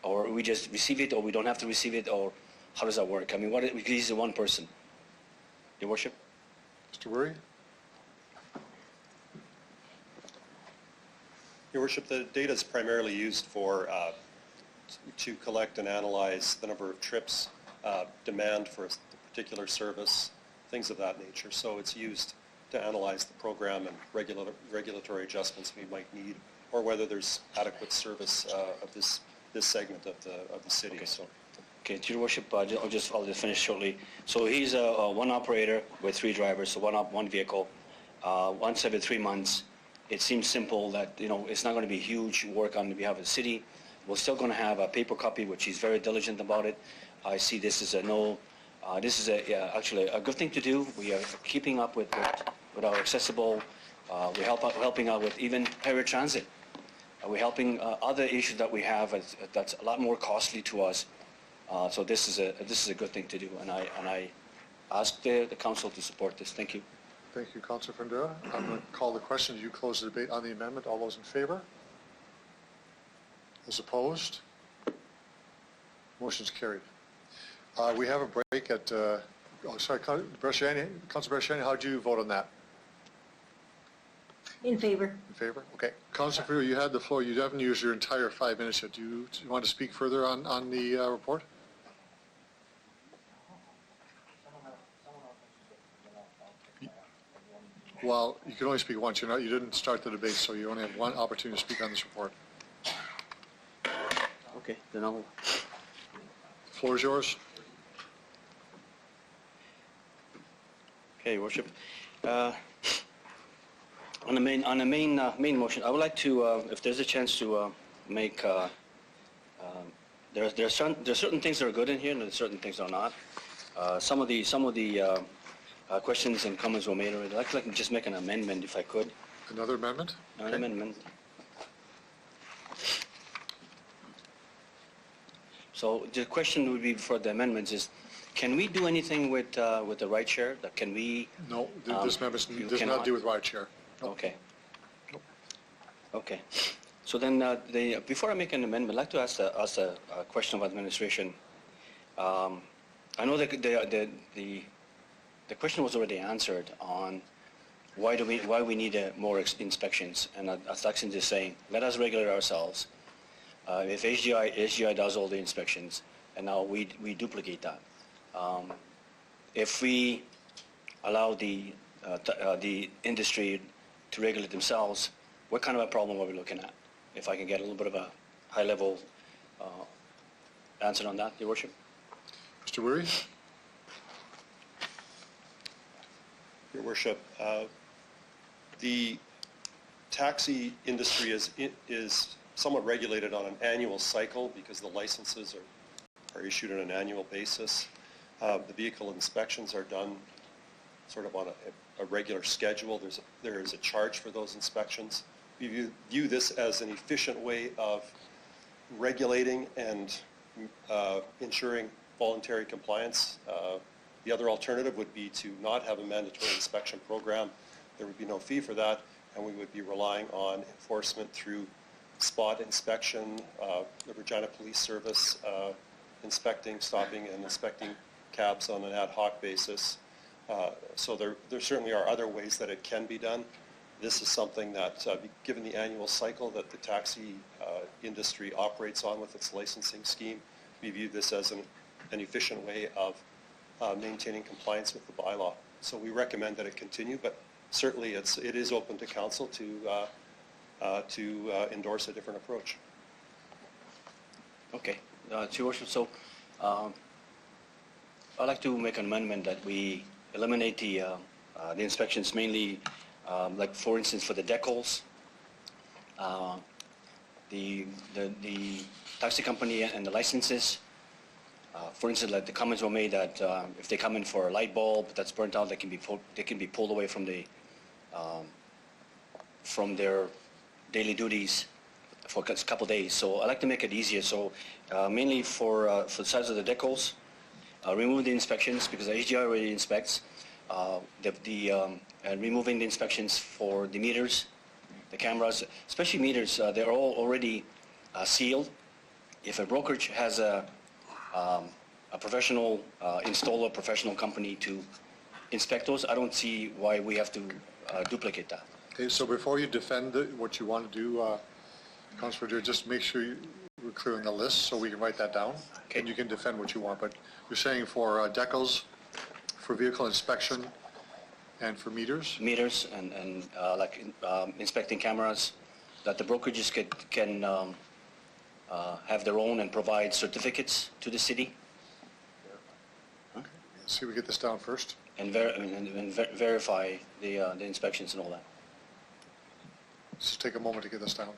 Or we just receive it, or we don't have to receive it, or how does that work? I mean, because he's one person. Your Worship? Mr. Wurry? Your Worship, the data is primarily used for to collect and analyze the number of trips, demand for a particular service, things of that nature. So it's used to analyze the program and regulatory adjustments we might need, or whether there's adequate service of this segment of the city. Okay. So. Okay, to Your Worship, I'll just finish shortly. So he's one operator with 3 drivers, so one vehicle, once every 3 months. It seems simple that, it's not going to be huge work on behalf of the city. We're still going to have a paper copy, which he's very diligent about it. I see this as actually a good thing to do. We are keeping up with our accessible. We're helping out with even Harrier Transit. We're helping other issues that we have that's a lot more costly to us. So this is a good thing to do, and I ask the council to support this. Thank you. Thank you, Councillor Fundera. I'm going to call the question. You close the debate on the amendment. All those in favor? Those opposed? Motion's carried. We have a break at, Councillor Brashani, how do you vote on that? In favor. In favor? Okay. Councillor Fundera, you had the floor. You haven't used your entire 5 minutes yet. Do you want to speak further on the report? Well, you can only speak once. You didn't start the debate, so you only have one opportunity to speak on this report. Okay, then I'll... The floor is yours. Okay, Your Worship. On the main motion, I would like to, if there's a chance to make, there are certain things that are good in here, and there are certain things that are not. Some of the questions and comments were made already. I'd like to just make an amendment, if I could. Another amendment? An amendment. So the question would be for the amendments is, can we do anything with the ride share? Can we? No, this amendment does not do with ride share. No. Okay. Okay. So then, before I make an amendment, I'd like to ask a question of administration. I know that the question was already answered on why we need more inspections, and as Daxon is saying, let us regulate ourselves. If HGI does all the inspections, and now we duplicate that. If we allow the industry to regulate themselves, what kind of a problem are we looking at? If I can get a little bit of a high-level answer on that, Your Worship. Mr. Wurry? Your Worship, the taxi industry is somewhat regulated on an annual cycle because the licenses are issued on an annual basis. The vehicle inspections are done sort of on a regular schedule. There is a charge for those inspections. We view this as an efficient way of regulating and ensuring voluntary compliance. The other alternative would be to not have a mandatory inspection program. There would be no fee for that, and we would be relying on enforcement through spot inspection, the Regina Police Service stopping and inspecting cabs on an ad hoc basis. So there certainly are other ways that it can be done. This is something that, given the annual cycle that the taxi industry operates on with its licensing scheme, we view this as an efficient way of maintaining compliance with the bylaw. So we recommend that it continue, but certainly it is open to council to endorse a different approach. Okay, Your Worship, so I'd like to make an amendment that we eliminate the inspections mainly, like for instance for the decals, the taxi company and the licenses, For instance, like the comments were made that if they come in for a light bulb that's burnt out, they can be pulled away from their daily duties for a couple days. So I like to make it easier. So mainly for the size of the decals, remove the inspections because the HDI already inspects. And removing the inspections for the meters, the cameras, especially meters, they're all already sealed. If a brokerage has a professional installer, professional company to inspect those, I don't see why we have to duplicate that. Okay, so before you defend what you want to do, Councilor Deere, just make sure we're clear on the list so we can write that down. Okay. And you can defend what you want, but you're saying for decals, for vehicle inspection, and for meters? Meters and inspecting cameras, that the brokerages can have their own and provide certificates to the city. Okay. Let's see if we get this down first. And verify the inspections and all that. Just take a moment to get this down.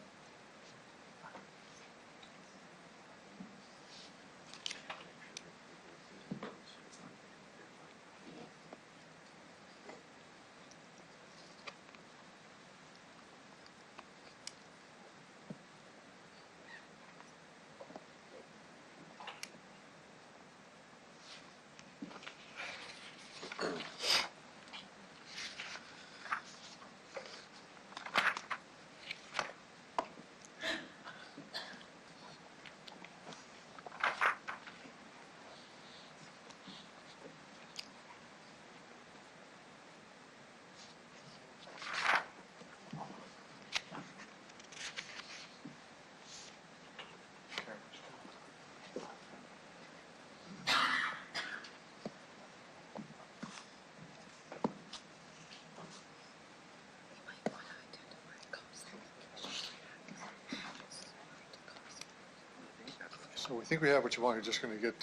So we think we have what you want. You're just going to get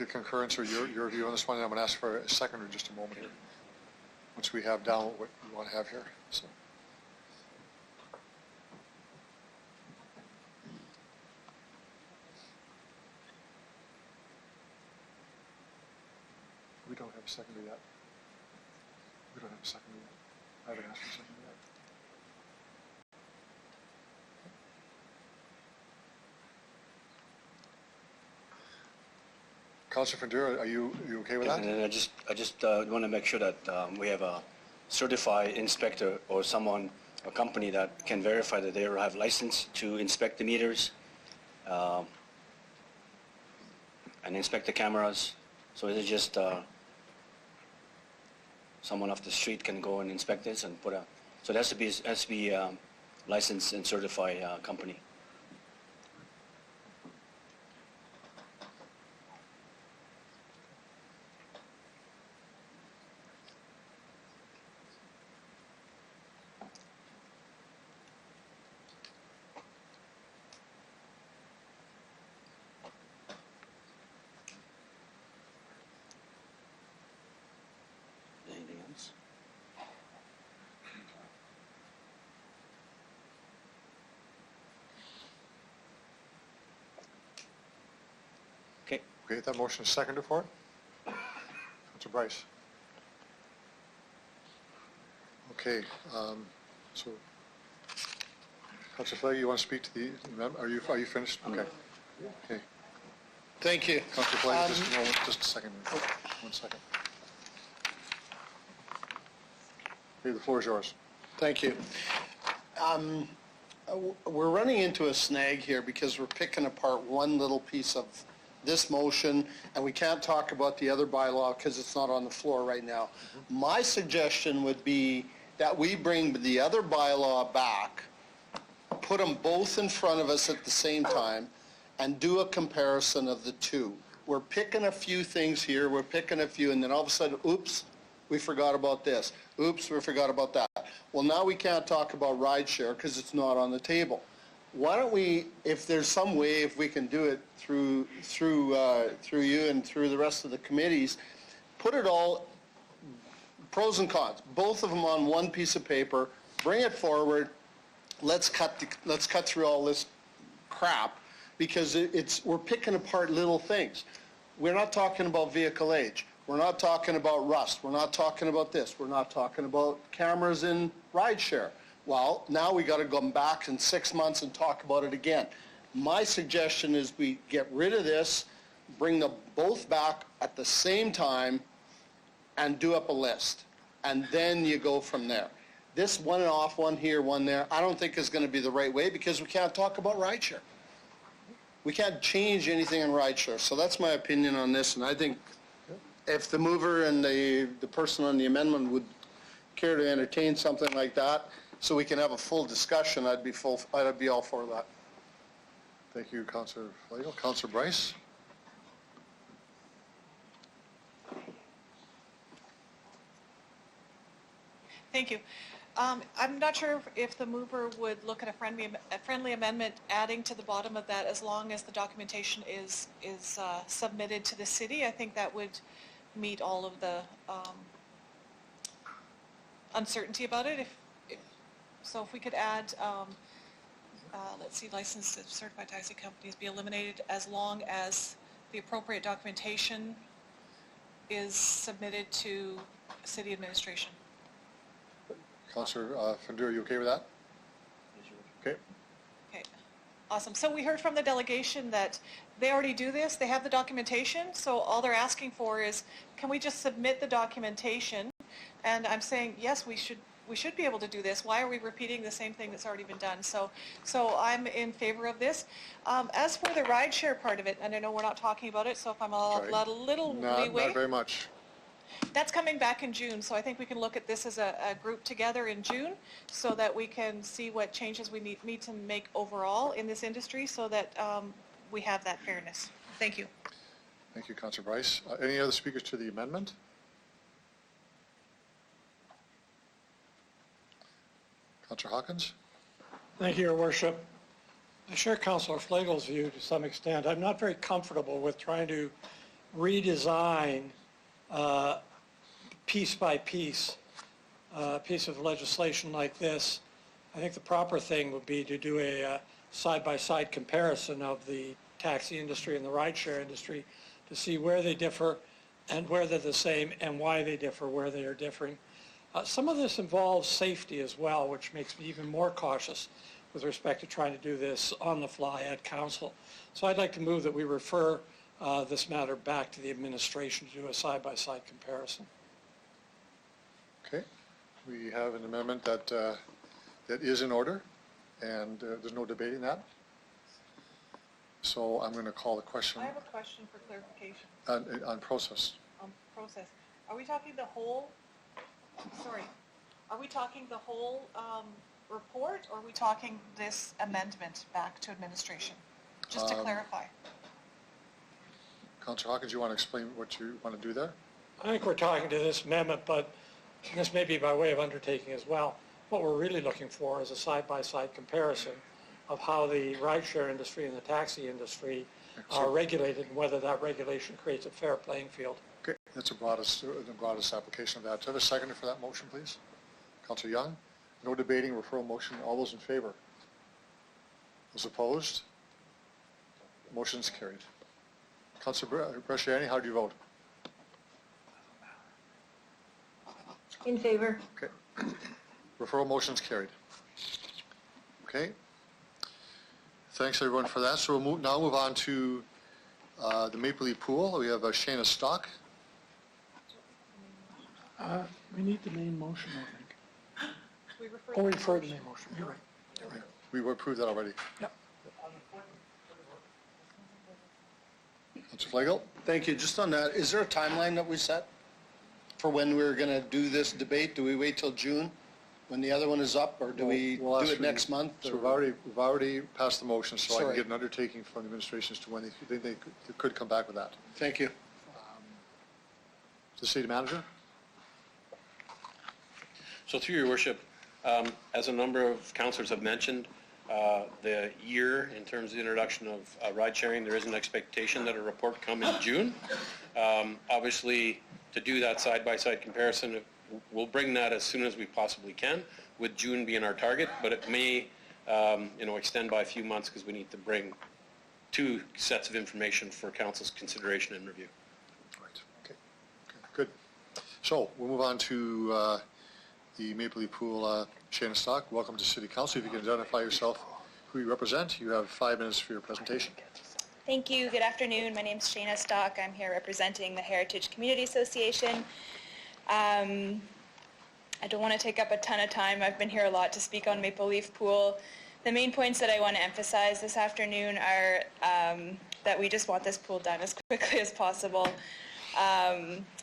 concurrence or your view on this one. And I'm going to ask for a second in just a moment here. Once we have down what we want to have here. So. We don't have a seconder yet. We don't have a seconder yet. I haven't asked for a seconder yet. Councilor Fandura, are you okay with that? And I just want to make sure that we have a certified inspector or someone, a company that can verify that they have license to inspect the meters and inspect the cameras. So it is just someone off the street can go and inspect this and put a. So it has to be licensed and certified company. Anything else? Okay. Okay, that motion is seconded for it. Councilor Bryce. Okay, so Councilor Flagg, you want to speak to the amendment? Are you finished? Okay. Okay. Thank you. Councilor Flagg, just a moment, just a second. 1 second. Okay, the floor is yours. Thank you. We're running into a snag here because we're picking apart one little piece of this motion, and we can't talk about the other bylaw because it's not on the floor right now. My suggestion would be that we bring the other bylaw back, put them both in front of us at the same time, and do a comparison of the two. We're picking a few things here, we're picking a few, and then all of a sudden, oops, we forgot about this. Oops, we forgot about that. Well, now we can't talk about rideshare because it's not on the table. Why don't we, if there's some way, if we can do it through you and through the rest of the committees, put it all, pros and cons, both of them on one piece of paper, bring it forward, let's cut through all this crap because we're picking apart little things. We're not talking about vehicle age. We're not talking about rust. We're not talking about this. We're not talking about cameras in rideshare. Well, now we got to go back in 6 months and talk about it again. My suggestion is we get rid of this, bring them both back at the same time, and do up a list. And then you go from there. This one off, one here, one there, I don't think is going to be the right way because we can't talk about rideshare. We can't change anything in rideshare. So that's my opinion on this, and I think if the mover and the person on the amendment would care to entertain something like that so we can have a full discussion, I'd be all for that. Thank you, Councillor Flagel. Councillor Bryce? Thank you. I'm not sure if the mover would look at a friendly amendment adding to the bottom of that as long as the documentation is submitted to the city. I think that would meet all of the uncertainty about it. If we could add, let's see, licensed certified taxi companies be eliminated as long as the appropriate documentation is submitted to city administration. Councillor Fundur, are you okay with that? Okay. Okay, awesome. So we heard from the delegation that they already do this, they have the documentation, so all they're asking for is, can we just submit the documentation? And I'm saying, yes, we should be able to do this. Why are we repeating the same thing that's already been done? So I'm in favor of this. As for the rideshare part of it, and I know we're not talking about it, so if I'm allowed a little leeway. Not very much. That's coming back in June, so I think we can look at this as a group together in June so that we can see what changes we need to make overall in this industry so that we have that fairness. Thank you. Thank you, Councillor Bryce. Any other speakers to the amendment? Councillor Hawkins? Thank you, Your Worship. I share Councillor Flagel's view to some extent. I'm not very comfortable with trying to redesign piece by piece of legislation like this. I think the proper thing would be to do a side-by-side comparison of the taxi industry and the rideshare industry to see where they differ and where they're the same and why they differ where they are differing. Some of this involves safety as well, which makes me even more cautious with respect to trying to do this on the fly at council. So I'd like to move that we refer this matter back to the administration to do a side-by-side comparison. Okay. We have an amendment that is in order, and there's no debating that. So I'm going to call the question. I have a question for clarification. On process. On process. Are we talking the whole, are we talking the whole report, or are we talking this amendment back to administration? Just to clarify. Councillor Hawkins, you want to explain what you want to do there? I think we're talking to this amendment, but this may be by way of undertaking as well. What we're really looking for is a side-by-side comparison of how the rideshare industry and the taxi industry are regulated and whether that regulation creates a fair playing field. Okay, that's the broadest application of that. Do I have a seconder for that motion, please? Councillor Young? No debating, referral motion. All those in favor? Those opposed? Motion's carried. Councillor Bresciani, how do you vote? In favor. Okay. Referral motion's carried. Okay. Thanks, everyone, for that. So we'll now move on to the Maple Leaf Pool. We have Shayna Stock. We need the main motion, I think. We refer Oh, we refer to the main motion. You're right. You're right. We approved that already. Yep. Councillor Flagel? Thank you. Just on that, is there a timeline that we set for when we're going to do this debate? Do we wait till June when the other one is up, or do we do it next month? So we've already passed the motion, so I can get an undertaking from the administration as to when they could come back with that. Thank you. The city manager? So through your worship, as a number of councillors have mentioned, the year in terms of the introduction of ride sharing, there is an expectation that a report come in June. Obviously, to do that side-by-side comparison, we'll bring that as soon as we possibly can, with June being our target, but it may extend by a few months because we need to bring two sets of information for council's consideration and review. Right, okay, good. So we'll move on to the Maple Leaf Pool. Shana Stock, welcome to City Council. If you can identify yourself, who you represent, you have 5 minutes for your presentation. Thank you. Good afternoon. My name is Shana Stock. I'm here representing the Heritage Community Association. I don't want to take up a ton of time. I've been here a lot to speak on Maple Leaf Pool. The main points that I want to emphasize this afternoon are that we just want this pool done as quickly as possible.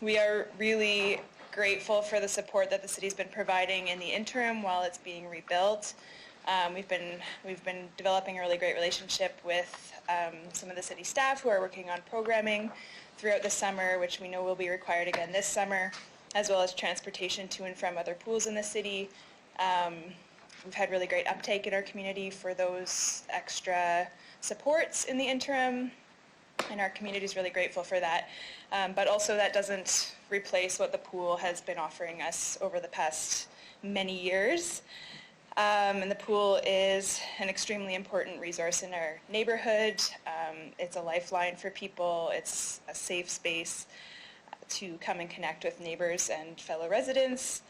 We are really grateful for the support that the city's been providing in the interim while it's being rebuilt. We've been developing a really great relationship with some of the city staff who are working on programming throughout the summer, which we know will be required again this summer, as well as transportation to and from other pools in the city. We've had really great uptake in our community for those extra supports in the interim, and our community is really grateful for that. But also that doesn't replace what the pool has been offering us over the past many years. And the pool is an extremely important resource in our neighborhood. It's a lifeline for people. It's a safe space to come and connect with neighbors and fellow residents.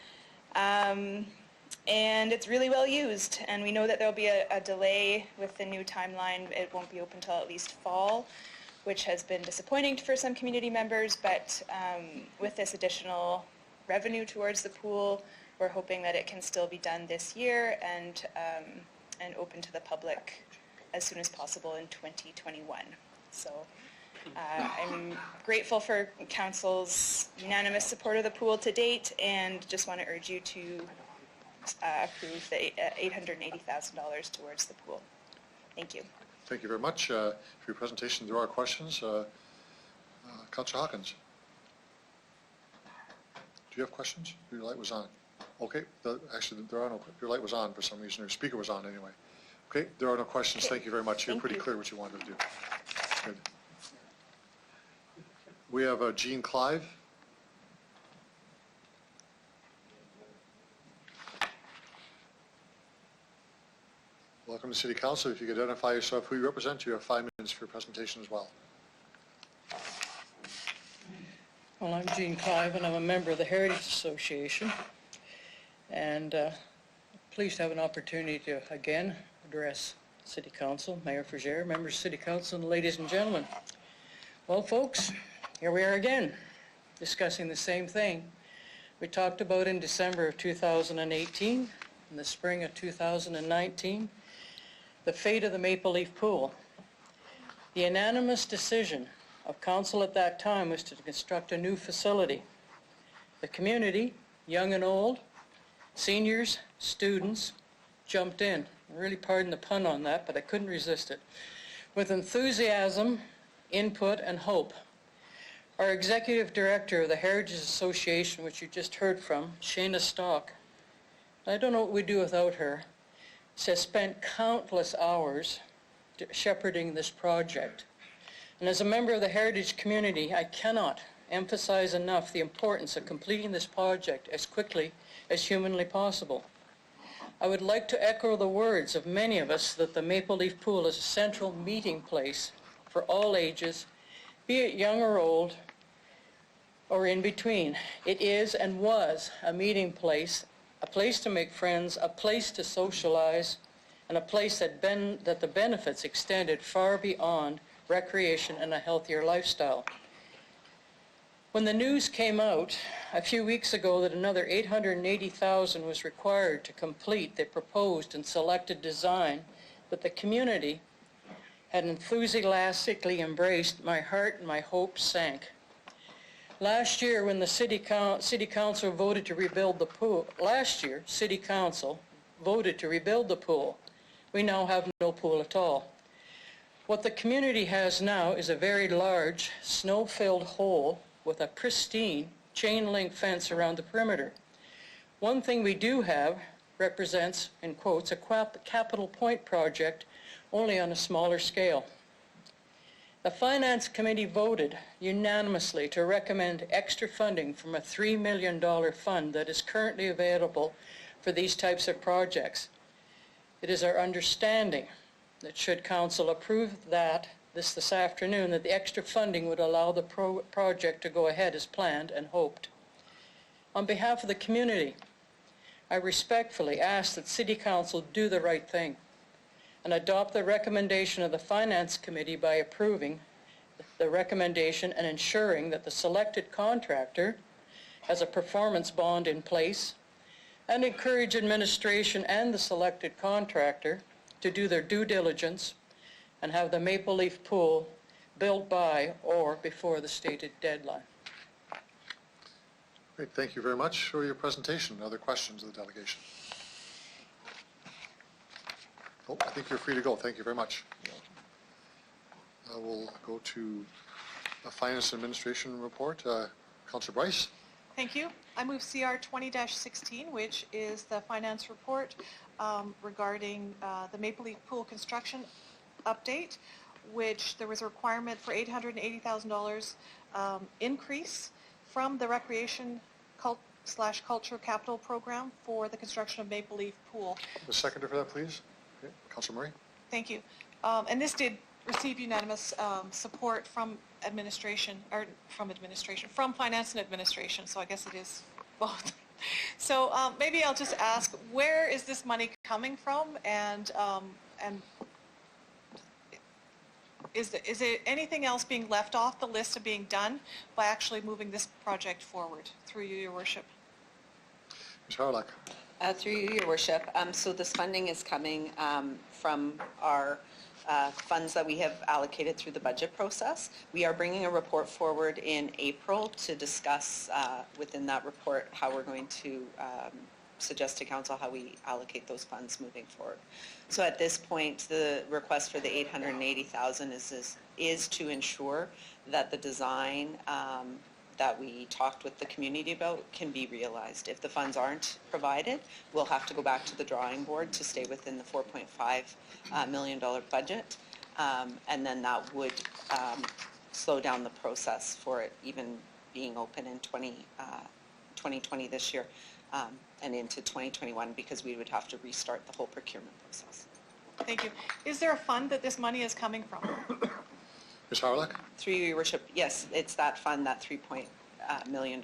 And it's really well used. And we know that there'll be a delay with the new timeline. It won't be open until at least fall, which has been disappointing for some community members. But with this additional revenue towards the pool, we're hoping that it can still be done this year and open to the public as soon as possible in 2021. So I'm grateful for council's unanimous support of the pool to date, and just want to urge you to approve the $880,000 towards the pool. Thank you. Thank you very much for your presentation. There are questions. Councillor Hawkins. Do you have questions? Your light was on. Okay, actually there are no, your light was on for some reason, your speaker was on anyway. Okay, there are no questions. Thank you very much. You're pretty clear what you wanted to do. Good. We have Jean Clive. Welcome to City Council. If you could identify yourself, who you represent, you have 5 minutes for your presentation as well. Well, I'm Jean Clive, and I'm a member of the Heritage Association. And pleased to have an opportunity to again address City Council, Mayor Frugere, members of City Council, and ladies and gentlemen. Well, folks, here we are again, discussing the same thing we talked about in December of 2018, in the spring of 2019, the fate of the Maple Leaf Pool. The unanimous decision of council at that time was to construct a new facility. The community, young and old, seniors, students, jumped in. Really pardon the pun on that, but I couldn't resist it. With enthusiasm, input, and hope. Our executive director of the Heritage Association, which you just heard from, Shana Stock, I don't know what we'd do without her, has spent countless hours shepherding this project. And as a member of the Heritage community, I cannot emphasize enough the importance of completing this project as quickly as humanly possible. I would like to echo the words of many of us that the Maple Leaf Pool is a central meeting place for all ages, be it young or old, or in between. It is and was a meeting place, a place to make friends, a place to socialize, and a place that the benefits extended far beyond recreation and a healthier lifestyle. When the news came out a few weeks ago that another $880,000 was required to complete the proposed and selected design that the community had enthusiastically embraced, my heart and my hopes sank. Last year, when the City Council voted to rebuild the pool, we now have no pool at all. What the community has now is a very large, snow-filled hole with a pristine chain-link fence around the perimeter. One thing we do have represents, in quotes, a capital point project, only on a smaller scale. The Finance Committee voted unanimously to recommend extra funding from a $3 million fund that is currently available for these types of projects. It is our understanding that should Council approve that this afternoon that the extra funding would allow the project to go ahead as planned and hoped. On behalf of the community, I respectfully ask that City Council do the right thing and adopt the recommendation of the Finance Committee by approving the recommendation and ensuring that the selected contractor has a performance bond in place, and encourage administration and the selected contractor to do their due diligence and have the Maple Leaf Pool built by or before the stated deadline. Great, thank you very much for your presentation. Other questions of the delegation? Oh, I think you're free to go. Thank you very much. We'll go to the Finance and Administration report. Councillor Bryce. Thank you. I move CR 20-16, which is the finance report regarding the Maple Leaf Pool construction update, which there was a requirement for $880,000 increase from the Recreation /Culture Capital Program for the construction of Maple Leaf Pool. The seconder for that, please. Okay. Councillor Murray. Thank you. And this did receive unanimous support from from Finance and Administration, so I guess it is both. So maybe I'll just ask, where is this money coming from, and is it anything else being left off the list of being done by actually moving this project forward? Through you, Your Worship. Ms. Harlock. Through you, Your Worship. So this funding is coming from our funds that we have allocated through the budget process. We are bringing a report forward in April to discuss within that report how we're going to suggest to Council how we allocate those funds moving forward. So at this point, the request for the $880,000 is to ensure that the design that we talked with the community about can be realized. If the funds aren't provided, we'll have to go back to the drawing board to stay within the $4.5 million budget, and then that would slow down the process for it even being open in 2020 this year and into 2021, because we would have to restart the whole procurement process. Thank you. Is there a fund that this money is coming from? Ms. Harlock. Through you, Your Worship, yes, it's that fund, that $3 million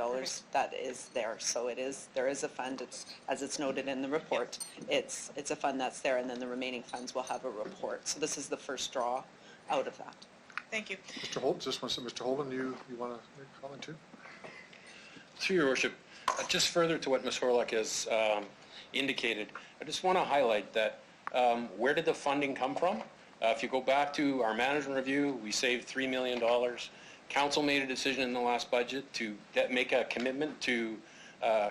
that is there. So there is a fund, as it's noted in the report, it's a fund that's there, and then the remaining funds will have a report. So this is the first draw out of that. Thank you. Mr. Holt, Mr. Holden, you want to make a comment too? Through Your Worship, just further to what Ms. Horlock has indicated, I just want to highlight that where did the funding come from? If you go back to our management review, we saved $3 million. Council made a decision in the last budget to make a commitment to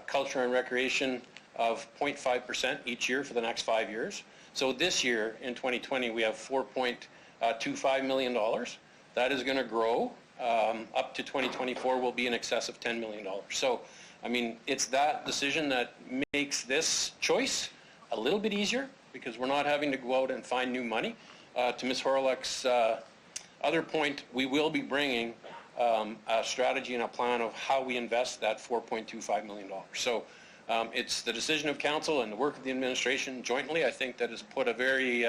culture and recreation of 0.5% each year for the next 5 years. So this year, in 2020, we have $4.25 million. That is going to grow. Up to 2024 will be in excess of $10 million. So, I mean, it's that decision that makes this choice a little bit easier, because we're not having to go out and find new money. To Ms. Horlock's other point, we will be bringing a strategy and a plan of how we invest that $4.25 million. So it's the decision of Council and the work of the administration jointly, I think, that has put a very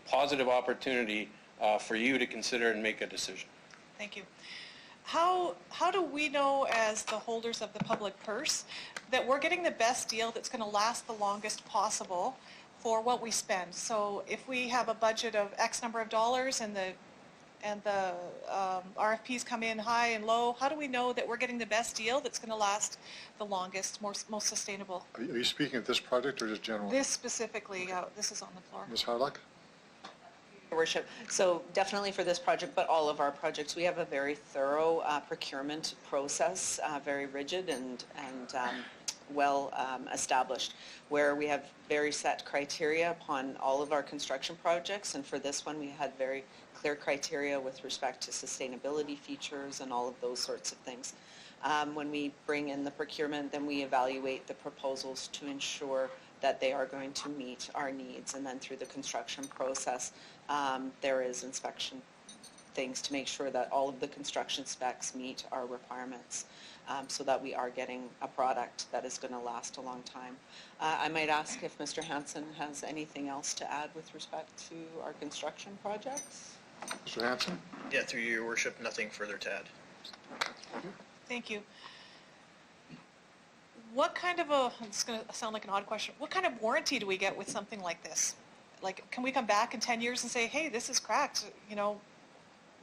positive opportunity for you to consider and make a decision. Thank you. How do we know, as the holders of the public purse, that we're getting the best deal that's going to last the longest possible for what we spend? So if we have a budget of X number of dollars and the RFPs come in high and low, how do we know that we're getting the best deal that's going to last the longest, most sustainable? Are you speaking of this project or just general? This specifically, this is on the floor. Ms. Harlock. Your Worship, so definitely for this project, but all of our projects, we have a very thorough procurement process, very rigid and well established, where we have very set criteria upon all of our construction projects, and for this one we had very clear criteria with respect to sustainability features and all of those sorts of things. When we bring in the procurement, then we evaluate the proposals to ensure that they are going to meet our needs, and then through the construction process there is inspection things to make sure that all of the construction specs meet our requirements, so that we are getting a product that is going to last a long time. I might ask if Mr. Hansen has anything else to add with respect to our construction projects. Mr. Hanson? Yeah, through you, Your Worship, nothing further to add. Thank you. What kind of a, it's going to sound like an odd question, what kind of warranty do we get with something like this? Like, can we come back in 10 years and say, hey, this is cracked, you know,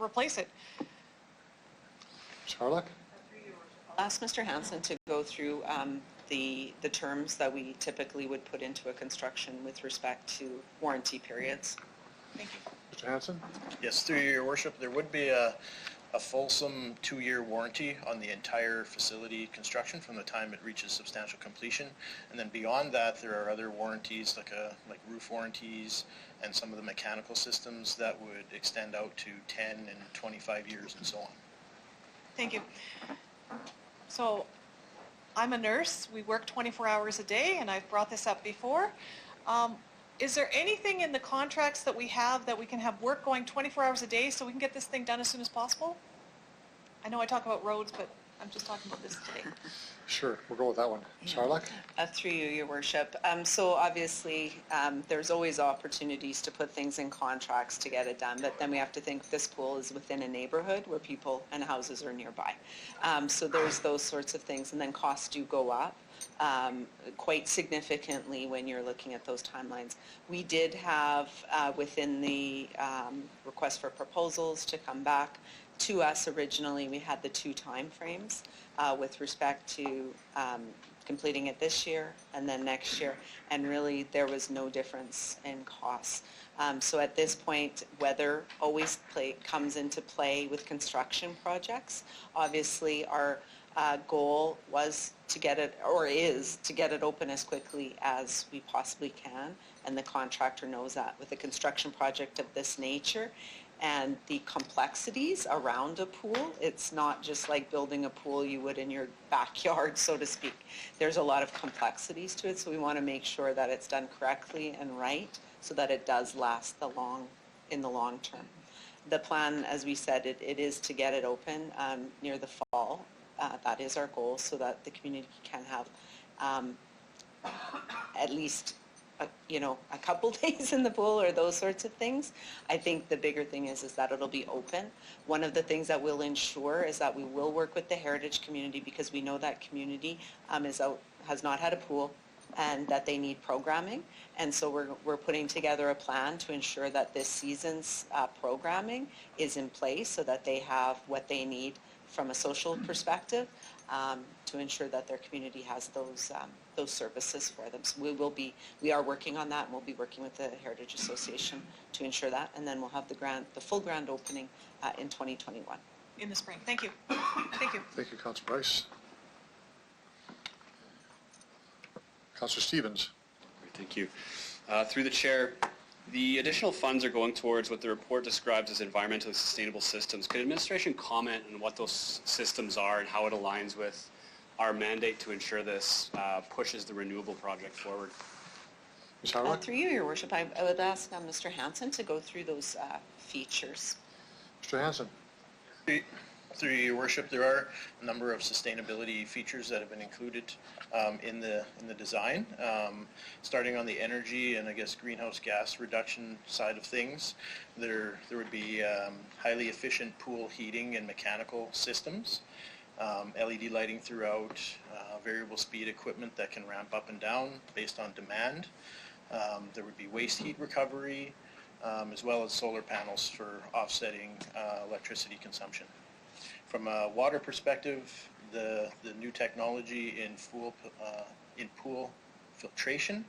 replace it? Ms. Harlock? I'll ask Mr. Hanson to go through the terms that we typically would put into a construction with respect to warranty periods. Thank you. Mr. Hanson? Yes, through you, Your Worship, there would be a fulsome 2-year warranty on the entire facility construction from the time it reaches substantial completion. And then beyond that, there are other warranties like roof warranties and some of the mechanical systems that would extend out to 10 and 25 years and so on. Thank you. So I'm a nurse. We work 24 hours a day, and I've brought this up before. Is there anything in the contracts that we have that we can have work going 24 hours a day so we can get this thing done as soon as possible? I know I talk about roads, but I'm just talking about this today. Sure, we'll go with that one. Ms. Harlock? Through you, Your Worship. So obviously, there's always opportunities to put things in contracts to get it done, but then we have to think this pool is within a neighborhood where people and houses are nearby. So there's those sorts of things, and then costs do go up quite significantly when you're looking at those timelines. We did have within the request for proposals to come back to us originally, we had the 2 time frames with respect to completing it this year and then next year, and really there was no difference in costs. So at this point, weather always comes into play with construction projects. Obviously, our goal was to get it, or is, to get it open as quickly as we possibly can, and the contractor knows that. With a construction project of this nature and the complexities around a pool, it's not just like building a pool you would in your backyard, so to speak. There's a lot of complexities to it, so we want to make sure that it's done correctly and right so that it does last in the long term. The plan, as we said, it is to get it open near the fall. That is our goal, so that the community can have at least a couple days in the pool or those sorts of things. I think the bigger thing is that it'll be open. One of the things that we'll ensure is that we will work with the heritage community, because we know that community has not had a pool and that they need programming. And so we're putting together a plan to ensure that this season's programming is in place so that they have what they need from a social perspective to ensure that their community has those services for them. So we are working on that, and we'll be working with the Heritage Association to ensure that, and then we'll have the full grand opening in 2021. In the spring. Thank you. Thank you. Thank you, Councilor Bryce. Councilor Stevens. Thank you. Through the chair, the additional funds are going towards what the report describes as environmentally sustainable systems. Could administration comment on what those systems are and how it aligns with our mandate to ensure this pushes the renewable project forward? Ms. Harlock? Through you, Your Worship, I would ask Mr. Hanson to go through those features. Mr. Hanson? Through Your Worship, there are a number of sustainability features that have been included in the design, starting on the energy and I guess greenhouse gas reduction side of things. There would be highly efficient pool heating and mechanical systems, LED lighting throughout, variable speed equipment that can ramp up and down based on demand. There would be waste heat recovery, as well as solar panels for offsetting electricity consumption. From a water perspective, the new technology in pool filtration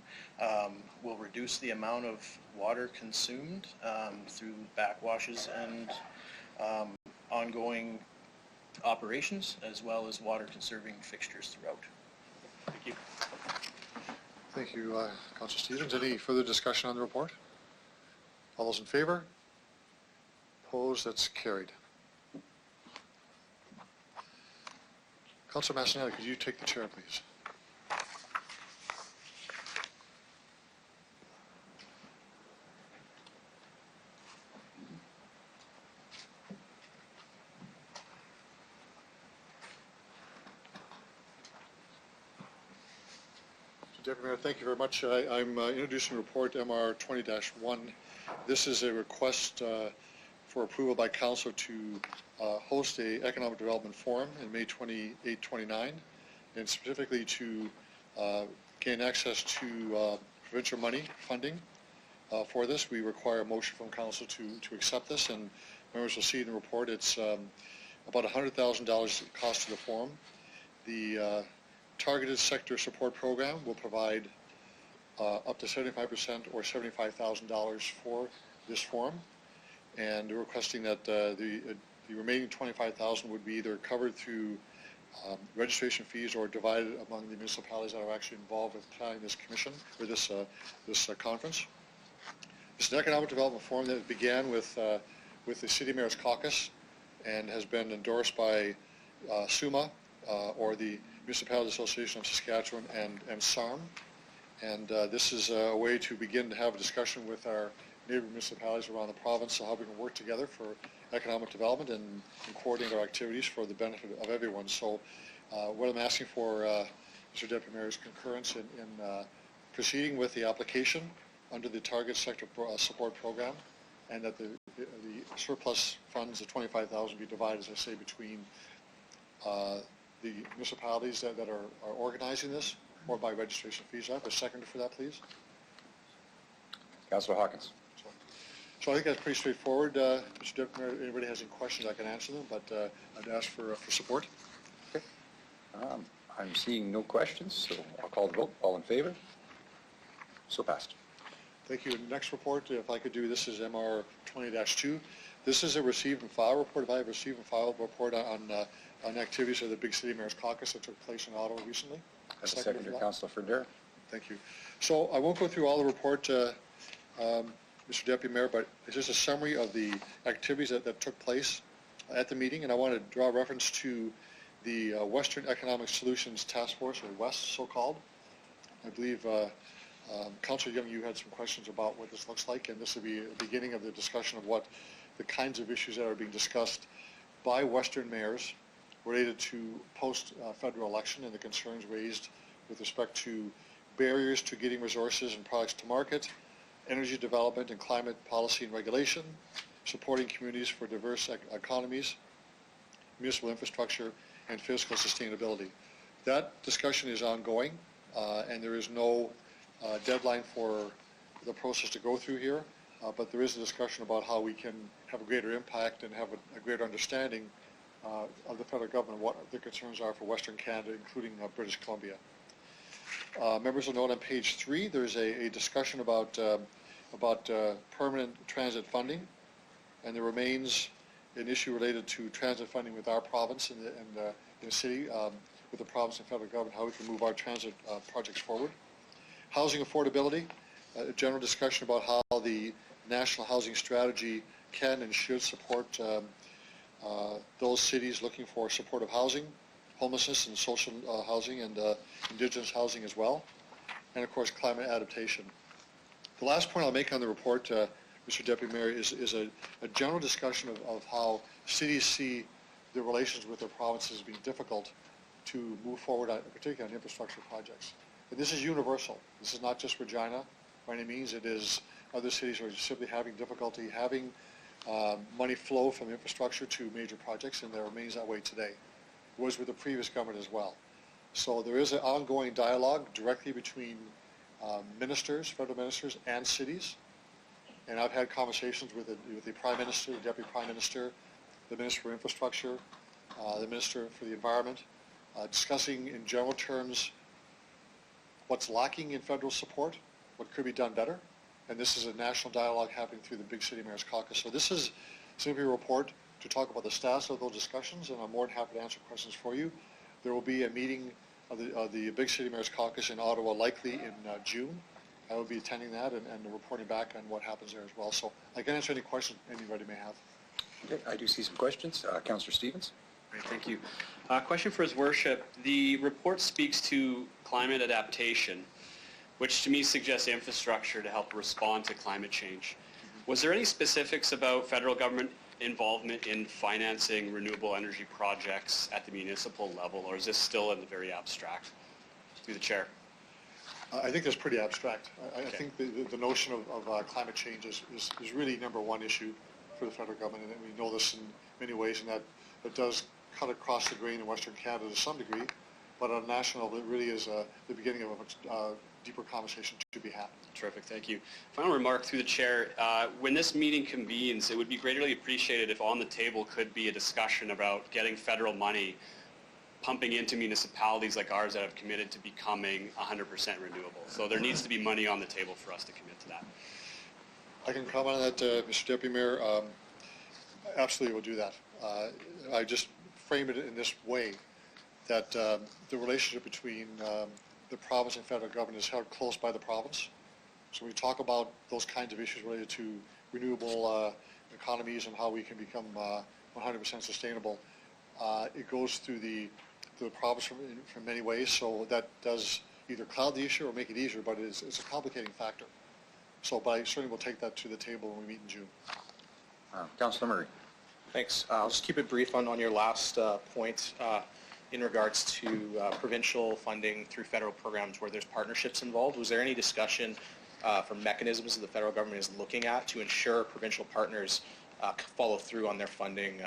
will reduce the amount of water consumed through backwashes and ongoing operations, as well as water conserving fixtures throughout. Thank you. Thank you, Councilor Stevens. Any further discussion on the report? All those in favor? Opposed? That's carried. Councilor Massanelli, could you take the chair, please? Deputy Mayor, thank you very much. I'm introducing report MR 20-1. This is a request for approval by council to host a economic development forum in May 28, 29, and specifically to gain access to provincial money funding. For this, we require a motion from council to accept this, and members will see in the report it's about $100,000 cost to the forum. The targeted sector support program will provide up to 75% or $75,000 for this forum, and we're requesting that the remaining $25,000 would be either covered through registration fees or divided among the municipalities that are actually involved with planning this commission or this conference. This is an economic development forum that began with the City Mayor's Caucus and has been endorsed by SUMA or the Municipality Association of Saskatchewan and SARM. And this is a way to begin to have a discussion with our neighboring municipalities around the province on how we can work together for economic development and coordinate our activities for the benefit of everyone. So what I'm asking for, Mr. Deputy Mayor, is concurrence in proceeding with the application under the Target Sector Support Program, and that the surplus funds, the $25,000, be divided, as I say, between the municipalities that are organizing this, or by registration fees. I have a seconder for that, please. Councillor Hawkins. So I think that's pretty straightforward. Mr. Deputy Mayor, anybody has any questions, I can answer them, but I'd ask for support. Okay. I'm seeing no questions, so I'll call the vote. All in favor? So passed. Thank you. Next report, if I could do, this is MR 20-2. This is a receive and file report. If I have received and filed report on activities of the Big City Mayor's Caucus that took place in Ottawa recently. As a seconder, Councillor Ferrer. Thank you. So I won't go through all the report, Mr. Deputy Mayor, but it's just a summary of the activities that took place at the meeting, and I want to draw reference to the Western Economic Solutions Task Force, or WEST so-called. I believe Councillor Young, you had some questions about what this looks like, and this will be a beginning of the discussion of what the kinds of issues that are being discussed by Western mayors related to post-federal election and the concerns raised with respect to barriers to getting resources and products to market, energy development and climate policy and regulation, supporting communities for diverse economies, municipal infrastructure, and fiscal sustainability. That discussion is ongoing, and there is no deadline for the process to go through here, but there is a discussion about how we can have a greater impact and have a greater understanding of the federal government, what the concerns are for Western Canada, including British Columbia. Members will note on page 3, there's a discussion about permanent transit funding, and there remains an issue related to transit funding with our province and the city, with the province and federal government, how we can move our transit projects forward. Housing affordability, a general discussion about how the National Housing Strategy can and should support those cities looking for supportive housing, homelessness and social housing, and Indigenous housing as well, and of course climate adaptation. The last point I'll make on the report, Mr. Deputy Mayor, is a general discussion of how cities see their relations with their provinces being difficult to move forward, particularly on infrastructure projects. And this is universal. This is not just Regina by any means. It is other cities who are simply having difficulty having money flow from infrastructure to major projects, and that remains that way today. It was with the previous government as well. So there is an ongoing dialogue directly between ministers, federal ministers, and cities. And I've had conversations with the Prime Minister, the Deputy Prime Minister, the Minister for Infrastructure, the Minister for the Environment, discussing in general terms what's lacking in federal support, what could be done better. And this is a national dialogue happening through the Big City Mayor's Caucus. So this is simply a report to talk about the status of those discussions, and I'm more than happy to answer questions for you. There will be a meeting of the Big City Mayor's Caucus in Ottawa likely in June. I will be attending that and reporting back on what happens there as well. So I can answer any questions anybody may have. Okay, I do see some questions. Councillor Stevens. Great, thank you. Question for His Worship. The report speaks to climate adaptation, which to me suggests infrastructure to help respond to climate change. Was there any specifics about federal government involvement in financing renewable energy projects at the municipal level, or is this still in the very abstract? Through the chair. I think that's pretty abstract. I think the notion of climate change is really number one issue for for the federal government, and we know this in many ways, and that it does cut across the grain in Western Canada to some degree, but on a national level, it really is the beginning of a much deeper conversation to be had. Terrific, thank you. Final remark through the chair. When this meeting convenes, it would be greatly appreciated if on the table could be a discussion about getting federal money pumping into municipalities like ours that have committed to becoming 100% renewable. So there needs to be money on the table for us to commit to that. I can comment on that, Mr. Deputy Mayor. Absolutely will do that. I just frame it in this way, that the relationship between the province and federal government is held close by the province. So when we talk about those kinds of issues related to renewable economies and how we can become 100% sustainable, it goes through the province from many ways. So that does either cloud the issue or make it easier, but it's a complicating factor. So, but I certainly will take that to the table when we meet in June. Councillor Murray. Thanks. I'll just keep it brief on your last point in regards to provincial funding through federal programs where there's partnerships involved. Was there any discussion for mechanisms that the federal government is looking at to ensure provincial partners follow through on their funding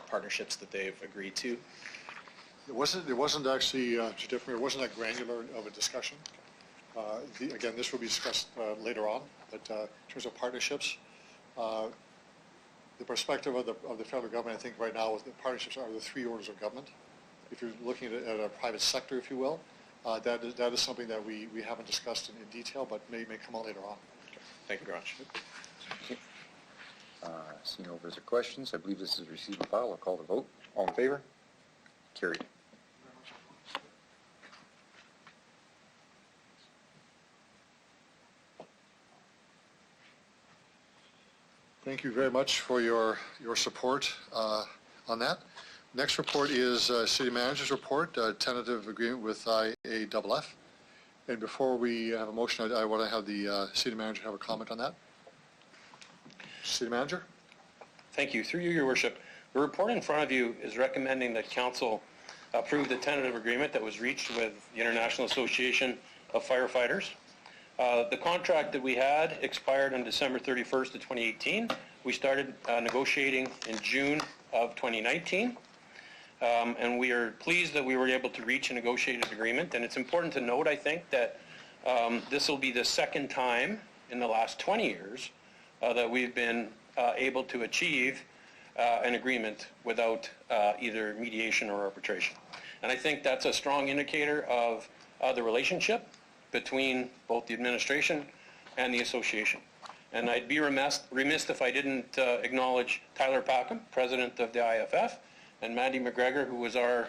partnerships that they've agreed to? It wasn't actually, it wasn't that granular of a discussion. Again, this will be discussed later on, but in terms of partnerships, the perspective of the federal government, I think right now, the partnerships are the three orders of government. If you're looking at a private sector, if you will, that is something that we haven't discussed in detail, but may come out later on. Okay. Thank you very much. Okay. Seeing no further questions, I believe this is received and filed. I'll call the vote. All in favor? Carried. Thank you very much for your support on that. Next report is City Manager's report, tentative agreement with IAFF. And before we have a motion, I want to have the City Manager have a comment on that. City Manager? Thank you. Through you, Your Worship. The report in front of you is recommending that Council approve the tentative agreement that was reached with the International Association of Firefighters. The contract that we had expired on December 31st of 2018. We started negotiating in June of 2019. And we are pleased that we were able to reach a negotiated agreement. And it's important to note, I think, that this will be the second time in the last 20 years that we've been able to achieve an agreement without either mediation or arbitration. And I think that's a strong indicator of the relationship between both the administration and the association. And I'd be remiss if I didn't acknowledge Tyler Packham, President of the IAFF, and Mandy McGregor, who was our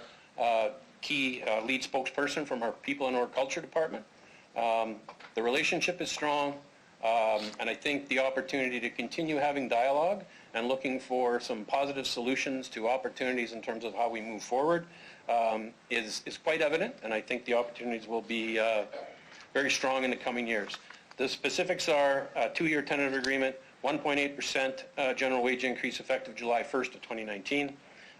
key lead spokesperson from our People and Horticulture Department. The relationship is strong, and I think the opportunity to continue having dialogue and looking for some positive solutions to opportunities in terms of how we move forward is quite evident, and I think the opportunities will be very strong in the coming years. The specifics are a 2-year tentative agreement, 1.8% general wage increase effective July 1st of 2019,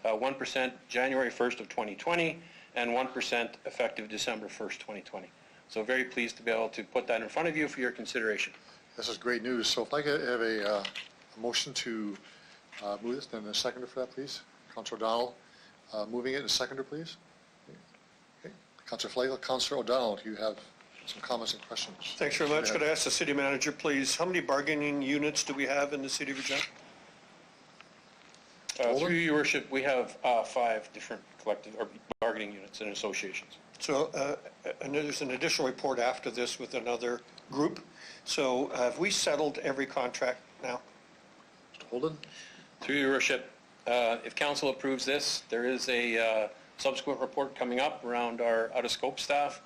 1% January 1st of 2020, and 1% effective December 1st, 2020. So very pleased to be able to put that in front of you for your consideration. This is great news. So if I could have a motion to move this, then a seconder for that, please. Councillor O'Donnell moving it, and a seconder, please. Okay. Councillor Flagel, Councillor O'Donnell, do you have some comments and questions? Thanks very much. Could I ask the City Manager, please, how many bargaining units do we have in the City of Regina? Through your worship, we have 5 different collective or bargaining units and associations. So and there's an additional report after this with another group. So have we settled every contract now? Mr. Holden? Through your worship, if council approves this, there is a subsequent report coming up around our out-of-scope staff.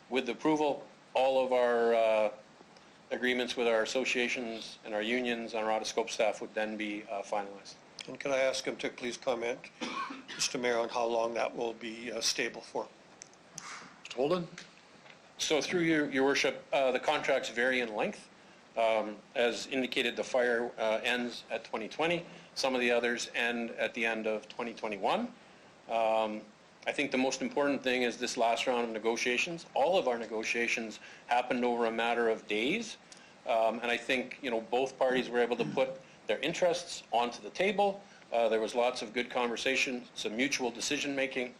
With the approval, all of our agreements with our associations and our unions and our out-of-scope staff would then be finalized. And can I ask him to please comment, Mr. Mayor, on how long that will be stable for? Mr. Holden? So through your worship, the contracts vary in length. As indicated, the fire ends at 2020. Some of the others end at the end of 2021. I think the most important thing is this last round of negotiations. All of our negotiations happened over a matter of days. And I think, both parties were able to put their interests onto the table. There was lots of good conversation, some mutual decision-making.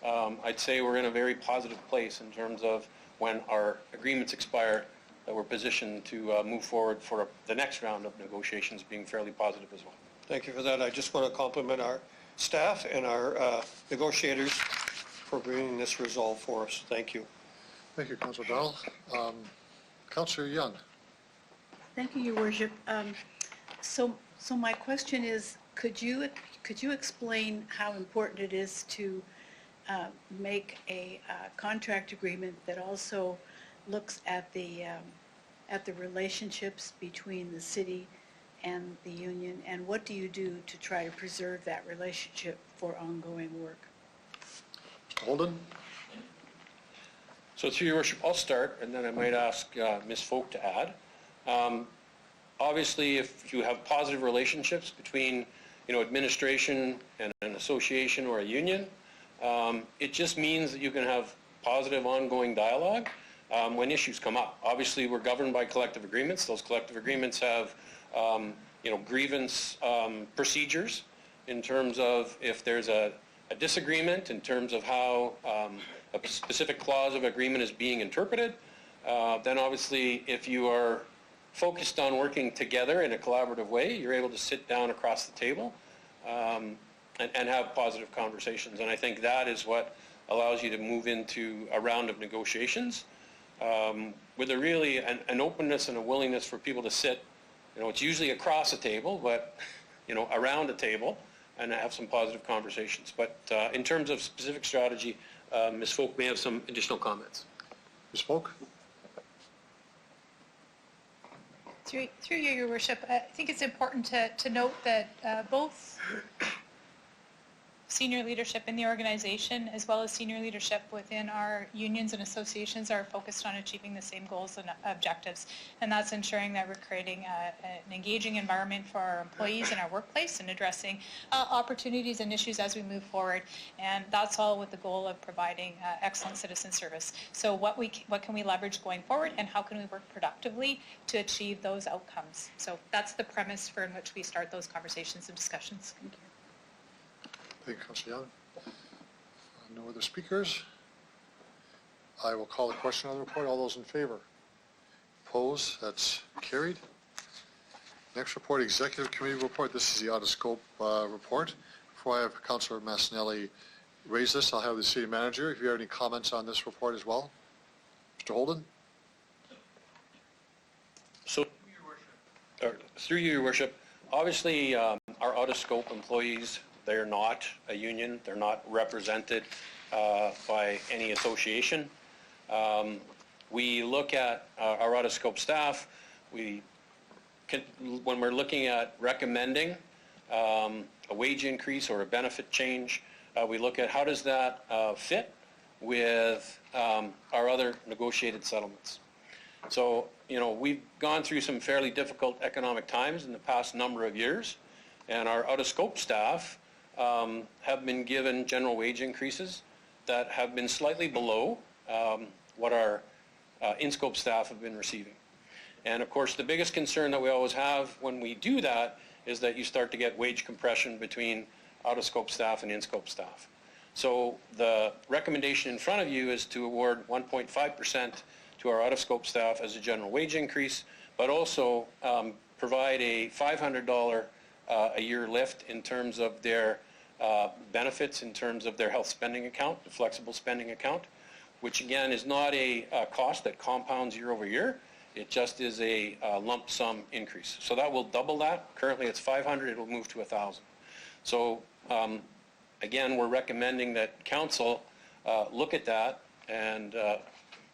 I'd say we're in a very positive place in terms of when our agreements expire, that we're positioned to move forward for the next round of negotiations being fairly positive as well. Thank you for that. I just want to compliment our staff and our negotiators for bringing this resolve for us. Thank you. Thank you, Councillor Darrell. Councillor Young. Thank you, Your Worship. So my question is, could you explain how important it is to make a contract agreement that also looks at the relationships between the city and the union, and what do you do to try to preserve that relationship for ongoing work? Mr. Holden. So through your worship, I'll start, and then I might ask Ms. Folk to add. Obviously, if you have positive relationships between, administration and an association or a union, it just means that you can have positive ongoing dialogue when issues come up. Obviously, we're governed by collective agreements. Those collective agreements have, grievance procedures in terms of if there's a disagreement in terms of how a specific clause of agreement is being interpreted, then obviously if you are focused on working together in a collaborative way, you're able to sit down across the table and have positive conversations. And I think that is what allows you to move into a round of negotiations with a really an openness and a willingness for people to sit, it's usually across a table, but, around a table and have some positive conversations. But in terms of specific strategy, Ms. Folk may have some additional comments. Ms. Folk. Through you, Your Worship, I think it's important to note that both senior leadership in the organization as well as senior leadership within our unions and associations are focused on achieving the same goals and objectives, and that's ensuring that we're creating an engaging environment for our employees in our workplace and addressing opportunities and issues as we move forward, and that's all with the goal of providing excellent citizen service. So what can we leverage going forward, and how can we work productively to achieve those outcomes? So that's the premise for in which we start those conversations and discussions. Thank you. Thank you, Councillor Young. No other speakers. I will call the question on the report. All those in favor? Opposed? That's carried. Next report, Executive Committee report. This is the out-of-scope report. Before I have Councillor Massanelli raise this, I'll have the City Manager, if you have any comments on this report as well. Mr. Holden? So, through you, Your Worship, obviously our out-of-scope employees, they're not a union. They're not represented by any association. We look at our out-of-scope staff. When we're looking at recommending a wage increase or a benefit change, we look at how does that fit with our other negotiated settlements. So, we've gone through some fairly difficult economic times in the past number of years, and our out-of-scope staff have been given general wage increases that have been slightly below what our in-scope staff have been receiving. And of course, the biggest concern that we always have when we do that is that you start to get wage compression between out-of-scope staff and in-scope staff. So the recommendation in front of you is to award 1.5% to our out-of-scope staff as a general wage increase, but also provide a $500 a year lift in terms of their benefits, in terms of their health spending account, the flexible spending account, which again is not a cost that compounds year over year. It just is a lump sum increase. So that will double that. Currently it's 500, it will move to 1,000. So again, we're recommending that Council look at that and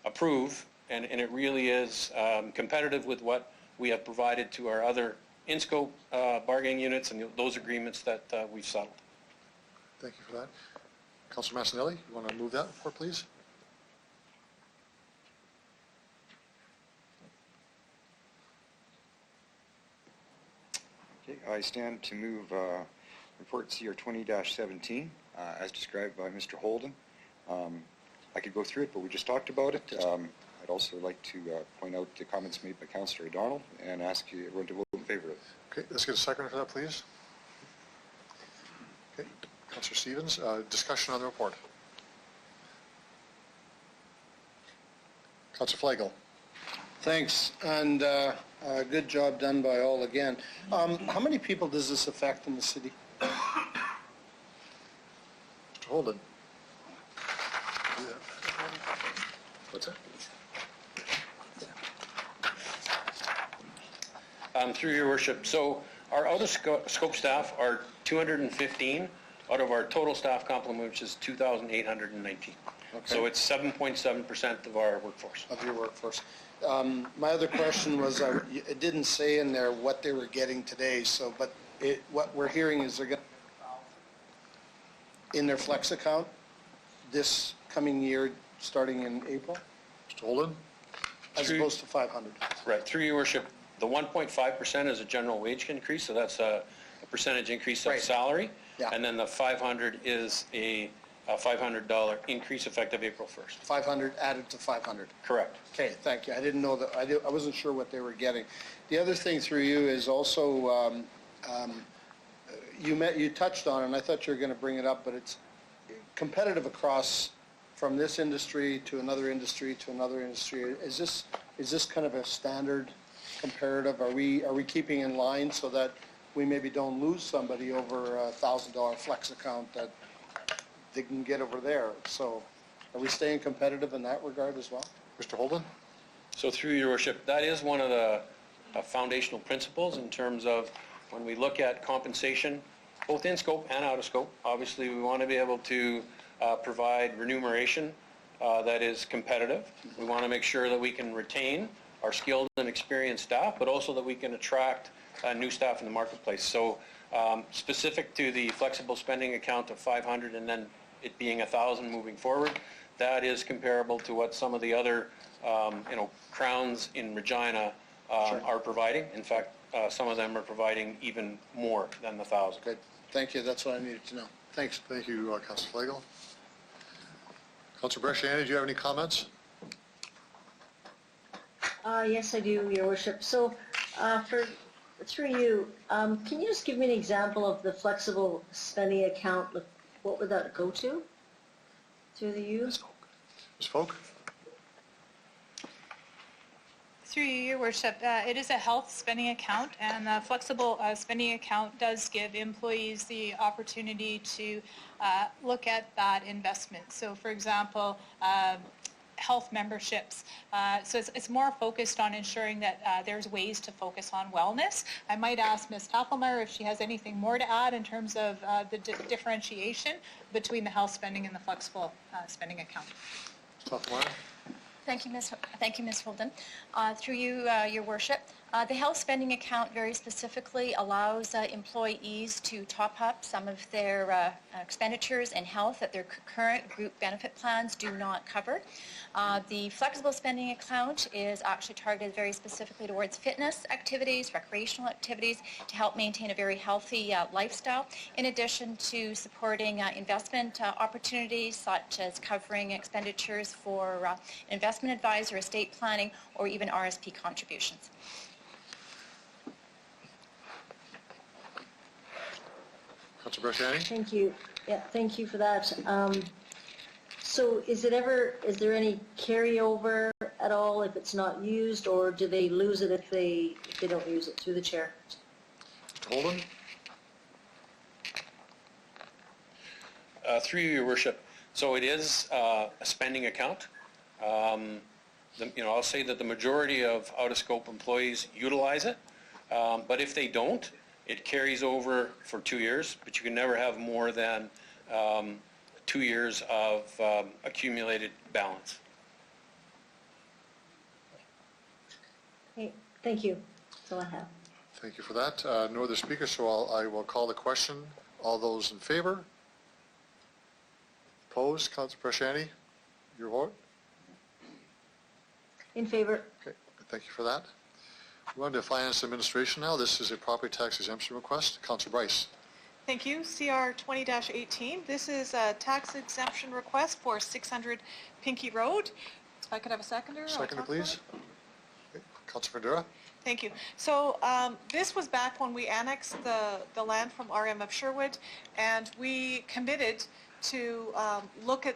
approve, and it really is competitive with what we have provided to our other in-scope bargaining units and those agreements that we've settled. Thank you for that. Councillor Massanelli, you want to move that report, please? Okay, I stand to move report CR 20-17 as described by Mr. Holden. I could go through it, but we just talked about it. I'd also like to point out the comments made by Councillor O'Donnell and ask you everyone to vote in favor of it. Okay, let's get a second for that, please. Okay, Councillor Stevens, discussion on the report. Councillor Flagel. Thanks, and good job done by all again. How many people does this affect in the city? Mr. Holden. What's that? Through your worship, so our out-of-scope staff are 215 out of our total staff complement, which is 2,819. Okay. So it's 7.7% of our workforce. Of your workforce. My other question was, it didn't say in there what they were getting today, so, but what we're hearing is they're going to in their flex account this coming year, starting in April, Mr. Holden. as opposed to 500. Right, through your worship, the 1.5% is a general wage increase, so that's a percentage increase of Right. salary. Yeah. And then the 500 is a $500 increase effective April 1st. 500 added to 500. Correct. Okay, thank you. I didn't know that, I wasn't sure what they were getting. The other thing through you is also, you touched on, and I thought you were going to bring it up, but it's competitive across from this industry to another industry to another industry. Is this kind of a standard comparative? Are we keeping in line so that we maybe don't lose somebody over a $1,000 flex account that they can get over there? So are we staying competitive in that regard as well? Mr. Holden. So through your worship, that is one of the foundational principles in terms of when we look at compensation, both in scope and out of scope. Obviously, we want to be able to provide remuneration that is competitive. We want to make sure that we can retain our skilled and experienced staff, but also that we can attract new staff in the marketplace. So specific to the flexible spending account of 500 and then it being 1,000 moving forward, that is comparable to what some of the other crowns in Regina are providing. In fact, some of them are providing even more than the 1,000. Good. Thank you. That's what I needed to know. Thanks. Thank you, Councillor Flagel. Councillor Bresciani, do you have any comments? Yes, I do, Your Worship. So, through you, can you just give me an example of the flexible spending account? What would that go to? Through the you? Ms. Folk? Through you, Your Worship, it is a health spending account, and the flexible spending account does give employees the opportunity to look at that investment. So, for example, health memberships. So it's more focused on ensuring that there's ways to focus on wellness. I might ask Ms. Appelmeyer if she has anything more to add in terms of the differentiation between the health spending and the flexible spending account. Ms. Appelmeyer? Thank you, Ms. Holden. Through you, Your Worship, the health spending account very specifically allows employees to top up some of their expenditures in health that their current group benefit plans do not cover. The flexible spending account is actually targeted very specifically towards fitness activities, recreational activities, to help maintain a very healthy lifestyle, in addition to supporting investment opportunities such as covering expenditures for investment advisor, estate planning, or even RSP contributions. Councillor Bresciani? Thank you. Yeah, thank you for that. So is there any carryover at all if it's not used, or do they lose it if they don't use it? Through the chair. Mr. Holden? Through you, Your Worship, so it is a spending account. I'll say that the majority of out-of-scope employees utilize it, but if they don't, it carries over for 2 years, but you can never have more than 2 years of accumulated balance. Okay, thank you. That's all I have. Thank you for that. No other speakers, so I will call the question. All those in favor? Opposed? Councillor Bresciani, your vote? In favor. Okay, thank you for that. We're on to Finance Administration now. This is a property tax exemption request. Councillor Bryce. Thank you. CR 20-18. This is a tax exemption request for 600 Pinky Road. If I could have a seconder. Seconder, please. Okay. Councillor Verdura. Thank you. So this was back when we annexed the land from RMF Sherwood, and we committed to look at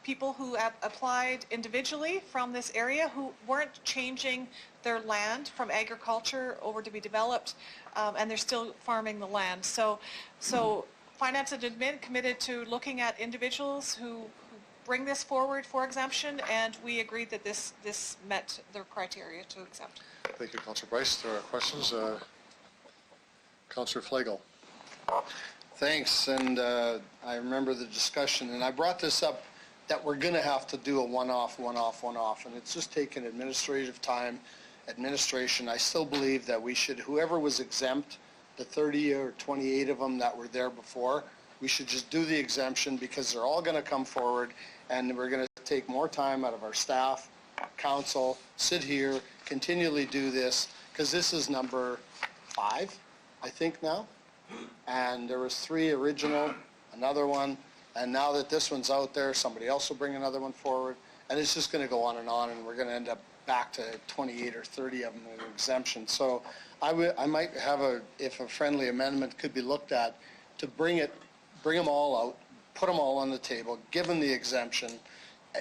people who have applied individually from this area who weren't changing their land from agriculture over to be developed, and they're still farming the land. So Finance and Admin committed to looking at individuals who bring this forward for exemption, and we agreed that this met their criteria to exempt. Thank you, Councillor Bryce. There are questions. Councillor Flagel. Thanks, and I remember the discussion, and I brought this up that we're going to have to do a one-off, and it's just taken administrative time, administration. I still believe that we should, whoever was exempt, the 30 or 28 of them that were there before, we should just do the exemption because they're all going to come forward, and we're going to take more time out of our staff, council, sit here, continually do this, because this is number 5, I think now, and there was 3 original, another one, and now that this one's out there, somebody else will bring another one forward, and it's just going to go on, and we're going to end up back to 28 or 30 of them in exemption. So I might have if a friendly amendment could be looked at, to bring them all out, put them all on the table, give them the exemption.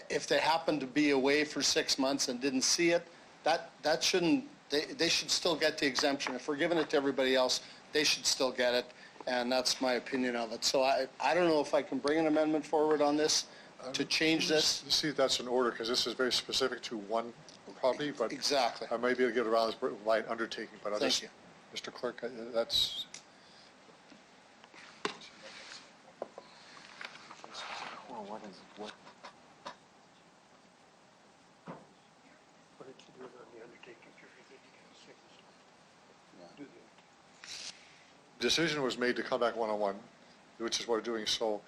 If they happen to be away for 6 months and didn't see it, that shouldn't, they should still get the exemption. If we're giving it to everybody else, they should still get it, and that's my opinion of it. So I don't know if I can bring an amendment forward on this to change this. See if that's in order, because this is very specific to one property, but exactly. I might be able to get around this by undertaking, but Thank you. Mr. Clerk, that's... Decision was made to come back one-on-one, which is what we're doing, so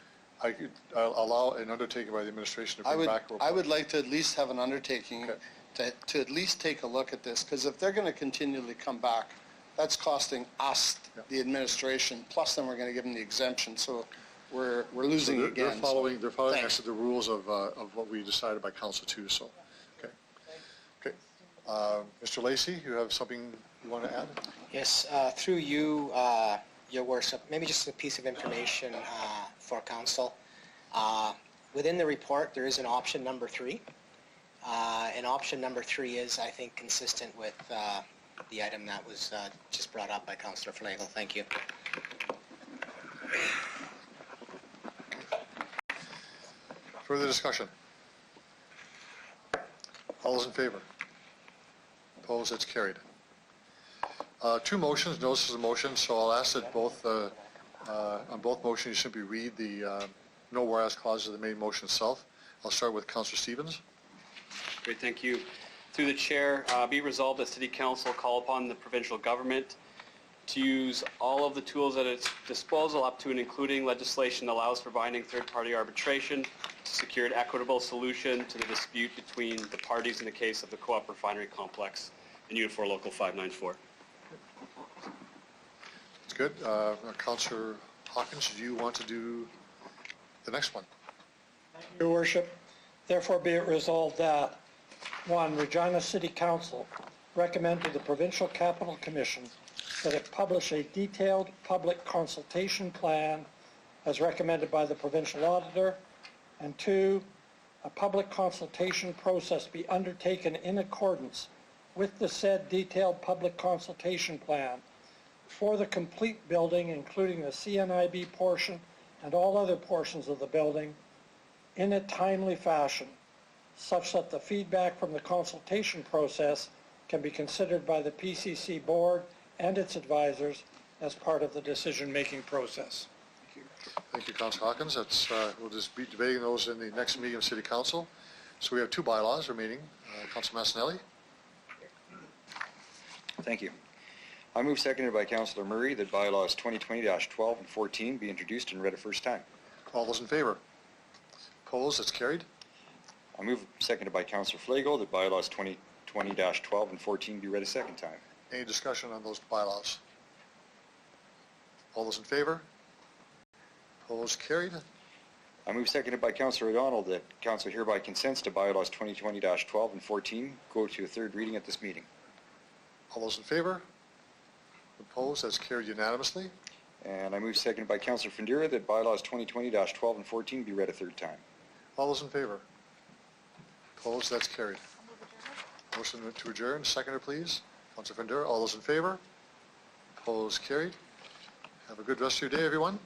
I'll allow an undertaking by the administration to bring back a report. I would like to at least have an undertaking to at least take a look at this, because if they're going to continually come back, that's costing us, the administration, plus then we're going to give them the exemption, so we're losing So again. They're following actually the rules of what we decided by council too, so, okay. Mr. Lacey, you have something you want to add? Yes, through you, Your Worship, maybe just a piece of information for council. Within the report, there is an option number 3. And option number 3 is, I think, consistent with the item that was just brought up by Councillor Flagel. Thank you. Further discussion? All those in favor? Opposed? That's carried. 2 motions, notices of motion, so I'll ask that on both motions you simply read the no whereas clauses of the main motion itself. I'll start with Councillor Stevens. Great, thank you. Through the chair, be resolved that City Council call upon the provincial government to use all of the tools at its disposal, up to and including legislation that allows for binding third-party arbitration, to secure an equitable solution to the dispute between the parties in the case of the Co-op Refinery Complex in Unit 4 Local 594. That's good. Councillor Hawkins, do you want to do the next one? Your Worship, therefore be it resolved that 1, Regina City Council recommend to the Provincial Capital Commission that it publish a detailed public consultation plan as recommended by the provincial auditor, and 2, a public consultation process be undertaken in accordance with the said detailed public consultation plan for the complete building, including the CNIB portion and all other portions of the building, in a timely fashion, such that the feedback from the consultation process can be considered by the PCC board and its advisors as part of the decision-making process. Thank you, Councillor Hawkins. We'll just be debating those in the next meeting of City Council. So we have 2 bylaws remaining. Councillor Massanelli. Thank you. I move, seconded by Councillor Murray, that bylaws 2020-12 and 14 be introduced and read a first time. All those in favor? Opposed? That's carried. I move, seconded by Councillor Flagel, that bylaws 2020-12 and 14 be read a second time. Any discussion on those bylaws? All those in favor? Opposed? Carried. I move, seconded by Councillor O'Donnell, that Council hereby consents to bylaws 2020-12 and 14 go to a 3rd reading at this meeting. All those in favor? Opposed? That's carried unanimously. And I move seconded by Councillor Findura that bylaws 2020-12 and 14 be read a third time. All those in favor? Opposed? That's carried. Motion to adjourn, seconder please. Councillor Findura, all those in favor? Opposed? Carried. Have a good rest of your day, everyone.